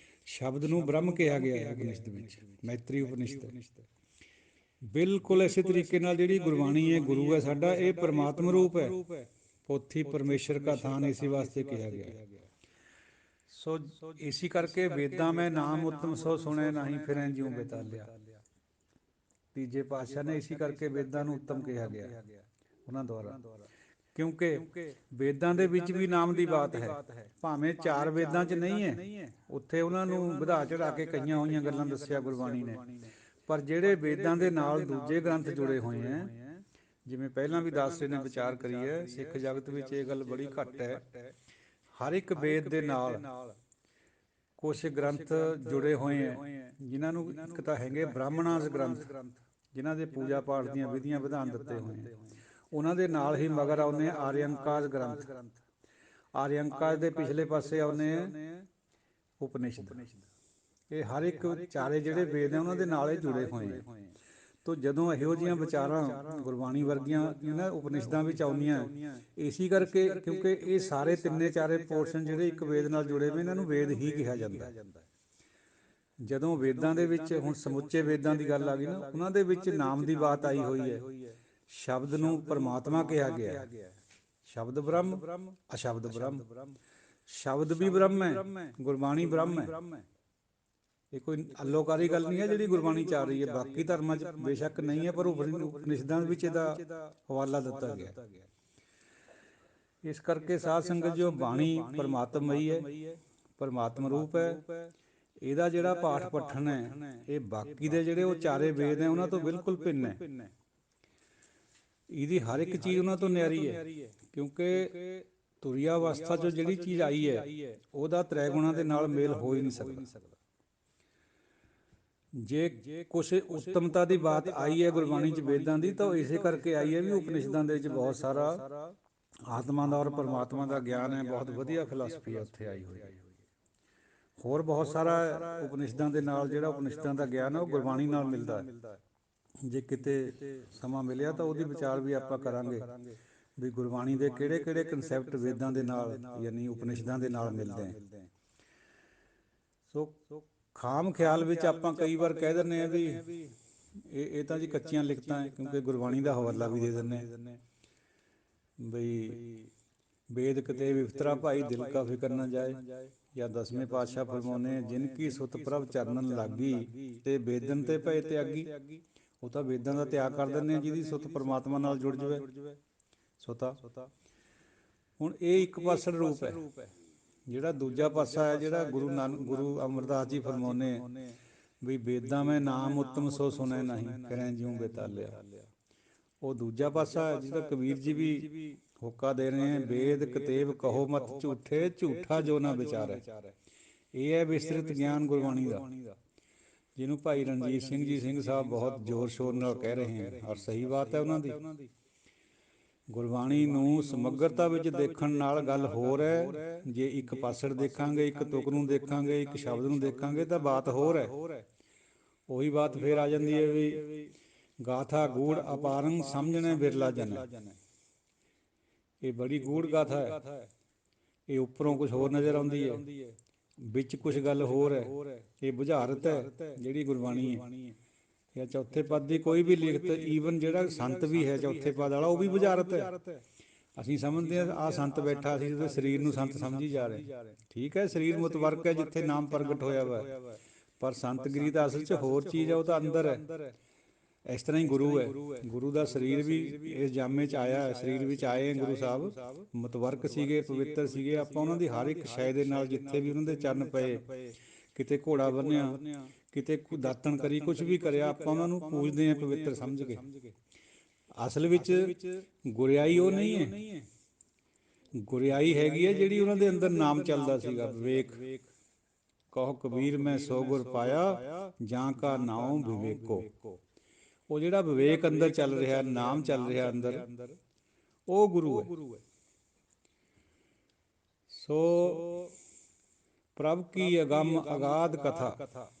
Speaker 1: ਸ਼ਬਦ ਨੂੰ ਬ੍ਰਹਮ ਕਿਹਾ ਗਿਆ ਹੈ ਉਪਨਿਸ਼ਦ ਵਿੱਚ, ਮੈਤਰੀ ਉਪਨਿਸ਼ਦ। ਬਿਲਕੁਲ ਇਸੇ ਤਰੀਕੇ ਨਾਲ ਜਿਹੜੀ ਗੁਰਬਾਣੀ ਹੈ, ਗੁਰੂ ਹੈ ਸਾਡਾ, ਇਹ ਪਰਮਾਤਮ ਰੂਪ ਹੈ। ਪੋਥੀ ਪਰਮੇਸ਼ਰ ਕਾ ਥਾਨ, ਇਸੇ ਵਾਸਤੇ ਕਿਹਾ ਗਿਆ ਹੈ। ਸੋ ਇਸੀ ਕਰਕੇ ਵੇਦਾਂ ਮੈਂ ਨਾਮ ਉਤਮ ਸੋ ਸੁਣੇ, ਨਹੀਂ ਫਿਰੈ ਜਿਉ ਬੇਤਾਲਿਆ। ਤੀਜੇ ਪਾਤਸ਼ਾਹ ਨੇ ਇਸੀ ਕਰਕੇ ਵੇਦਾਂ ਨੂੰ ਉੱਤਮ ਕਿਹਾ ਗਿਆ ਉਹਨਾਂ ਦੁਆਰਾ, ਕਿਉਂਕਿ ਵੇਦਾਂ ਦੇ ਵਿੱਚ ਵੀ ਨਾਮ ਦੀ ਬਾਤ ਹੈ। ਭਾਵੇਂ ਚਾਰ ਵੇਦਾਂ 'ਚ ਨਹੀਂ ਹੈ, ਉੱਥੇ ਉਹਨਾਂ ਨੂੰ ਵਧਾ ਚੜਾ ਕੇ ਕਈਆਂ ਹੋਈਆਂ ਗੱਲਾਂ ਦੱਸਿਆ ਗੁਰਬਾਣੀ ਨੇ, ਪਰ ਜਿਹੜੇ ਵੇਦਾਂ ਦੇ ਨਾਲ ਦੂਜੇ ਗ੍ਰੰਥ ਜੁੜੇ ਹੋਏ ਹੈ, ਜਿਵੇਂ ਪਹਿਲਾਂ ਵੀ ਦਾਸੇ ਨੇ ਵਿਚਾਰ ਕਰੀ ਹੈ, ਸਿੱਖ ਜਗਤ ਵਿੱਚ ਇਹ ਗੱਲ ਬੜੀ ਘੱਟ ਹੈ। ਹਰ ਇੱਕ ਵੇਦ ਦੇ ਨਾਲ ਕੁਛ ਗ੍ਰੰਥ ਜੁੜੇ ਹੋਏ ਹੈ, ਜਿਨ੍ਹਾਂ ਨੂੰ ਇੱਕ ਤਾਂ ਹੈਗੇ ਬ੍ਰਾਹਮਣਾਸ ਗ੍ਰੰਥ, ਜਿਨ੍ਹਾਂ ਦੇ ਪੂਜਾ ਪਾਠ ਦੀਆਂ ਵਿਧੀਆਂ ਵਿਧਾਨ ਦਿੱਤੇ ਹੋਏ ਹੈ। ਉਹਨਾਂ ਦੇ ਨਾਲ ਹੀ ਮਗਰ ਆਉਂਦੇ ਆਰਿਅੰਕਾਸ ਗ੍ਰੰਥ, ਆਰਿਅੰਕਾਸ ਦੇ ਪਿਛਲੇ ਪਾਸੇ ਆਉਂਦੇ ਉਪਨਿਸ਼ਦ। ਇਹ ਹਰ ਇੱਕ ਚਾਰੇ ਜਿਹੜੇ ਵੇਦ ਹੈ ਉਹਨਾਂ ਦੇ ਨਾਲ ਹੀ ਜੁੜੇ ਹੋਏ ਹੈ। ਤੋ ਜਦੋਂ ਇਹੋ ਜਿਹੀਆਂ ਵਿਚਾਰਾਂ ਗੁਰਬਾਣੀ ਵਰਗੀਆਂ ਇਹਨਾਂ ਉਪਨਿਸ਼ਦਾਂ ਵਿੱਚ ਆਉਂਦੀਆਂ, ਇਸੀ ਕਰਕੇ ਕਿਉਂਕਿ ਇਹ ਸਾਰੇ ਤਿੰਨੇ ਚਾਰੇ ਪੋਰਸ਼ਨ ਜਿਹੜੇ ਇੱਕ ਵੇਦ ਨਾਲ ਜੁੜੇ ਹੋਏ, ਇਹਨਾਂ ਨੂੰ ਵੇਦ ਹੀ ਕਿਹਾ ਜਾਂਦਾ। ਜਦੋਂ ਵੇਦਾਂ ਦੇ ਵਿੱਚ ਹੁਣ ਸਮੁੱਚੇ ਵੇਦਾਂ ਦੀ ਗੱਲ ਆ ਗਈ ਨਾ, ਉਹਨਾਂ ਦੇ ਵਿੱਚ ਨਾਮ ਦੀ ਬਾਤ ਆਈ ਹੋਈ ਹੈ। ਸ਼ਬਦ ਨੂੰ ਪਰਮਾਤਮਾ ਕਿਹਾ ਗਿਆ, ਸ਼ਬਦ ਬ੍ਰਹਮ, ਅਸ਼ਬਦ ਬ੍ਰਹਮ। ਸ਼ਬਦ ਵੀ ਬ੍ਰਹਮ ਹੈ, ਗੁਰਬਾਣੀ ਬ੍ਰਹਮ ਹੈ। ਇਹ ਕੋਈ ਅਲੋਕਾਰੀ ਗੱਲ ਨਹੀਂ ਹੈ ਜਿਹੜੀ ਗੁਰਬਾਣੀ 'ਚ ਆ ਰਹੀ ਹੈ। ਬਾਕੀ ਧਰਮਾਂ 'ਚ ਬੇਸ਼ੱਕ ਨਹੀਂ ਹੈ, ਪਰ ਉਪਨਿਸ਼ਦਾਂ ਵਿੱਚ ਇਹਦਾ ਹਵਾਲਾ ਦਿੱਤਾ ਗਿਆ। ਇਸ ਕਰਕੇ ਸਾਧ ਸੰਗਤ ਜੋ ਬਾਣੀ ਪਰਮਾਤਮਈ ਹੈ, ਪਰਮਾਤਮ ਰੂਪ ਹੈ। ਇਹਦਾ ਜਿਹੜਾ ਪਾਠ ਪਠਨ ਹੈ, ਇਹ ਬਾਕੀ ਦੇ ਜਿਹੜੇ ਉਹ ਚਾਰੇ ਵੇਦ ਹੈ ਉਹਨਾਂ ਤੋਂ ਬਿਲਕੁਲ ਭਿੰਨ ਹੈ। ਇਹਦੀ ਹਰ ਇੱਕ ਚੀਜ਼ ਉਹਨਾਂ ਤੋਂ ਨਿਆਰੀ ਹੈ, ਕਿਉਂਕਿ ਤੁਰੀਆ ਅਵਸਥਾ 'ਚੋਂ ਜਿਹੜੀ ਚੀਜ਼ ਆਈ ਹੈ ਉਹਦਾ ਤ੍ਰੈ ਗੁਣਾਂ ਦੇ ਨਾਲ ਮੇਲ ਹੋ ਹੀ ਨਹੀਂ ਸਕਦਾ। ਜੇ ਕੁਛ ਉੱਤਮਤਾ ਦੀ ਬਾਤ ਆਈ ਹੈ ਗੁਰਬਾਣੀ 'ਚ ਵੇਦਾਂ ਦੀ, ਤਾਂ ਉਹ ਇਸੇ ਕਰਕੇ ਆਈ ਹੈ ਵੀ ਉਪਨਿਸ਼ਦਾਂ ਦੇ ਵਿੱਚ ਬਹੁਤ ਸਾਰਾ ਆਤਮਾ ਦਾ ਔਰ ਪਰਮਾਤਮਾ ਦਾ ਗਿਆਨ ਹੈ। ਬਹੁਤ ਵਧੀਆ ਫਿਲਾਸਫੀ ਹੈ ਉੱਥੇ ਆਈ ਹੋਈ। ਹੋਰ ਬਹੁਤ ਸਾਰਾ ਉਪਨਿਸ਼ਦਾਂ ਦੇ ਨਾਲ ਜਿਹੜਾ ਉਪਨਿਸ਼ਦਾਂ ਦਾ ਗਿਆਨ ਹੈ ਉਹ ਗੁਰਬਾਣੀ ਨਾਲ ਮਿਲਦਾ ਹੈ। ਜੇ ਕਿਤੇ ਸਮਾਂ ਮਿਲਿਆ ਤਾਂ ਉਹਦੀ ਵਿਚਾਰ ਵੀ ਆਪਾਂ ਕਰਾਂਗੇ ਵੀ ਗੁਰਬਾਣੀ ਦੇ ਕਿਹੜੇ ਕਿਹੜੇ ਕਨਸੈਪਟ ਵੇਦਾਂ ਦੇ ਨਾਲ ਯਾਨੀ ਉਪਨਿਸ਼ਦਾਂ ਦੇ ਨਾਲ ਮਿਲਦੇ ਹੈ। ਸੋ ਖਾਮ ਖਿਆਲ ਵਿੱਚ ਆਪਾਂ ਕਈ ਵਾਰ ਕਹਿ ਦਿੰਦੇ ਹਾਂ ਵੀ ਇਹ ਤਾਂ ਜੀ ਕੱਚੀਆਂ ਲਿਖਤਾਂ ਹੈ, ਕਿਉਂਕਿ ਗੁਰਬਾਣੀ ਦਾ ਹਵਾਲਾ ਵੀ ਦੇ ਦਿੰਦੇ ਬਈ ਵੇਦ ਕਿਤੇ ਵਿਫਤਰਾ ਭਾਈ ਦਿਲ ਕਾ ਫਿਕਰ ਨਾ ਜਾਏ, ਜਾਂ 10ਵੇਂ ਪਾਤਸ਼ਾਹ ਫਰਮਾਉਂਦੇ ਜਿਨ ਕੀ ਸੁਤ ਪ੍ਰਭ ਚਰਨਨ ਲਾਗੀ ਤੇ ਵੇਦਨ ਤੇ ਭਏ ਤਿਆਗੀ। ਉਹ ਤਾਂ ਵੇਦਾਂ ਦਾ ਤਿਆਗ ਕਰ ਦਿੰਦੇ ਜਿਹਦੀ ਸੁਤ ਪਰਮਾਤਮਾ ਨਾਲ ਜੁੜ ਜਾਵੇ ਸੁਤਾ। ਹੁਣ ਇਹ ਇੱਕ ਪਾਸੜ ਰੂਪ ਹੈ। ਜਿਹੜਾ ਦੂਜਾ ਪਾਸਾ ਹੈ, ਜਿਹੜਾ ਗੁਰੂ ਅਮਰਦਾਸ ਜੀ ਫਰਮਾਉਂਦੇ ਵੀ ਵੇਦਾਂ ਮੈਂ ਨਾਮ ਉੱਤਮ ਸੋ ਸੁਣੈ ਨਹੀਂ, ਕਰੈ ਜਿਉ ਬੇਤਾਲਿਆ। ਉਹ ਦੂਜਾ ਪਾਸਾ ਹੈ ਜਿਹਦਾ ਕਬੀਰ ਜੀ ਵੀ ਹੋਕਾ ਦੇ ਰਹੇ ਹੈ, ਵੇਦ ਕਤੇਬ ਕਹੋ ਮਤ ਝੂਠੇ, ਝੂਠਾ ਜੋ ਨਾ ਵਿਚਾਰੈ। ਇਹ ਹੈ ਵਿਸਤ੍ਰਿਤ ਗਿਆਨ ਗੁਰਬਾਣੀ ਦਾ, ਜਿਹਨੂੰ ਭਾਈ ਰਣਜੀਤ ਸਿੰਘ ਜੀ ਸਿੰਘ ਸਾਹਿਬ ਬਹੁਤ ਜ਼ੋਰ ਸ਼ੋਰ ਨਾਲ ਕਹਿ ਰਹੇ ਹਨ, ਔਰ ਸਹੀ ਬਾਤ ਹੈ ਉਹਨਾਂ ਦੀ। ਗੁਰਬਾਣੀ ਨੂੰ ਸਮੱਗਰਤਾ ਵਿੱਚ ਦੇਖਣ ਨਾਲ ਗੱਲ ਹੋਰ ਹੈ। ਜੇ ਇੱਕ ਪਾਸੜ ਦੇਖਾਂਗੇ, ਇੱਕ ਤੁਕ ਨੂੰ ਦੇਖਾਂਗੇ, ਇੱਕ ਸ਼ਬਦ ਨੂੰ ਦੇਖਾਂਗੇ ਤਾਂ ਬਾਤ ਹੋਰ ਹੈ। ਉਹੀ ਬਾਤ ਫਿਰ ਆ ਜਾਂਦੀ ਹੈ ਵੀ ਗਾਥਾ ਗੂੜ ਅਪਾਰੰਗ ਸਮਝਣੇ ਬਿਰਲਾ ਜਨ। ਇਹ ਬੜੀ ਗੂੜ ਗਾਥਾ ਹੈ, ਇਹ ਉੱਪਰੋਂ ਕੁਛ ਹੋਰ ਨਜ਼ਰ ਆਉਂਦੀ ਹੈ, ਵਿੱਚ ਕੁਛ ਗੱਲ ਹੋਰ ਹੈ। ਇਹ ਬੁਝਾਰਤ ਹੈ ਜਿਹੜੀ ਗੁਰਬਾਣੀ ਹੈ। ਜਾਂ ਚੌਥੇ ਪਦ ਦੀ ਕੋਈ ਵੀ ਲਿਖਤ, ਈਵਨ ਜਿਹੜਾ ਸੰਤ ਵੀ ਹੈ ਚੌਥੇ ਪਦ ਵਾਲਾ, ਉਹ ਵੀ ਬੁਝਾਰਤ ਹੈ। ਅਸੀਂ ਸਮਝਦੇ ਹਾਂ ਆਹ ਸੰਤ ਬੈਠਾ, ਅਸੀਂ ਉਹਦੇ ਸਰੀਰ ਨੂੰ ਸੰਤ ਸਮਝੀ ਜਾ ਰਹੇ। ਠੀਕ ਹੈ, ਸਰੀਰ ਮੁਤਵਰਕ ਹੈ ਜਿੱਥੇ ਨਾਮ ਪ੍ਰਗਟ ਹੋਇਆ ਵਾ, ਪਰ ਸੰਤਗਿਰੀ ਤਾਂ ਅਸਲ 'ਚ ਹੋਰ ਚੀਜ਼ ਹੈ, ਉਹ ਤਾਂ ਅੰਦਰ ਹੈ। ਇਸ ਤਰ੍ਹਾਂ ਹੀ ਗੁਰੂ ਹੈ, ਗੁਰੂ ਦਾ ਸਰੀਰ ਵੀ ਇਸ ਜਾਮੇ 'ਚ ਆਇਆ, ਸਰੀਰ ਵਿੱਚ ਆਏ ਗੁਰੂ ਸਾਹਿਬ ਮੁਤਵਰਕ ਸੀਗੇ, ਪਵਿੱਤਰ ਸੀਗੇ। ਆਪਾਂ ਉਹਨਾਂ ਦੀ ਹਰ ਇੱਕ ਸ਼ੈ ਦੇ ਨਾਲ, ਜਿੱਥੇ ਵੀ ਉਹਨਾਂ ਦੇ ਚਰਨ ਪਏ, ਕਿਤੇ ਘੋੜਾ ਬੰਨਿਆ, ਕਿਤੇ ਦਾਤਣ ਕਰੀ, ਕੁਛ ਵੀ ਕਰਿਆ, ਆਪਾਂ ਉਹਨਾਂ ਨੂੰ ਪੂਜਦੇ ਹਾਂ ਪਵਿੱਤਰ ਸਮਝ ਕੇ। ਅਸਲ ਵਿੱਚ ਗੁਰਿਆਈ ਉਹ ਨਹੀਂ ਹੈ, ਗੁਰਿਆਈ ਹੈਗੀ ਹੈ ਜਿਹੜੀ ਉਹਨਾਂ ਦੇ ਅੰਦਰ ਨਾਮ ਚੱਲਦਾ ਸੀਗਾ, ਵਿਵੇਕ। ਕਹੋ ਕਬੀਰ ਮੈਂ ਸੋ ਗੁਰ ਪਾਇਆ, ਜਾਂ ਕਾ ਨਾਉ ਵਿਵੇਕੋ। ਉਹ ਜਿਹੜਾ ਵਿਵੇਕ ਅੰਦਰ ਚੱਲ ਰਿਹਾ, ਨਾਮ ਚੱਲ ਰਿਹਾ ਅੰਦਰ, ਉਹ ਗੁਰੂ ਹੈ। ਸੋ ਪ੍ਰਭ ਕੀ ਅਗੰਮ ਅਗਾਧ ਕਥਾ,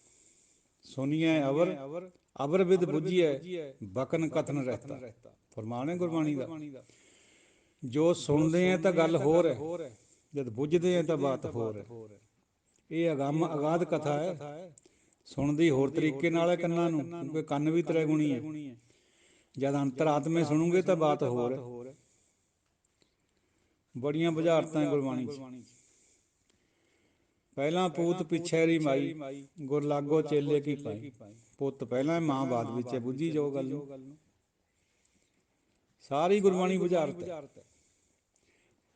Speaker 1: ਸੁਣੀਐ ਅਵਰ ਅਵਰ ਵਿਦ ਬੁੱਝੀਐ, ਬਕਨ ਕਥਨ ਰਹਿਤਾ। ਫਰਮਾਨ ਹੈ ਗੁਰਬਾਣੀ ਦਾ। ਜੋ ਸੁਣਦੇ ਹੈ ਤਾਂ ਗੱਲ ਹੋਰ ਹੈ, ਜਦ ਬੁੱਝਦੇ ਹੈ ਤਾਂ ਬਾਤ ਹੋਰ ਹੈ। ਇਹ ਅਗੰਮ ਅਗਾਧ ਕਥਾ ਹੈ। ਸੁਣਦੀ ਹੋਰ ਤਰੀਕੇ ਨਾਲ ਹੈ ਕੰਨਾਂ ਨੂੰ, ਕਿਉਂਕਿ ਕੰਨ ਵੀ ਤ੍ਰੈਗੁਣੀ ਹੈ। ਜਦ ਅੰਤਰਾਤਮੇ ਸੁਣੋਗੇ ਤਾਂ ਬਾਤ ਹੋਰ ਹੈ। ਬੜੀਆਂ ਬੁਝਾਰਤਾਂ ਗੁਰਬਾਣੀ 'ਚ। ਪਹਿਲਾਂ ਪੂਤ ਪਿਛੈਰੀ ਮਾਈ, ਗੁਰ ਲਾਗੋ ਚੇਲੇ ਕੀ ਪਾਈ। ਪੁੱਤ ਪਹਿਲਾਂ, ਮਾਂ ਬਾਅਦ ਵਿੱਚ ਹੈ, ਬੁੱਝੀ ਜਾਓ ਗੱਲ ਨੂੰ। ਸਾਰੀ ਗੁਰਬਾਣੀ ਬੁਝਾਰਤ ਹੈ।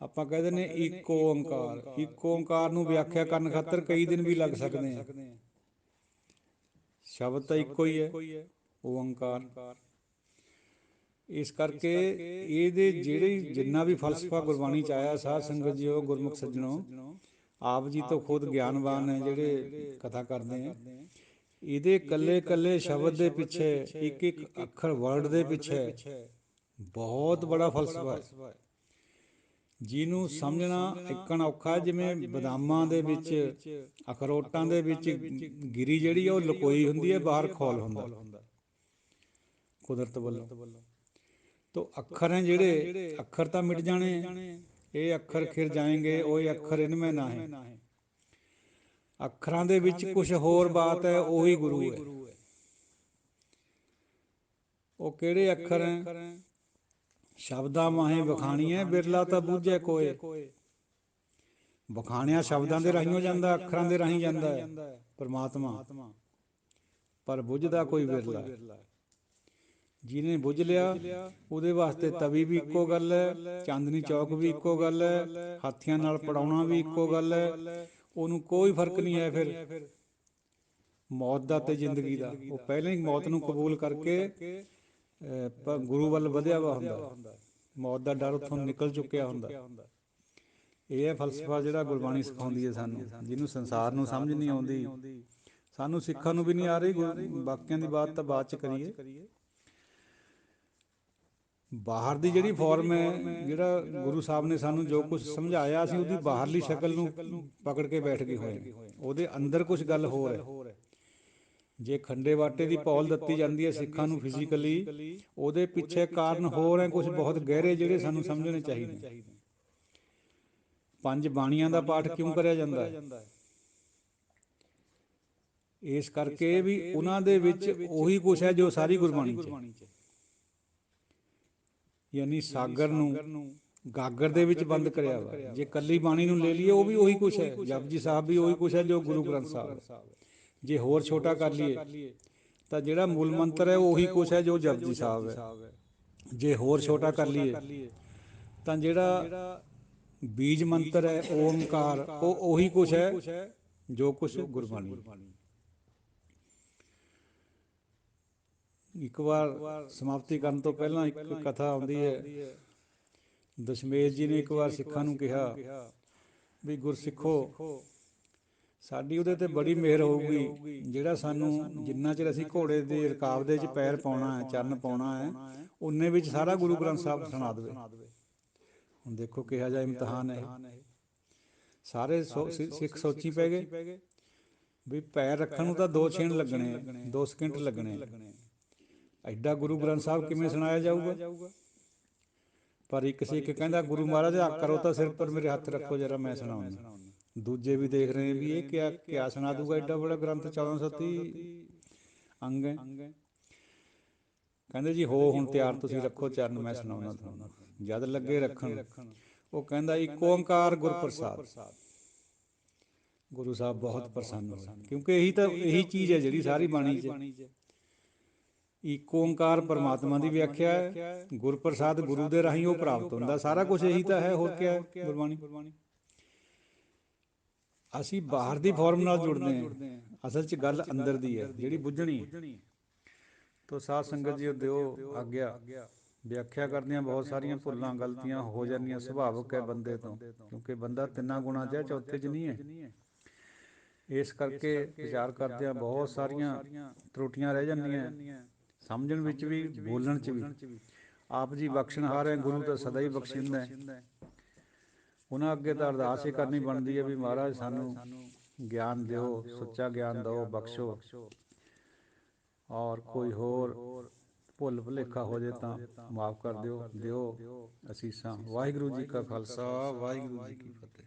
Speaker 1: ਆਪਾਂ ਕਹਿ ਦਿੰਦੇ ਇੱਕ ਓਂਕਾਰ, ਇੱਕ ਓਂਕਾਰ ਨੂੰ ਵਿਆਖਿਆ ਕਰਨ ਖਾਤਰ ਕਈ ਦਿਨ ਵੀ ਲੱਗ ਸਕਦੇ ਆ। ਸ਼ਬਦ ਤਾਂ ਇੱਕੋ ਹੀ ਹੈ, ਓਂਕਾਰ। ਇਸ ਕਰਕੇ ਇਹਦੇ ਜਿਹੜੇ ਜਿੰਨਾ ਵੀ ਫਲਸਫਾ ਗੁਰਬਾਣੀ 'ਚ ਆਇਆ, ਸਾਧ ਸੰਗਤ ਜੀਓ, ਗੁਰਮੁਖ ਸੱਜਣੋ, ਆਪ ਜੀ ਤੋਂ ਖੁਦ ਗਿਆਨਵਾਨ ਹੈ ਜਿਹੜੇ ਕਥਾ ਕਰਦੇ ਹੈ। ਇਹਦੇ ਇਕੱਲੇ ਇਕੱਲੇ ਸ਼ਬਦ ਦੇ ਪਿੱਛੇ, ਇੱਕ ਇੱਕ ਅੱਖਰ ਵਰਡ ਦੇ ਪਿੱਛੇ ਬਹੁਤ ਬੜਾ ਫਲਸਫਾ ਹੈ, ਜਿਹਨੂੰ ਸਮਝਣਾ ਇੱਕਣ ਔਖਾ। ਜਿਵੇਂ ਬਦਾਮਾਂ ਦੇ ਵਿੱਚ, ਅਖਰੋਟਾਂ ਦੇ ਵਿੱਚ ਗਿਰੀ ਜਿਹੜੀ ਆ ਉਹ ਲੁਕੋਈ ਹੁੰਦੀ ਹੈ, ਬਾਹਰ ਖੌਲ ਹੁੰਦਾ। ਕੁਦਰਤ ਵੱਲੋਂ। ਤੋ ਅੱਖਰ ਹੈ ਜਿਹੜੇ, ਅੱਖਰ ਤਾਂ ਮਿਟ ਜਾਣੇ, ਇਹ ਅੱਖਰ ਖਿਰ ਜਾਏਂਗੇ, ਉਹ ਅੱਖਰ ਇਨਮੇ ਨਾਹੀਂ। ਅੱਖਰਾਂ ਦੇ ਵਿੱਚ ਕੁਛ ਹੋਰ ਬਾਤ ਹੈ, ਉਹੀ ਗੁਰੂ ਹੈ। ਉਹ ਕਿਹੜੇ ਅੱਖਰ ਹੈ? ਸ਼ਬਦਾਂ ਮਾਹੇ ਵਖਾਣੀਐ, ਬਿਰਲਾ ਤਾਂ ਬੂਝੈ ਕੋਇ। ਵਖਾਣਿਆ ਸ਼ਬਦਾਂ ਦੇ ਰਾਹੀਂ ਹੋ ਜਾਂਦਾ, ਅੱਖਰਾਂ ਦੇ ਰਾਹੀਂ ਜਾਂਦਾ ਹੈ ਪਰਮਾਤਮਾ, ਪਰ ਬੁੱਝਦਾ ਕੋਈ ਵਿਰਲਾ ਹੈ। ਜਿਹਨੇ ਬੁੱਝ ਲਿਆ ਉਹਦੇ ਵਾਸਤੇ ਤਵੀ ਵੀ ਇੱਕੋ ਗੱਲ ਹੈ, ਚਾਂਦਨੀ ਚੌਕ ਵੀ ਇੱਕੋ ਗੱਲ ਹੈ, ਹਾਥੀਆਂ ਨਾਲ ਪੜਾਉਣਾ ਵੀ ਇੱਕੋ ਗੱਲ ਹੈ। ਉਹਨੂੰ ਕੋਈ ਫਰਕ ਨਹੀਂ ਹੈ ਫਿਰ ਮੌਤ ਦਾ ਤੇ ਜ਼ਿੰਦਗੀ ਦਾ। ਉਹ ਪਹਿਲਾਂ ਹੀ ਮੌਤ ਨੂੰ ਕਬੂਲ ਕਰਕੇ ਗੁਰੂ ਵੱਲ ਵਧਿਆ ਵਾ ਹੁੰਦਾ, ਮੌਤ ਦਾ ਡਰ ਉੱਥੋਂ ਨਿਕਲ ਚੁੱਕਿਆ ਹੁੰਦਾ। ਇਹ ਹੈ ਫਲਸਫਾ ਜਿਹੜਾ ਗੁਰਬਾਣੀ ਸਿਖਾਉਂਦੀ ਹੈ ਸਾਨੂੰ, ਜਿਹਨੂੰ ਸੰਸਾਰ ਨੂੰ ਸਮਝ ਨਹੀਂ ਆਉਂਦੀ, ਸਾਨੂੰ ਸਿੱਖਾਂ ਨੂੰ ਵੀ ਨਹੀਂ ਆ ਰਹੀ। ਬਾਕੀਆਂ ਦੀ ਬਾਤ ਤਾਂ ਬਾਅਦ 'ਚ ਕਰੀਏ। ਬਾਹਰ ਦੀ ਜਿਹੜੀ ਫੋਰਮ ਹੈ, ਜਿਹੜਾ ਗੁਰੂ ਸਾਹਿਬ ਨੇ ਸਾਨੂੰ ਜੋ ਕੁਛ ਸਮਝਾਇਆ, ਅਸੀਂ ਉਹਦੀ ਬਾਹਰਲੀ ਸ਼ਕਲ ਨੂੰ ਪਕੜ ਕੇ ਬੈਠ ਗਏ ਹੋਏ ਹਾਂ। ਉਹਦੇ ਅੰਦਰ ਕੁਛ ਗੱਲ ਹੋਰ ਹੈ। ਜੇ ਖੰਡੇ ਬਾਟੇ ਦੀ ਪੌਲ ਦਿੱਤੀ ਜਾਂਦੀ ਹੈ ਸਿੱਖਾਂ ਨੂੰ ਫਿਜ਼ੀਕਲੀ, ਉਹਦੇ ਪਿੱਛੇ ਕਾਰਨ ਹੋਰ ਹੈ ਕੁਛ ਬਹੁਤ ਗਹਿਰੇ, ਜਿਹੜੇ ਸਾਨੂੰ ਸਮਝਣੇ ਚਾਹੀਦੇ। 5 ਬਾਣੀਆਂ ਦਾ ਪਾਠ ਕਿਉਂ ਕਰਿਆ ਜਾਂਦਾ ਹੈ? ਇਸ ਕਰਕੇ ਵੀ ਉਹਨਾਂ ਦੇ ਵਿੱਚ ਉਹੀ ਕੁਛ ਹੈ ਜੋ ਸਾਰੀ ਗੁਰਬਾਣੀ 'ਚ ਹੈ। ਯਾਨੀ ਸਾਗਰ ਨੂੰ ਗਾਗਰ ਦੇ ਵਿੱਚ ਬੰਦ ਕਰਿਆ ਵਾ। ਜੇ ਕੱਲੀ ਬਾਣੀ ਨੂੰ ਲੈ ਲਈਏ, ਉਹ ਵੀ ਉਹੀ ਕੁਛ ਹੈ। ਜਪਜੀ ਸਾਹਿਬ ਵੀ ਉਹੀ ਕੁਛ ਹੈ ਜੋ ਗੁਰੂ ਗ੍ਰੰਥ ਸਾਹਿਬ ਹੈ। ਜੇ ਹੋਰ ਛੋਟਾ ਕਰ ਲਈਏ ਤਾਂ ਜਿਹੜਾ ਮੂਲ ਮੰਤਰ ਹੈ ਉਹੀ ਕੁਛ ਹੈ ਜੋ ਜਪਜੀ ਸਾਹਿਬ ਹੈ। ਜੇ ਹੋਰ ਛੋਟਾ ਕਰ ਲਈਏ ਤਾਂ ਜਿਹੜਾ ਬੀਜ ਮੰਤਰ ਹੈ ਓਮਕਾਰ, ਉਹ ਉਹੀ ਕੁਛ ਹੈ ਜੋ ਕੁਛ ਗੁਰਬਾਣੀ। ਇੱਕ ਵਾਰ ਸਮਾਪਤੀ ਕਰਨ ਤੋਂ ਪਹਿਲਾਂ ਇੱਕ ਕਥਾ ਆਉਂਦੀ ਹੈ। ਦਸ਼ਮੇਸ਼ ਜੀ ਨੇ ਇੱਕ ਵਾਰ ਸਿੱਖਾਂ ਨੂੰ ਕਿਹਾ ਵੀ ਗੁਰਸਿੱਖੋ, ਸਾਡੀ ਉਹਦੇ 'ਤੇ ਬੜੀ ਮਿਹਰ ਹੋਊਗੀ ਜਿਹੜਾ ਸਾਨੂੰ, ਜਿੰਨਾ ਚਿਰ ਅਸੀਂ ਘੋੜੇ ਦੇ ਰਕਾਬ ਦੇ 'ਚ ਪੈਰ ਪਾਉਣਾ ਹੈ, ਚਰਨ ਪਾਉਣਾ ਹੈ, ਉਨੇ ਵਿੱਚ ਸਾਰਾ ਗੁਰੂ ਗ੍ਰੰਥ ਸਾਹਿਬ ਸੁਣਾ ਦੇਵੇ। ਹੁਣ ਦੇਖੋ ਕਿਹਾ ਜਿਹਾ ਇਮਤਿਹਾਨ ਹੈ ਇਹ। ਸਾਰੇ ਸਿੱਖ ਸੋਚੀ ਪੈ ਗਏ ਵੀ ਪੈਰ ਰੱਖਣ ਨੂੰ ਤਾਂ 2 ਛਿਣ ਲੱਗਣੇ, 2 ਸਕਿੰਟ ਲੱਗਣੇ। ਐਡਾ ਗੁਰੂ ਗ੍ਰੰਥ ਸਾਹਿਬ ਕਿਵੇਂ ਸੁਣਾਇਆ ਜਾਊਗਾ? ਪਰ ਇੱਕ ਸਿੱਖ ਕਹਿੰਦਾ, ਗੁਰੂ ਮਹਾਰਾਜ ਕਰੋ ਤਾਂ ਸਿਰ ਪਰ ਮੇਰੇ ਹੱਥ ਰੱਖੋ ਜਰਾ, ਮੈਂ ਸੁਣਾਉਂਦਾ। ਦੂਜੇ ਵੀ ਦੇਖ ਰਹੇ ਵੀ ਇਹ ਕਿਆ ਸੁਣਾ ਦੂਗਾ, ਐਡਾ ਬੜਾ ਗ੍ਰੰਥ 1430 ਅੰਗ ਹੈ। ਕਹਿੰਦੇ ਜੀ ਹੋ ਹੁਣ ਤਿਆਰ, ਤੁਸੀਂ ਰੱਖੋ ਚਰਨ, ਮੈਂ ਸੁਣਾਉਂਦਾ ਤੁਹਾਨੂੰ। ਜਦ ਲੱਗੇ ਰੱਖਣ, ਉਹ ਕਹਿੰਦਾ ਇੱਕ ਓਂਕਾਰ ਗੁਰ ਪ੍ਰਸਾਦ। ਗੁਰੂ ਸਾਹਿਬ ਬਹੁਤ ਪ੍ਰਸੰਨ ਹੋਏ, ਕਿਉਂਕਿ ਇਹੀ ਚੀਜ਼ ਹੈ ਜਿਹੜੀ ਸਾਰੀ ਬਾਣੀ 'ਚ। ਇੱਕ ਓਂਕਾਰ ਪਰਮਾਤਮਾ ਦੀ ਵਿਆਖਿਆ ਹੈ, ਗੁਰਪ੍ਰਸਾਦ ਗੁਰੂ ਦੇ ਰਾਹੀਂ ਉਹ ਪ੍ਰਾਪਤ ਹੁੰਦਾ। ਸਾਰਾ ਕੁਛ ਇਹੀ ਤਾਂ ਹੈ, ਹੋਰ ਕਿਆ ਹੈ ਗੁਰਬਾਣੀ। ਅਸੀਂ ਬਾਹਰ ਦੀ ਫੋਰਮ ਨਾਲ ਜੁੜਦੇ ਹਾਂ, ਅਸਲ 'ਚ ਗੱਲ ਅੰਦਰ ਦੀ ਹੈ ਜਿਹੜੀ ਬੁੱਝਣੀ। ਤੋ ਸਾਧ ਸੰਗਤ ਜੀ ਦਿਓ ਆਗਿਆ। ਵਿਆਖਿਆ ਕਰਦਿਆਂ ਬਹੁਤ ਸਾਰੀਆਂ ਭੁੱਲਾਂ ਗਲਤੀਆਂ ਹੋ ਜਾਂਦੀਆਂ, ਸੁਭਾਵਿਕ ਹੈ ਬੰਦੇ ਤੋਂ, ਕਿਉਂਕਿ ਬੰਦਾ 3 ਗੁਣਾਂ 'ਚ ਹੈ, 4ਥੇ 'ਚ ਨਹੀਂ ਹੈ। ਇਸ ਕਰਕੇ ਵਿਚਾਰ ਕਰਦਿਆਂ ਬਹੁਤ ਸਾਰੀਆਂ ਤਰੁੱਟੀਆਂ ਰਹਿ ਜਾਂਦੀਆਂ, ਸਮਝਣ ਵਿੱਚ ਵੀ, ਬੋਲਣ 'ਚ ਵੀ। ਆਪ ਜੀ ਬਖਸ਼ਣਹਾਰ ਹੈ, ਗੁਰੂ ਤਾਂ ਸਦਾ ਹੀ ਬਖਸ਼ਿੰਦਾ ਹੈ। ਉਹਨਾਂ ਅੱਗੇ ਤਾਂ ਅਰਦਾਸ ਹੀ ਕਰਨੀ ਬਣਦੀ ਹੈ ਵੀ ਮਹਾਰਾਜ ਸਾਨੂੰ ਗਿਆਨ ਦਿਓ, ਸੱਚਾ ਗਿਆਨ ਦਿਓ, ਬਖਸ਼ੋ। ਔਰ ਕੋਈ ਹੋਰ ਭੁੱਲ ਭੁਲੇਖਾ ਹੋ ਜਾਏ ਤਾਂ ਮਾਫ਼ ਕਰ ਦਿਓ, ਦਿਓ ਅਸੀਸਾਂ। ਵਾਹਿਗੁਰੂ ਜੀ ਕਾ ਖਾਲਸਾ, ਵਾਹਿਗੁਰੂ ਜੀ ਕੀ ਫਤਿਹ।